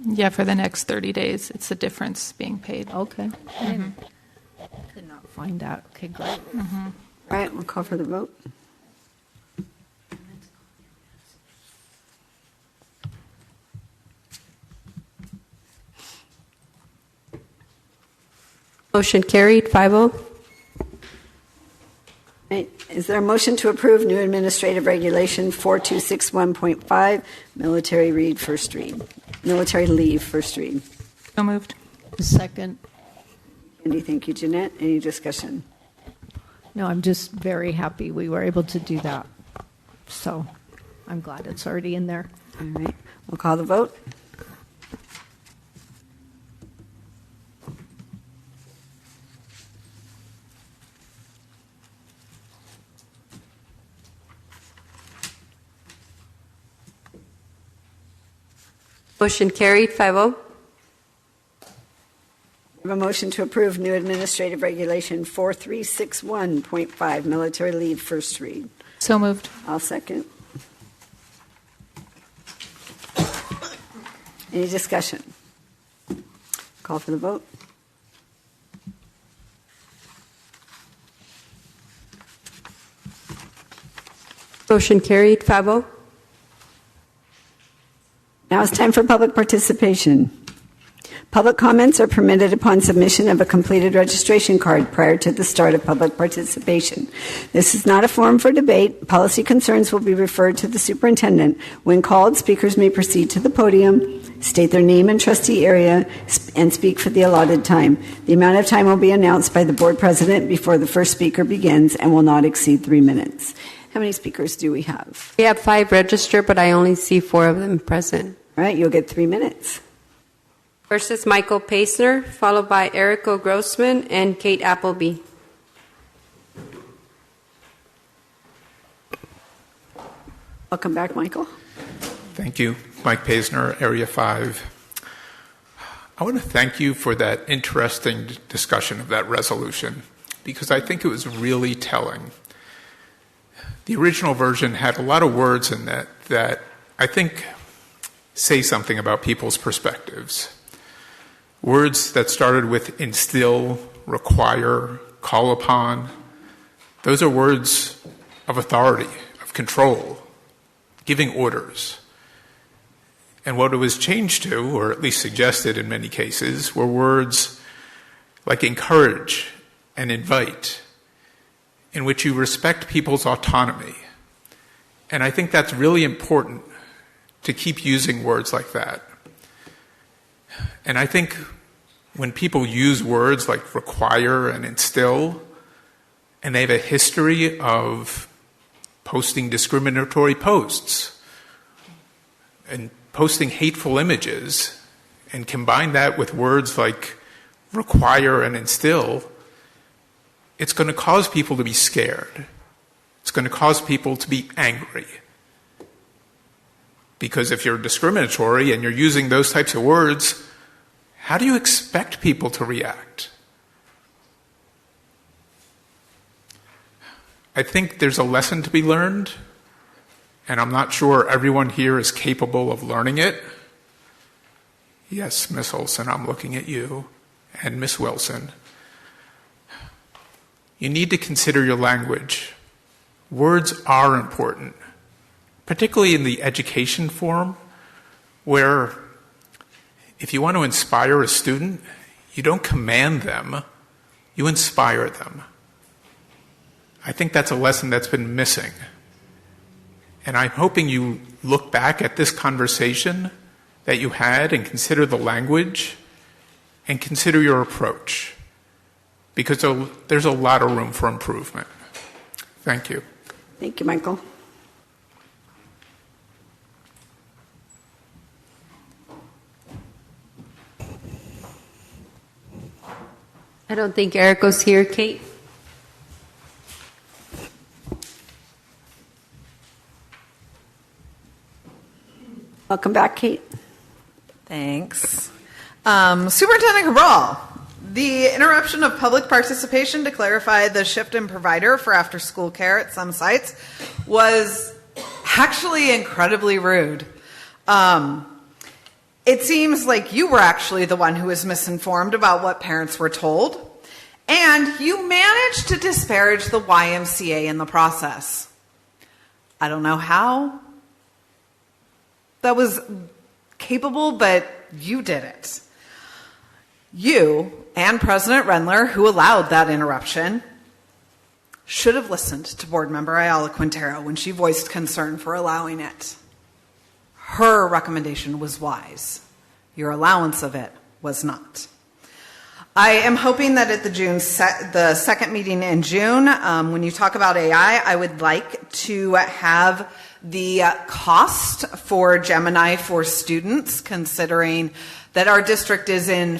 Yeah, for the next 30 days, it's the difference being paid. Okay. I could not find that. Okay, great. All right, we'll call for the vote. Motion carried, 5-0. Right. Is there a motion to approve new administrative regulation 4261.5, military leave first read? So moved. Second. Andy, thank you, Jeanette. Any discussion? No, I'm just very happy we were able to do that. So I'm glad it's already in there. All right. We'll call the vote. Motion carried, 5-0. We have a motion to approve new administrative regulation 4361.5, military leave first read. So moved. I'll second. Any discussion? Call for the vote. Motion carried, 5-0. Now it's time for public participation. Public comments are permitted upon submission of a completed registration card prior to the start of public participation. This is not a forum for debate. Policy concerns will be referred to the superintendent. When called, speakers may proceed to the podium, state their name and trustee area, and speak for the allotted time. The amount of time will be announced by the board president before the first speaker begins and will not exceed 3 minutes. How many speakers do we have? We have 5 registered, but I only see 4 of them present. All right, you'll get 3 minutes. First is Michael Paisner, followed by Erica Grossman and Kate Appleby. Welcome back, Michael. Thank you. Mike Paisner, Area 5. I want to thank you for that interesting discussion of that resolution, because I think it was really telling. The original version had a lot of words in that I think say something about people's perspectives. Words that started with instill, require, call upon. Those are words of authority, of control, giving orders. And what it was changed to, or at least suggested in many cases, were words like encourage and invite, in which you respect people's autonomy. And I think that's really important to keep using words like that. And I think when people use words like require and instill, and they have a history of posting discriminatory posts and posting hateful images, and combine that with words like require and instill, it's going to cause people to be scared. It's going to cause people to be angry. Because if you're discriminatory and you're using those types of words, how do you expect people to react? I think there's a lesson to be learned, and I'm not sure everyone here is capable of learning it. Yes, Miss Olson, I'm looking at you, and Miss Wilson. You need to consider your language. Words are important, particularly in the education forum, where if you want to inspire a student, you don't command them, you inspire them. I think that's a lesson that's been missing. And I'm hoping you look back at this conversation that you had and consider the language and consider your approach, because there's a lot of room for improvement. Thank you. Thank you, Michael. I don't think Erica's here. Kate? Welcome back, Kate. Thanks. Superintendent Cabral, the interruption of public participation to clarify the shift in provider for after-school care at some sites was actually incredibly rude. It seems like you were actually the one who was misinformed about what parents were told, and you managed to disparage the YMCA in the process. I don't know how that was capable, but you did it. You and President Rendler, who allowed that interruption, should have listened to Board Member Ayala Quintero when she voiced concern for allowing it. Her recommendation was wise. Your allowance of it was not. I am hoping that at the second meeting in June, when you talk about AI, I would like to have the cost for Gemini for students, considering that our district is in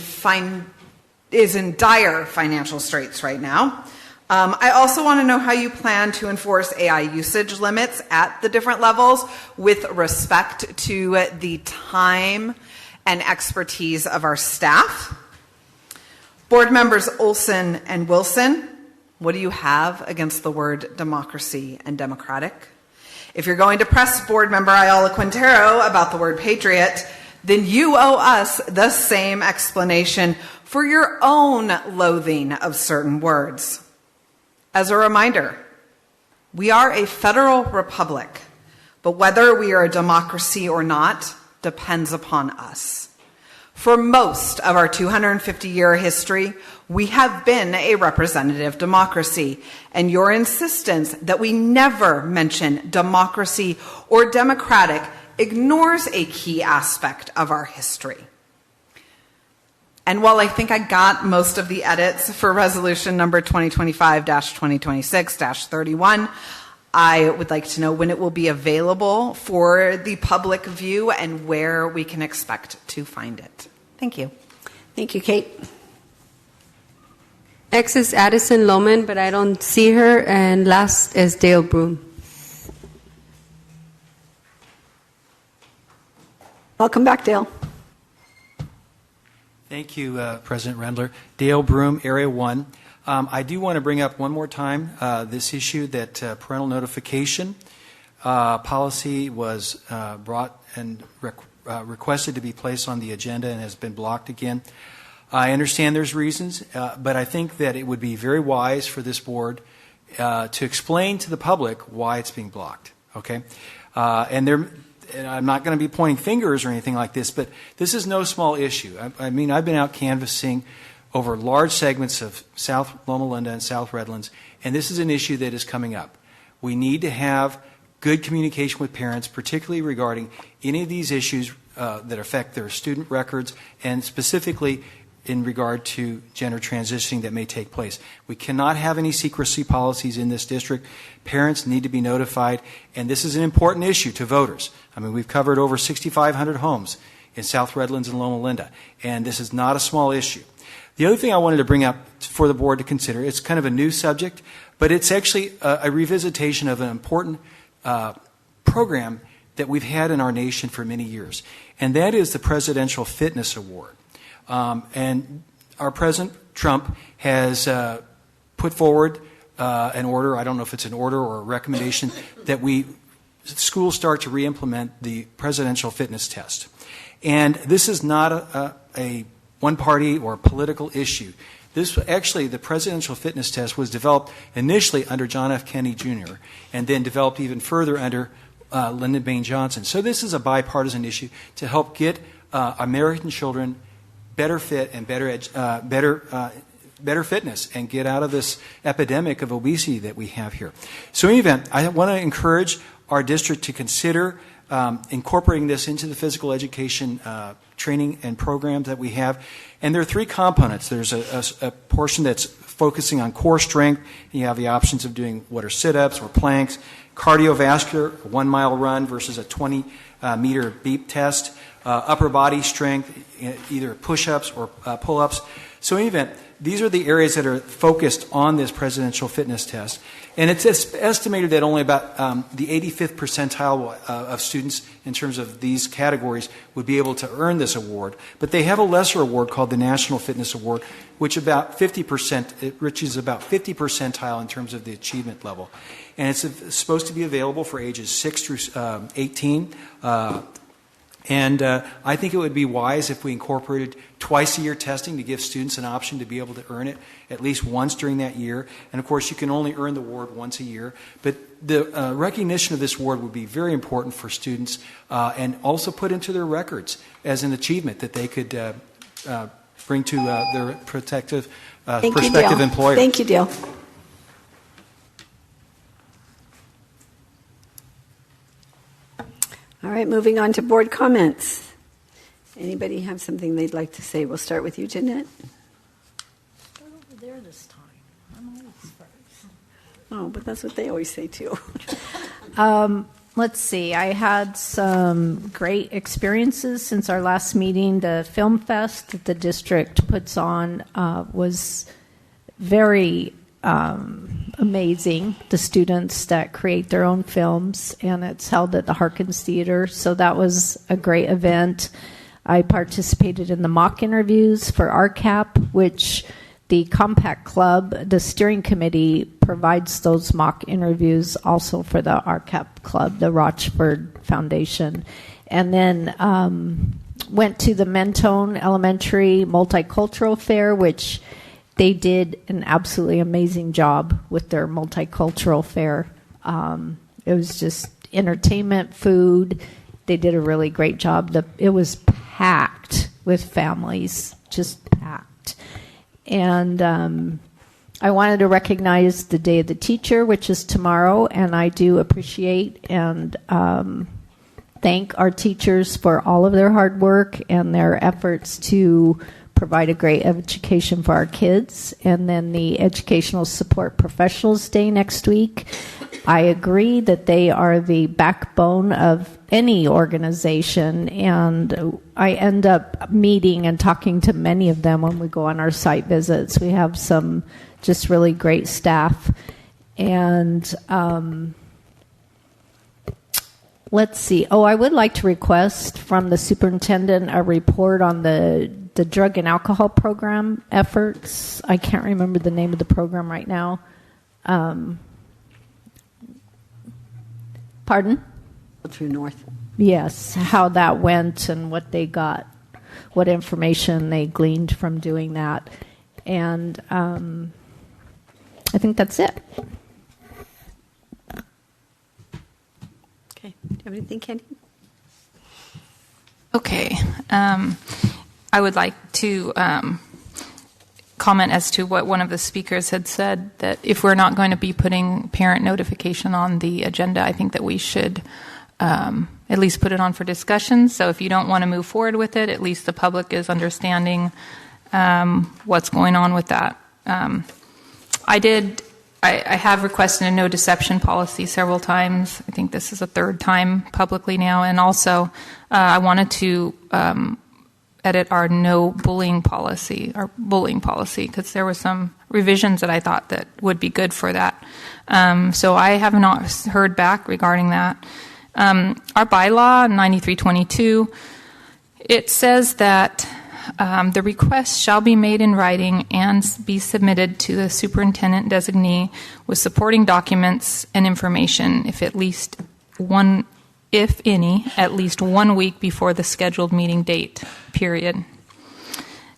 dire financial straits right now. I also want to know how you plan to enforce AI usage limits at the different levels with respect to the time and expertise of our staff. Board members Olson and Wilson, what do you have against the word democracy and democratic? If you're going to press Board Member Ayala Quintero about the word patriot, then you owe us the same explanation for your own loathing of certain words. As a reminder, we are a federal republic, but whether we are a democracy or not depends upon us. For most of our 250-year history, we have been a representative democracy, and your insistence that we never mention democracy or democratic ignores a key aspect of our history. And while I think I got most of the edits for resolution number 2025-2026-31, I would like to know when it will be available for the public view and where we can expect to find it. Thank you. Thank you, Kate. Next is Addison Lohman, but I don't see her. And last is Dale Broom. Welcome back, Dale. Thank you, President Rendler. Dale Broom, Area 1. I do want to bring up one more time this issue that parental notification policy was brought and requested to be placed on the agenda and has been blocked again. I understand there's reasons, but I think that it would be very wise for this board to explain to the public why it's being blocked. Okay, and I'm not going to be pointing fingers or anything like this, but this is no small issue. I mean, I've been out canvassing over large segments of South Loma Linda and South Redlands, and this is an issue that is coming up. We need to have good communication with parents, particularly regarding any of these issues that affect their student records, and specifically in regard to gender transitioning that may take place. We cannot have any secrecy policies in this district. Parents need to be notified, and this is an important issue to voters. I mean, we've covered over 6,500 homes in South Redlands and Loma Linda, and this is not a small issue. The other thing I wanted to bring up for the board to consider, it's kind of a new subject, but it's actually a revisitation of an important program that we've had in our nation for many years, and that is the Presidential Fitness Award. And our President Trump has put forward an order, I don't know if it's an order or a recommendation, that schools start to re-implement the presidential fitness test. And this is not a one-party or political issue. The presidential fitness test was developed initially under John F. Kennedy Jr. and then developed even further under Lyndon Baines Johnson. So this is a bipartisan issue to help get American children better fit and better fitness and get out of this epidemic of obesity that we have here. So in any event, I want to encourage our district to consider incorporating this into the physical education training and programs that we have. And there are three components. There's a portion that's focusing on core strength. You have the options of doing what are sit-ups or planks, cardiovascular, a 1 mile run versus a 20-meter beep test, upper body strength, either push-ups or pull-ups. So in any event, these are the areas that are focused on this presidential fitness test. And it's estimated that only about the 85th percentile of students in terms of these categories would be able to earn this award. But they have a lesser award called the National Fitness Award, which about 50%, it reaches about 50 percentile in terms of the achievement level. And it's supposed to be available for ages 6 through 18. And I think it would be wise if we incorporated twice-a-year testing to give students an option to be able to earn it at least once during that year. And, of course, you can only earn the award once a year. But the recognition of this award would be very important for students and also put into their records as an achievement that they could bring to their prospective employer. Thank you, Dale. All right, moving on to board comments. Anybody have something they'd like to say? We'll start with you, Jeanette. Start over there this time. I'm always first. Oh, but that's what they always say, too. Let's see. I had some great experiences since our last meeting. The Film Fest that the district puts on was very amazing. The students that create their own films, and it's held at the Harkins Theater, so that was a great event. I participated in the mock interviews for RCAP, which the Compact Club, the steering committee, provides those mock interviews also for the RCAP Club, the Rochford Foundation. And then went to the Mentone Elementary Multicultural Fair, which they did an absolutely amazing job with their multicultural fair. It was just entertainment, food. They did a really great job. It was packed with families, just packed. And I wanted to recognize the Day of the Teacher, which is tomorrow, and I do appreciate and thank our teachers for all of their hard work and their efforts to provide a great education for our kids. And then the Educational Support Professionals Day next week. I agree that they are the backbone of any organization, and I end up meeting and talking to many of them when we go on our site visits. We have some just really great staff. And let's see. Oh, I would like to request from the superintendent a report on the drug and alcohol program efforts. I can't remember the name of the program right now. Pardon? True North. Yes, how that went and what they got, what information they gleaned from doing that. And I think that's it. Okay. Do you have anything, Candy? Okay. I would like to comment as to what one of the speakers had said, that if we're not going to be putting parent notification on the agenda, I think that we should at least put it on for discussion. So if you don't want to move forward with it, at least the public is understanding what's going on with that. I have requested a no deception policy several times. I think this is the third time publicly now. And also, I wanted to edit our no bullying policy, because there were some revisions that I thought that would be good for that. So I have not heard back regarding that. Our bylaw, 9322, it says that the request shall be made in writing and be submitted to the superintendent designee with supporting documents and information if at least at least 1 week before the scheduled meeting date, period.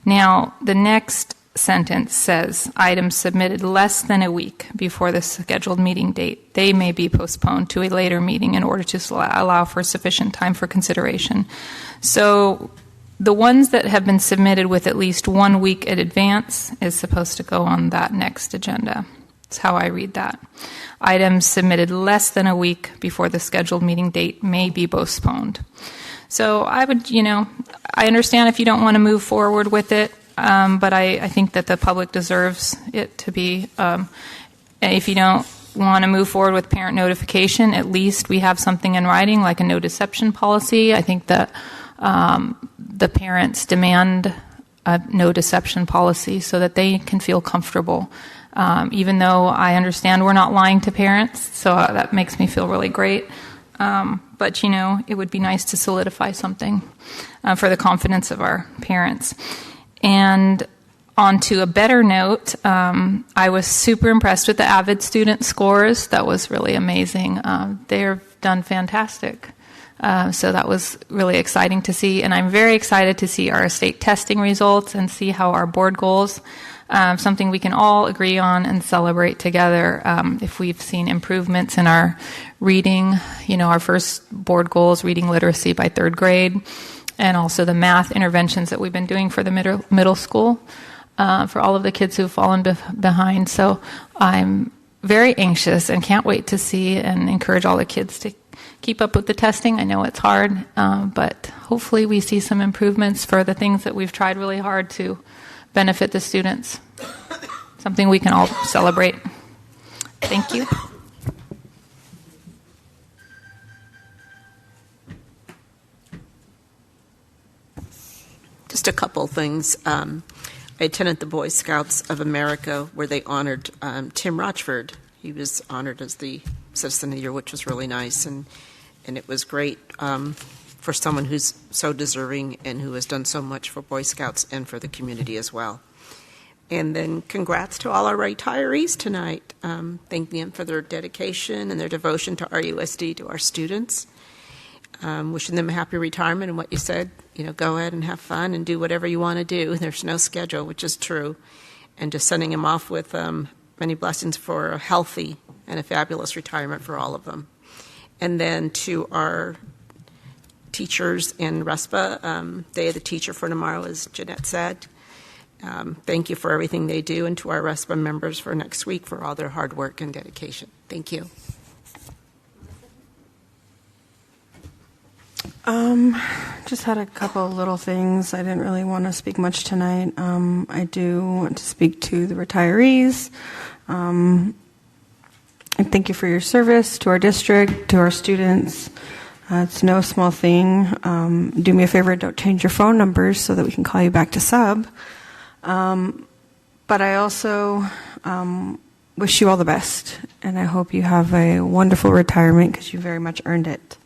Now, the next sentence says items submitted less than a week before the scheduled meeting date, they may be postponed to a later meeting in order to allow for sufficient time for consideration. So the ones that have been submitted with at least 1 week in advance is supposed to go on that next agenda. That's how I read that. Items submitted less than a week before the scheduled meeting date may be postponed. So I would, I understand if you don't want to move forward with it, but I think that the public deserves it to be. If you don't want to move forward with parent notification, at least we have something in writing like a no deception policy. I think that the parents demand a no deception policy so that they can feel comfortable. Even though I understand we're not lying to parents, so that makes me feel really great. But, it would be nice to solidify something for the confidence of our parents. And on to a better note, I was super impressed with the AVID student scores. That was really amazing. They've done fantastic. So that was really exciting to see. And I'm very excited to see our state testing results and see how our board goals, something we can all agree on and celebrate together. If we've seen improvements in our reading, our first board goal is reading literacy by 3rd grade, and also the math interventions that we've been doing for the middle school for all of the kids who've fallen behind. So I'm very anxious and can't wait to see and encourage all the kids to keep up with the testing. I know it's hard, but hopefully we see some improvements for the things that we've tried really hard to benefit the students. Something we can all celebrate. Thank you. Just a couple things. I attended the Boy Scouts of America where they honored Tim Rochford. He was honored as the Citizen of the Year, which was really nice, and it was great for someone who's so deserving and who has done so much for Boy Scouts and for the community as well. And then congrats to all our retirees tonight. Thank them for their dedication and their devotion to RUSD, to our students. Wishing them a happy retirement, and what you said, go ahead and have fun and do whatever you want to do. There's no schedule, which is true. And just sending them off with many blessings for a healthy and a fabulous retirement for all of them. And then to our teachers in RESPA, Day of the Teacher for tomorrow, as Jeanette said. Thank you for everything they do, and to our RESPA members for next week for all their hard work and dedication. Thank you. Just had a couple of little things. I didn't really want to speak much tonight. I do want to speak to the retirees. And thank you for your service to our district, to our students. It's no small thing. Do me a favor, don't change your phone numbers so that we can call you back to sub. But I also wish you all the best, and I hope you have a wonderful retirement because you very much earned it.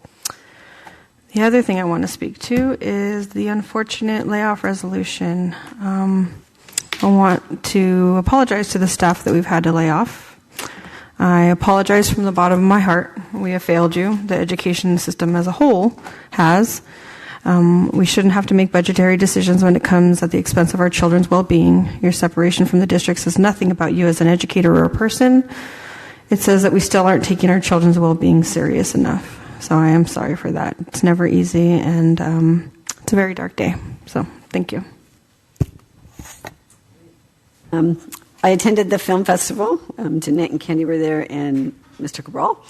The other thing I want to speak to is the unfortunate layoff resolution. I want to apologize to the staff that we've had to lay off. I apologize from the bottom of my heart. We have failed you. The education system as a whole has. We shouldn't have to make budgetary decisions when it comes at the expense of our children's well-being. Your separation from the district says nothing about you as an educator or a person. It says that we still aren't taking our children's well-being serious enough. So I am sorry for that. It's never easy, and it's a very dark day. So thank you. I attended the film festival. Jeanette and Candy were there, and Mr. Cabral.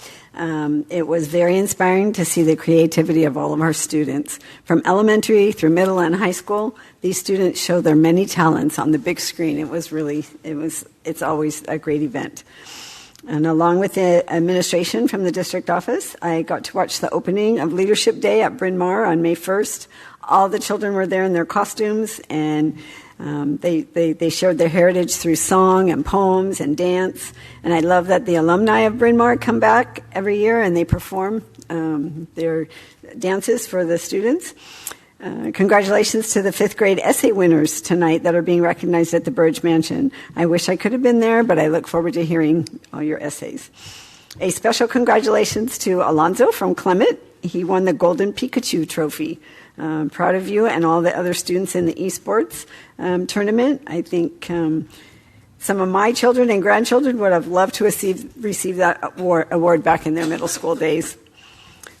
It was very inspiring to see the creativity of all of our students. From elementary through middle and high school, these students show their many talents on the big screen. It's always a great event. And along with the administration from the district office, I got to watch the opening of Leadership Day at Bryn Mawr on May 1st. All the children were there in their costumes, and they showed their heritage through song and poems and dance. And I love that the alumni of Bryn Mawr come back every year and they perform their dances for the students. Congratulations to the 5th grade essay winners tonight that are being recognized at the Burge Mansion. I wish I could have been there, but I look forward to hearing all your essays. A special congratulations to Alonzo from Clement. he won the Golden Pikachu Trophy. Proud of you and all the other students in the esports tournament. I think some of my children and grandchildren would have loved to receive that award back in their middle school days.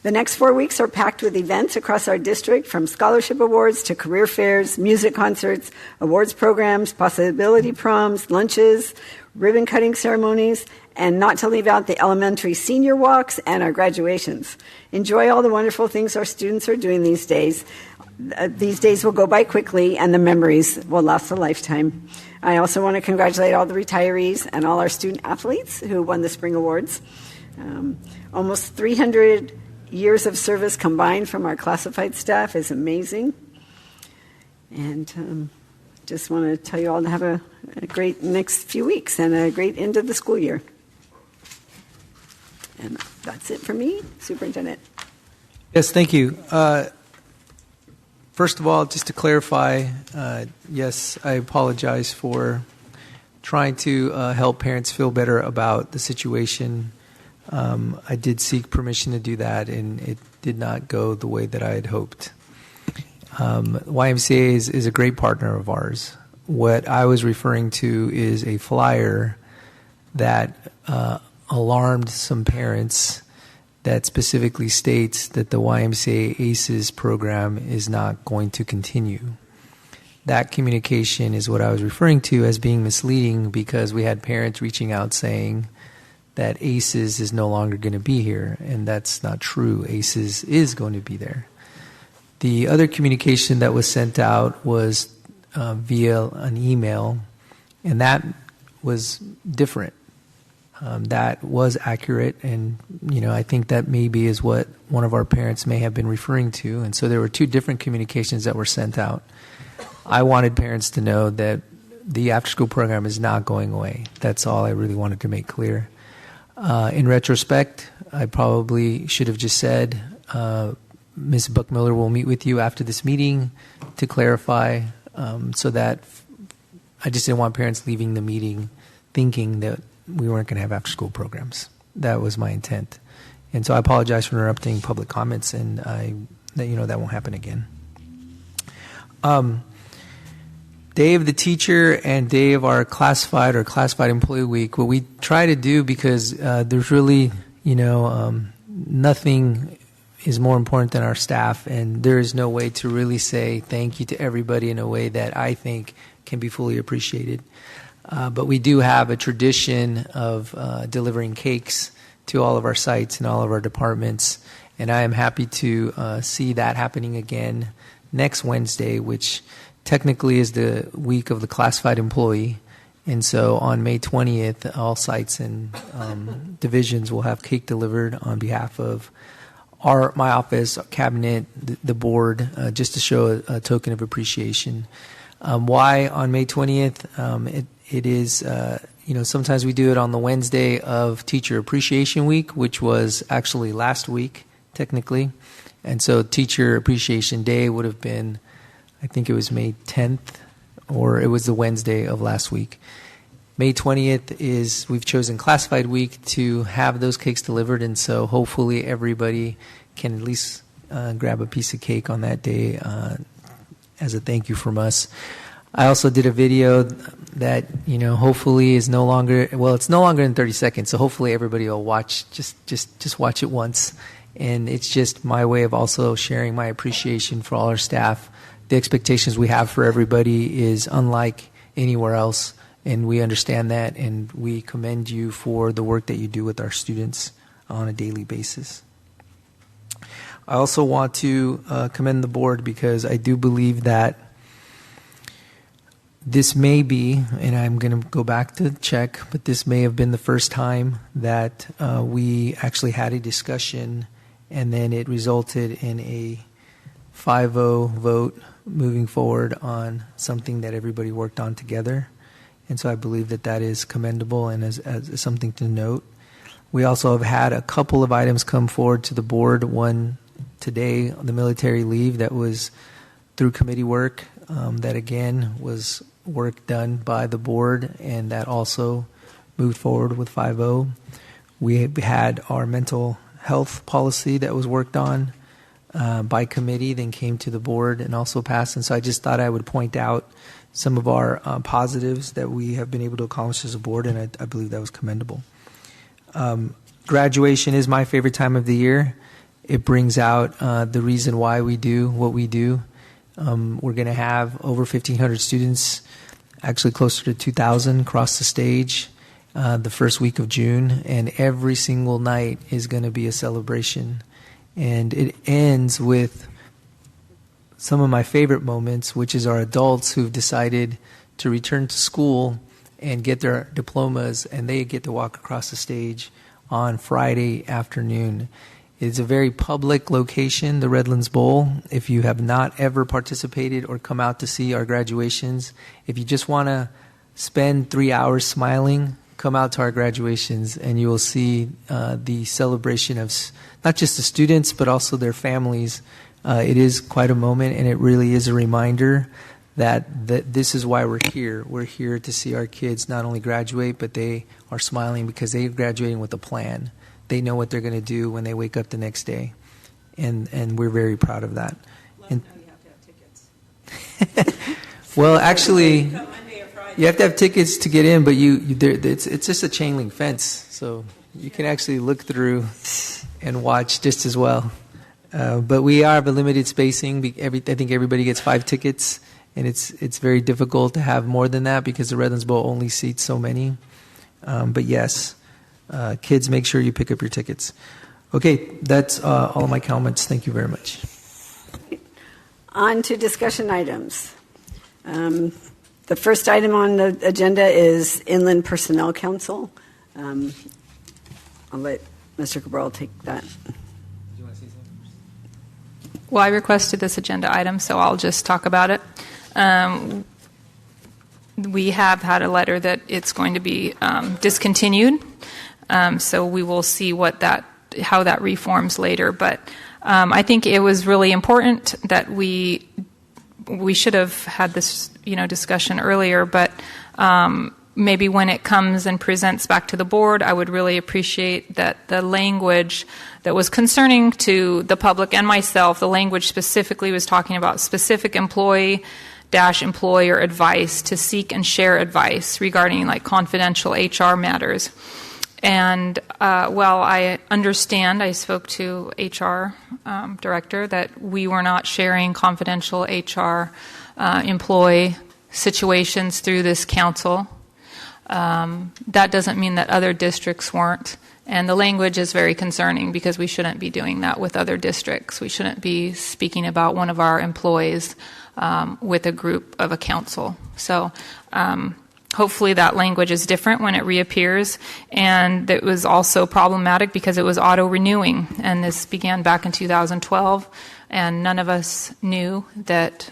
The next 4 weeks are packed with events across our district, from scholarship awards to career fairs, music concerts, awards programs, possibility proms, lunches, ribbon cutting ceremonies, and not to leave out the elementary senior walks and our graduations. Enjoy all the wonderful things our students are doing these days. These days will go by quickly, and the memories will last a lifetime. I also want to congratulate all the retirees and all our student athletes who won the spring awards. Almost 300 years of service combined from our classified staff is amazing. And just want to tell you all to have a great next few weeks and a great end of the school year. And that's it for me, Superintendent. Yes, thank you. First of all, just to clarify, yes, I apologize for trying to help parents feel better about the situation. I did seek permission to do that, and it did not go the way that I had hoped. YMCA is a great partner of ours. What I was referring to is a flyer that alarmed some parents that specifically states that the YMCA ACES program is not going to continue. That communication is what I was referring to as being misleading, because we had parents reaching out saying that ACES is no longer going to be here, and that's not true. ACES is going to be there. The other communication that was sent out was via an email, and that was different. That was accurate, and I think that maybe is what one of our parents may have been referring to. And so there were two different communications that were sent out. I wanted parents to know that the after-school program is not going away. That's all I really wanted to make clear. In retrospect, I probably should have just said, Ms. Buckmiller will meet with you after this meeting to clarify, so that I just didn't want parents leaving the meeting thinking that we weren't going to have after-school programs. That was my intent. And so I apologize for interrupting public comments, and that won't happen again. Day of the teacher and day of our classified employee week, what we try to do, because there's really, nothing is more important than our staff, and there is no way to really say thank you to everybody in a way that I think can be fully appreciated. But we do have a tradition of delivering cakes to all of our sites and all of our departments, and I am happy to see that happening again next Wednesday, which technically is the week of the classified employee. And so on May 20th, all sites and divisions will have cake delivered on behalf of my office, cabinet, the board, just to show a token of appreciation. Why on May 20th? It is, sometimes we do it on the Wednesday of Teacher Appreciation Week, which was actually last week, technically. And so Teacher Appreciation Day would have been, I think it was May 10th, or it was the Wednesday of last week. May 20th we've chosen Classified Week to have those cakes delivered, and so hopefully everybody can at least grab a piece of cake on that day as a thank you from us. I also did a video that, hopefully is no longer, it's no longer in 30 seconds, so hopefully everybody will watch, just watch it once. And it's just my way of also sharing my appreciation for all our staff. The expectations we have for everybody is unlike anywhere else, and we understand that, and we commend you for the work that you do with our students on a daily basis. I also want to commend the board, because I do believe that this may be, and I'm going to go back to check, but this may have been the first time that we actually had a discussion and then it resulted in a 5-0 vote moving forward on something that everybody worked on together. And so I believe that that is commendable and as something to note. We also have had a couple of items come forward to the board. One today, the military leave, that was through committee work, that again was work done by the board, and that also moved forward with 5-0. We had our mental health policy that was worked on by committee, then came to the board and also passed. And so I just thought I would point out some of our positives that we have been able to accomplish as a board, and I believe that was commendable. Graduation is my favorite time of the year. It brings out the reason why we do what we do. We're going to have over 1,500 students, actually closer to 2,000, cross the stage the first week of June, and every single night is going to be a celebration. And it ends with some of my favorite moments, which is our adults who've decided to return to school and get their diplomas, and they get to walk across the stage on Friday afternoon. It's a very public location, the Redlands Bowl. If you have not ever participated or come out to see our graduations, if you just want to spend 3 hours smiling, come out to our graduations and you will see the celebration of not just the students but also their families. It is quite a moment, and it really is a reminder that this is why we're here. We're here to see our kids not only graduate, but they are smiling because they're graduating with a plan. They know what they're going to do when they wake up the next day, and we're very proud of that. And, you have to have tickets. well, actually, you have to have tickets to get in, but it's just a chain link fence, so you can actually look through and watch just as well. But we have a limited spacing. I think everybody gets 5 tickets, and it's very difficult to have more than that because the Redlands Bowl only seats so many. But yes. Kids, make sure you pick up your tickets. Okay, that's all of my comments. Thank you very much. On to discussion items. The first item on the agenda is Inland Personnel Council. I'll let Mr. Cabral take that. Well, I requested this agenda item, so I'll just talk about it. We have had a letter that it's going to be discontinued. So we will see how that reforms later. But I think it was really important that we should have had this discussion earlier. But maybe when it comes and presents back to the board, I would really appreciate that the language that was concerning to the public and myself, the language specifically was talking about specific employee-employer advice to seek and share advice regarding like confidential HR matters. And while I understand, I spoke to HR director that we were not sharing confidential HR employee situations through this council. That doesn't mean that other districts weren't. And the language is very concerning because we shouldn't be doing that with other districts. We shouldn't be speaking about one of our employees with a group of a council. So hopefully that language is different when it reappears. And it was also problematic because it was auto-renewing. And this began back in 2012. And none of us knew that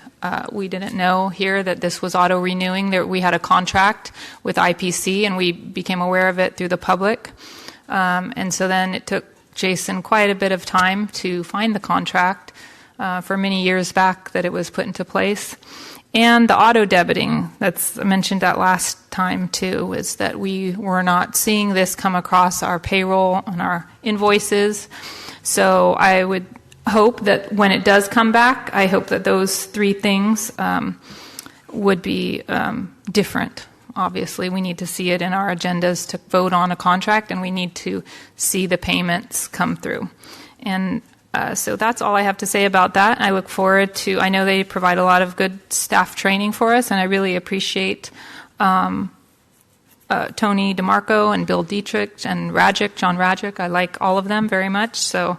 we didn't know here that this was auto-renewing. We had a contract with IPC, and we became aware of it through the public. And so then it took Jason quite a bit of time to find the contract for many years back that it was put into place. And the auto-debiting, that's mentioned that last time too, is that we were not seeing this come across our payroll on our invoices. So I would hope that when it does come back, I hope that those 3 things would be different. Obviously, we need to see it in our agendas to vote on a contract, and we need to see the payments come through. And so that's all I have to say about that. I look forward to, I know they provide a lot of good staff training for us, and I really appreciate Tony DeMarco and Bill Dietrich and John Rajic. I like all of them very much, so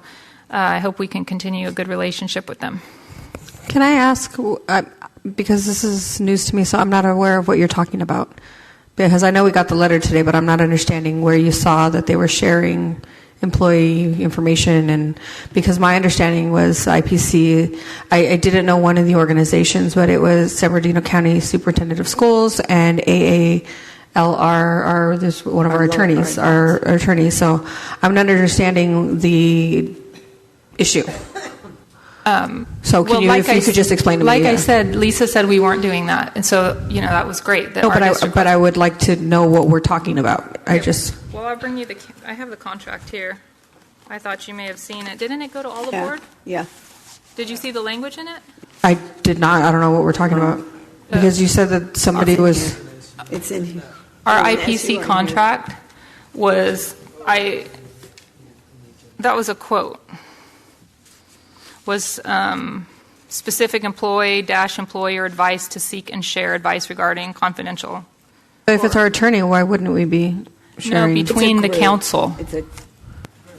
I hope we can continue a good relationship with them. Can I ask, because this is news to me, so I'm not aware of what you're talking about. Because I know we got the letter today, but I'm not understanding where you saw that they were sharing employee information. And because my understanding was IPC, I didn't know one of the organizations, but it was San Bernardino County Superintendent of Schools and AALR, there's one of our attorneys, So I'm not understanding the issue. So if you could just explain to me. Like I said, Lisa said we weren't doing that, and so that was great. That but I would like to know what we're talking about. Well, I'll bring you I have the contract here. I thought you may have seen it. Didn't it go to all the Yeah. board? Yeah. Did you see the language in it? I did not. I don't know what we're talking about. Because you said that somebody was. It's in here. Our Oh, IPC SUR. contract that was a quote, was specific employer advice to seek and share advice regarding confidential. If it's our attorney, why wouldn't we be sharing? No, between the council. It's a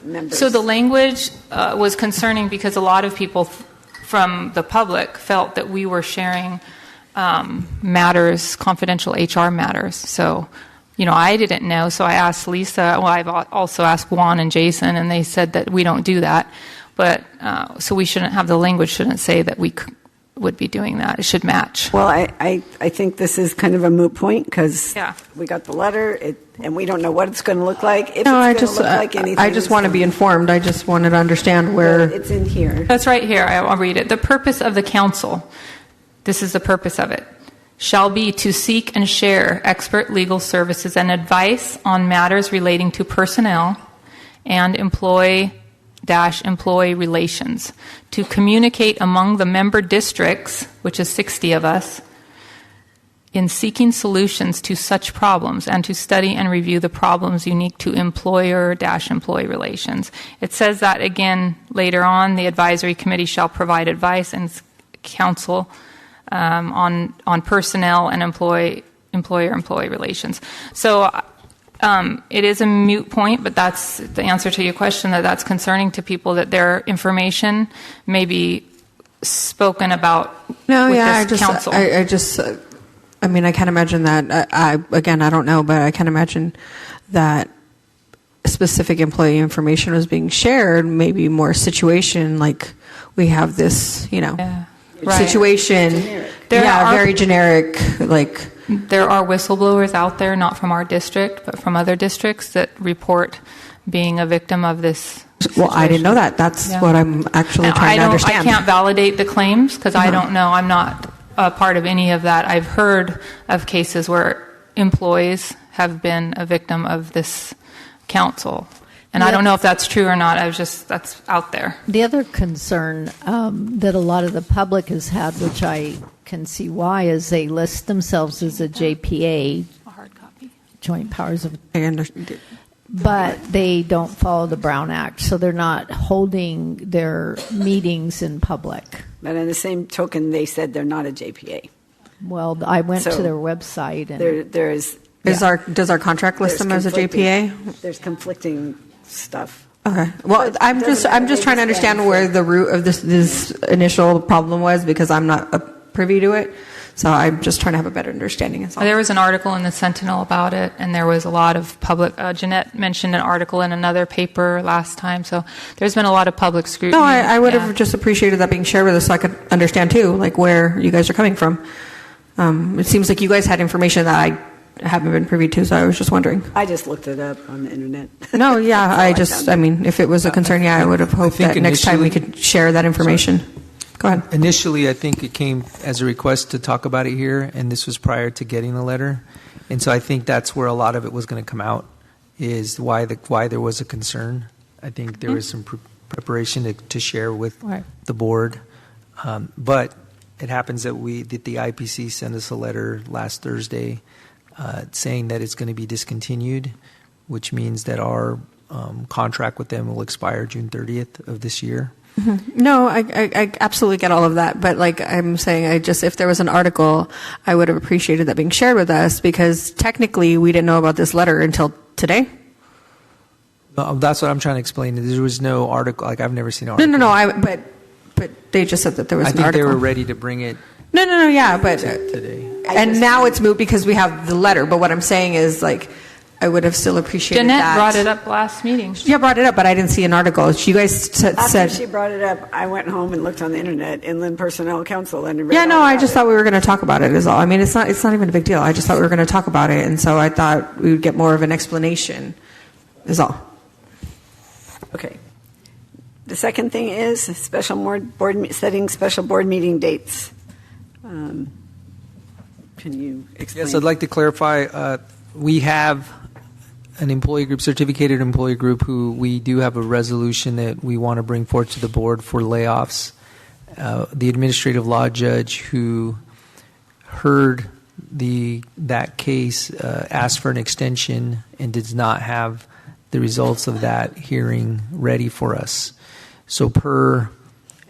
members. So the language was concerning because a lot of people from the public felt that we were sharing matters, confidential HR matters. So, I didn't know. So I asked Lisa. Well, I've also asked Juan and Jason, and they said that we don't do that. But so we shouldn't have the language. Shouldn't say that we would be doing that. It should match. Well, I think this is kind of a moot point because Yeah. we got the letter, and we don't know what it's going to look like. If No, it's going to look like anything. I just want to be informed. I just wanted to understand where. It's in here. That's right here. I'll read it. The purpose of the council, this is the purpose of it, shall be to seek and share expert legal services and advice on matters relating to personnel and employee relations, to communicate among the member districts, which is 60 of us, in seeking solutions to such problems and to study and review the problems unique to employer-employee relations. It says that again later on, the advisory committee shall provide advice and counsel on personnel and employer-employee relations. So it is a moot point, but that's the answer to your question, that's concerning to people, that their information may be spoken about with this council. I can't imagine that. I don't know, but I can't imagine that specific employee information was being shared. Maybe more situation, like we have this, situation. Very generic. Like there are whistleblowers out there, not from our district, but from other districts that report being a victim of this. Well, I didn't know that. That's what I'm actually trying to understand. I can't validate the claims because I don't know. I'm not a part of any of that. I've heard of cases where employees have been a victim of this council. And I don't know if that's true or not. That's out there. The other concern that a lot of the public has had, which I can see why, is they list themselves as a JPA, a hard copy, Joint Powers of, but they don't follow the Brown Act, so they're not holding their meetings in public. But in the same token, they said they're not a JPA. Well, I went to their website, and there is. Does our contract list them as a JPA? There's conflicting stuff. Okay. Well, I'm just trying to understand where the root of this initial problem was, because I'm not privy to it. So I'm just trying to have a better understanding. There was an article in the Sentinel about it, and there was a lot of public. Jeanette mentioned an article in another paper last time, so there's been a lot of public scrutiny. No, I would have just appreciated that being shared with us so I could understand too, like where you guys are coming from. It seems like you guys had information that I haven't been privy to, so I was just wondering. I just looked it up on the internet. No, yeah, if it was a concern, I would have hoped that next time we could share that information. Sorry. Go ahead. Initially, I think it came as a request to talk about it here, and this was prior to getting the letter. And so I think that's where a lot of it was going to come out, is why there was a concern. I think there was some preparation to share with the board. But it happens that the IPC sent us a letter last Thursday saying that it's going to be discontinued, which means that our contract with them will expire June 30th of this year. Mm-hmm. No, I absolutely get all of that, but like I'm saying, if there was an article, I would have appreciated that being shared with us, because technically we didn't know about this letter until today. That's what I'm trying to explain. There was no article. Like, I've never seen an article. No. But they just said that there was an article. I think they were ready to bring it. No. Yeah, but today. And now it's moot because we have the letter. But what I'm saying is, like, I would have still appreciated Jeanette that. brought it up last meeting. Yeah, brought it up, but I didn't see an article. You guys said. After she brought it up, I went home and looked on the internet, Inland Personnel Council, and read I just thought we were going to talk about it. Is all. I mean, it's not even a big deal. I just thought we were going to talk about it, and so I thought we would get more of an explanation. Is all. Okay. The second thing is setting special board meeting dates. Can you explain? Yes, I'd like to clarify. We have an employee group, certificated employee group, who we do have a resolution that we want to bring forward to the board for layoffs. The administrative law judge who heard that case asked for an extension and does not have the results of that hearing ready for us. So per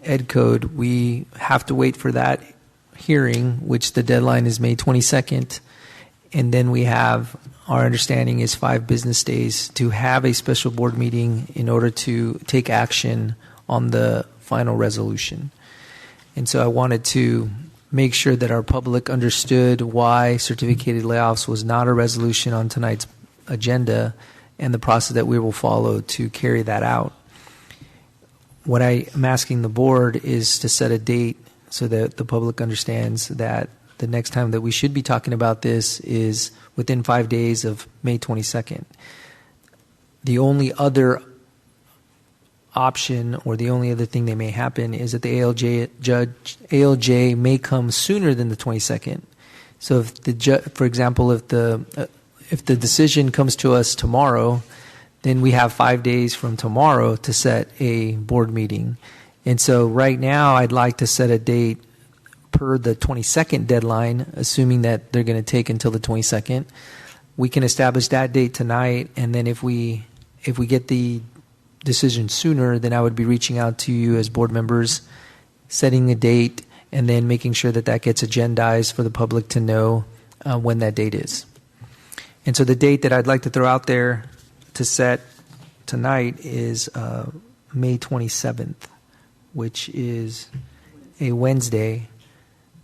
Ed Code, we have to wait for that hearing, which the deadline is May 22nd, and then we have, our understanding is 5 business days to have a special board meeting in order to take action on the final resolution. And so I wanted to make sure that our public understood why certificated layoffs was not a resolution on tonight's agenda and the process that we will follow to carry that out. What I am asking the board is to set a date so that the public understands that the next time that we should be talking about this is within 5 days of May 22nd. The only other option, or the only other thing that may happen, is that the ALJ may come sooner than the 22nd. So if for example, if the decision comes to us tomorrow, then we have 5 days from tomorrow to set a board meeting. And so right now I'd like to set a date per the 22nd deadline, assuming that they're going to take until the 22nd. We can establish that date tonight, and then if we get the decision sooner, then I would be reaching out to you as board members, setting a date, and then making sure that that gets agendized for the public to know when that date is. And so the date that I'd like to throw out there to set tonight is May 27th, which is a Wednesday,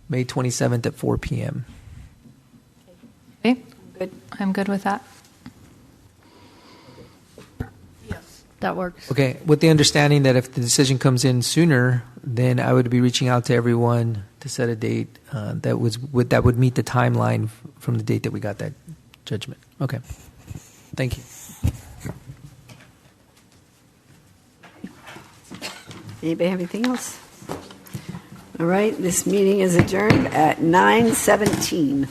May 27th at 4 p.m. Okay, good. I'm good with that. That works. Okay, with the understanding that if the decision comes in sooner, then I would be reaching out to everyone to set a date that would meet the timeline from the date that we got that judgment. Okay, thank you. Anybody have anything else? All right, this meeting is adjourned at 9:17.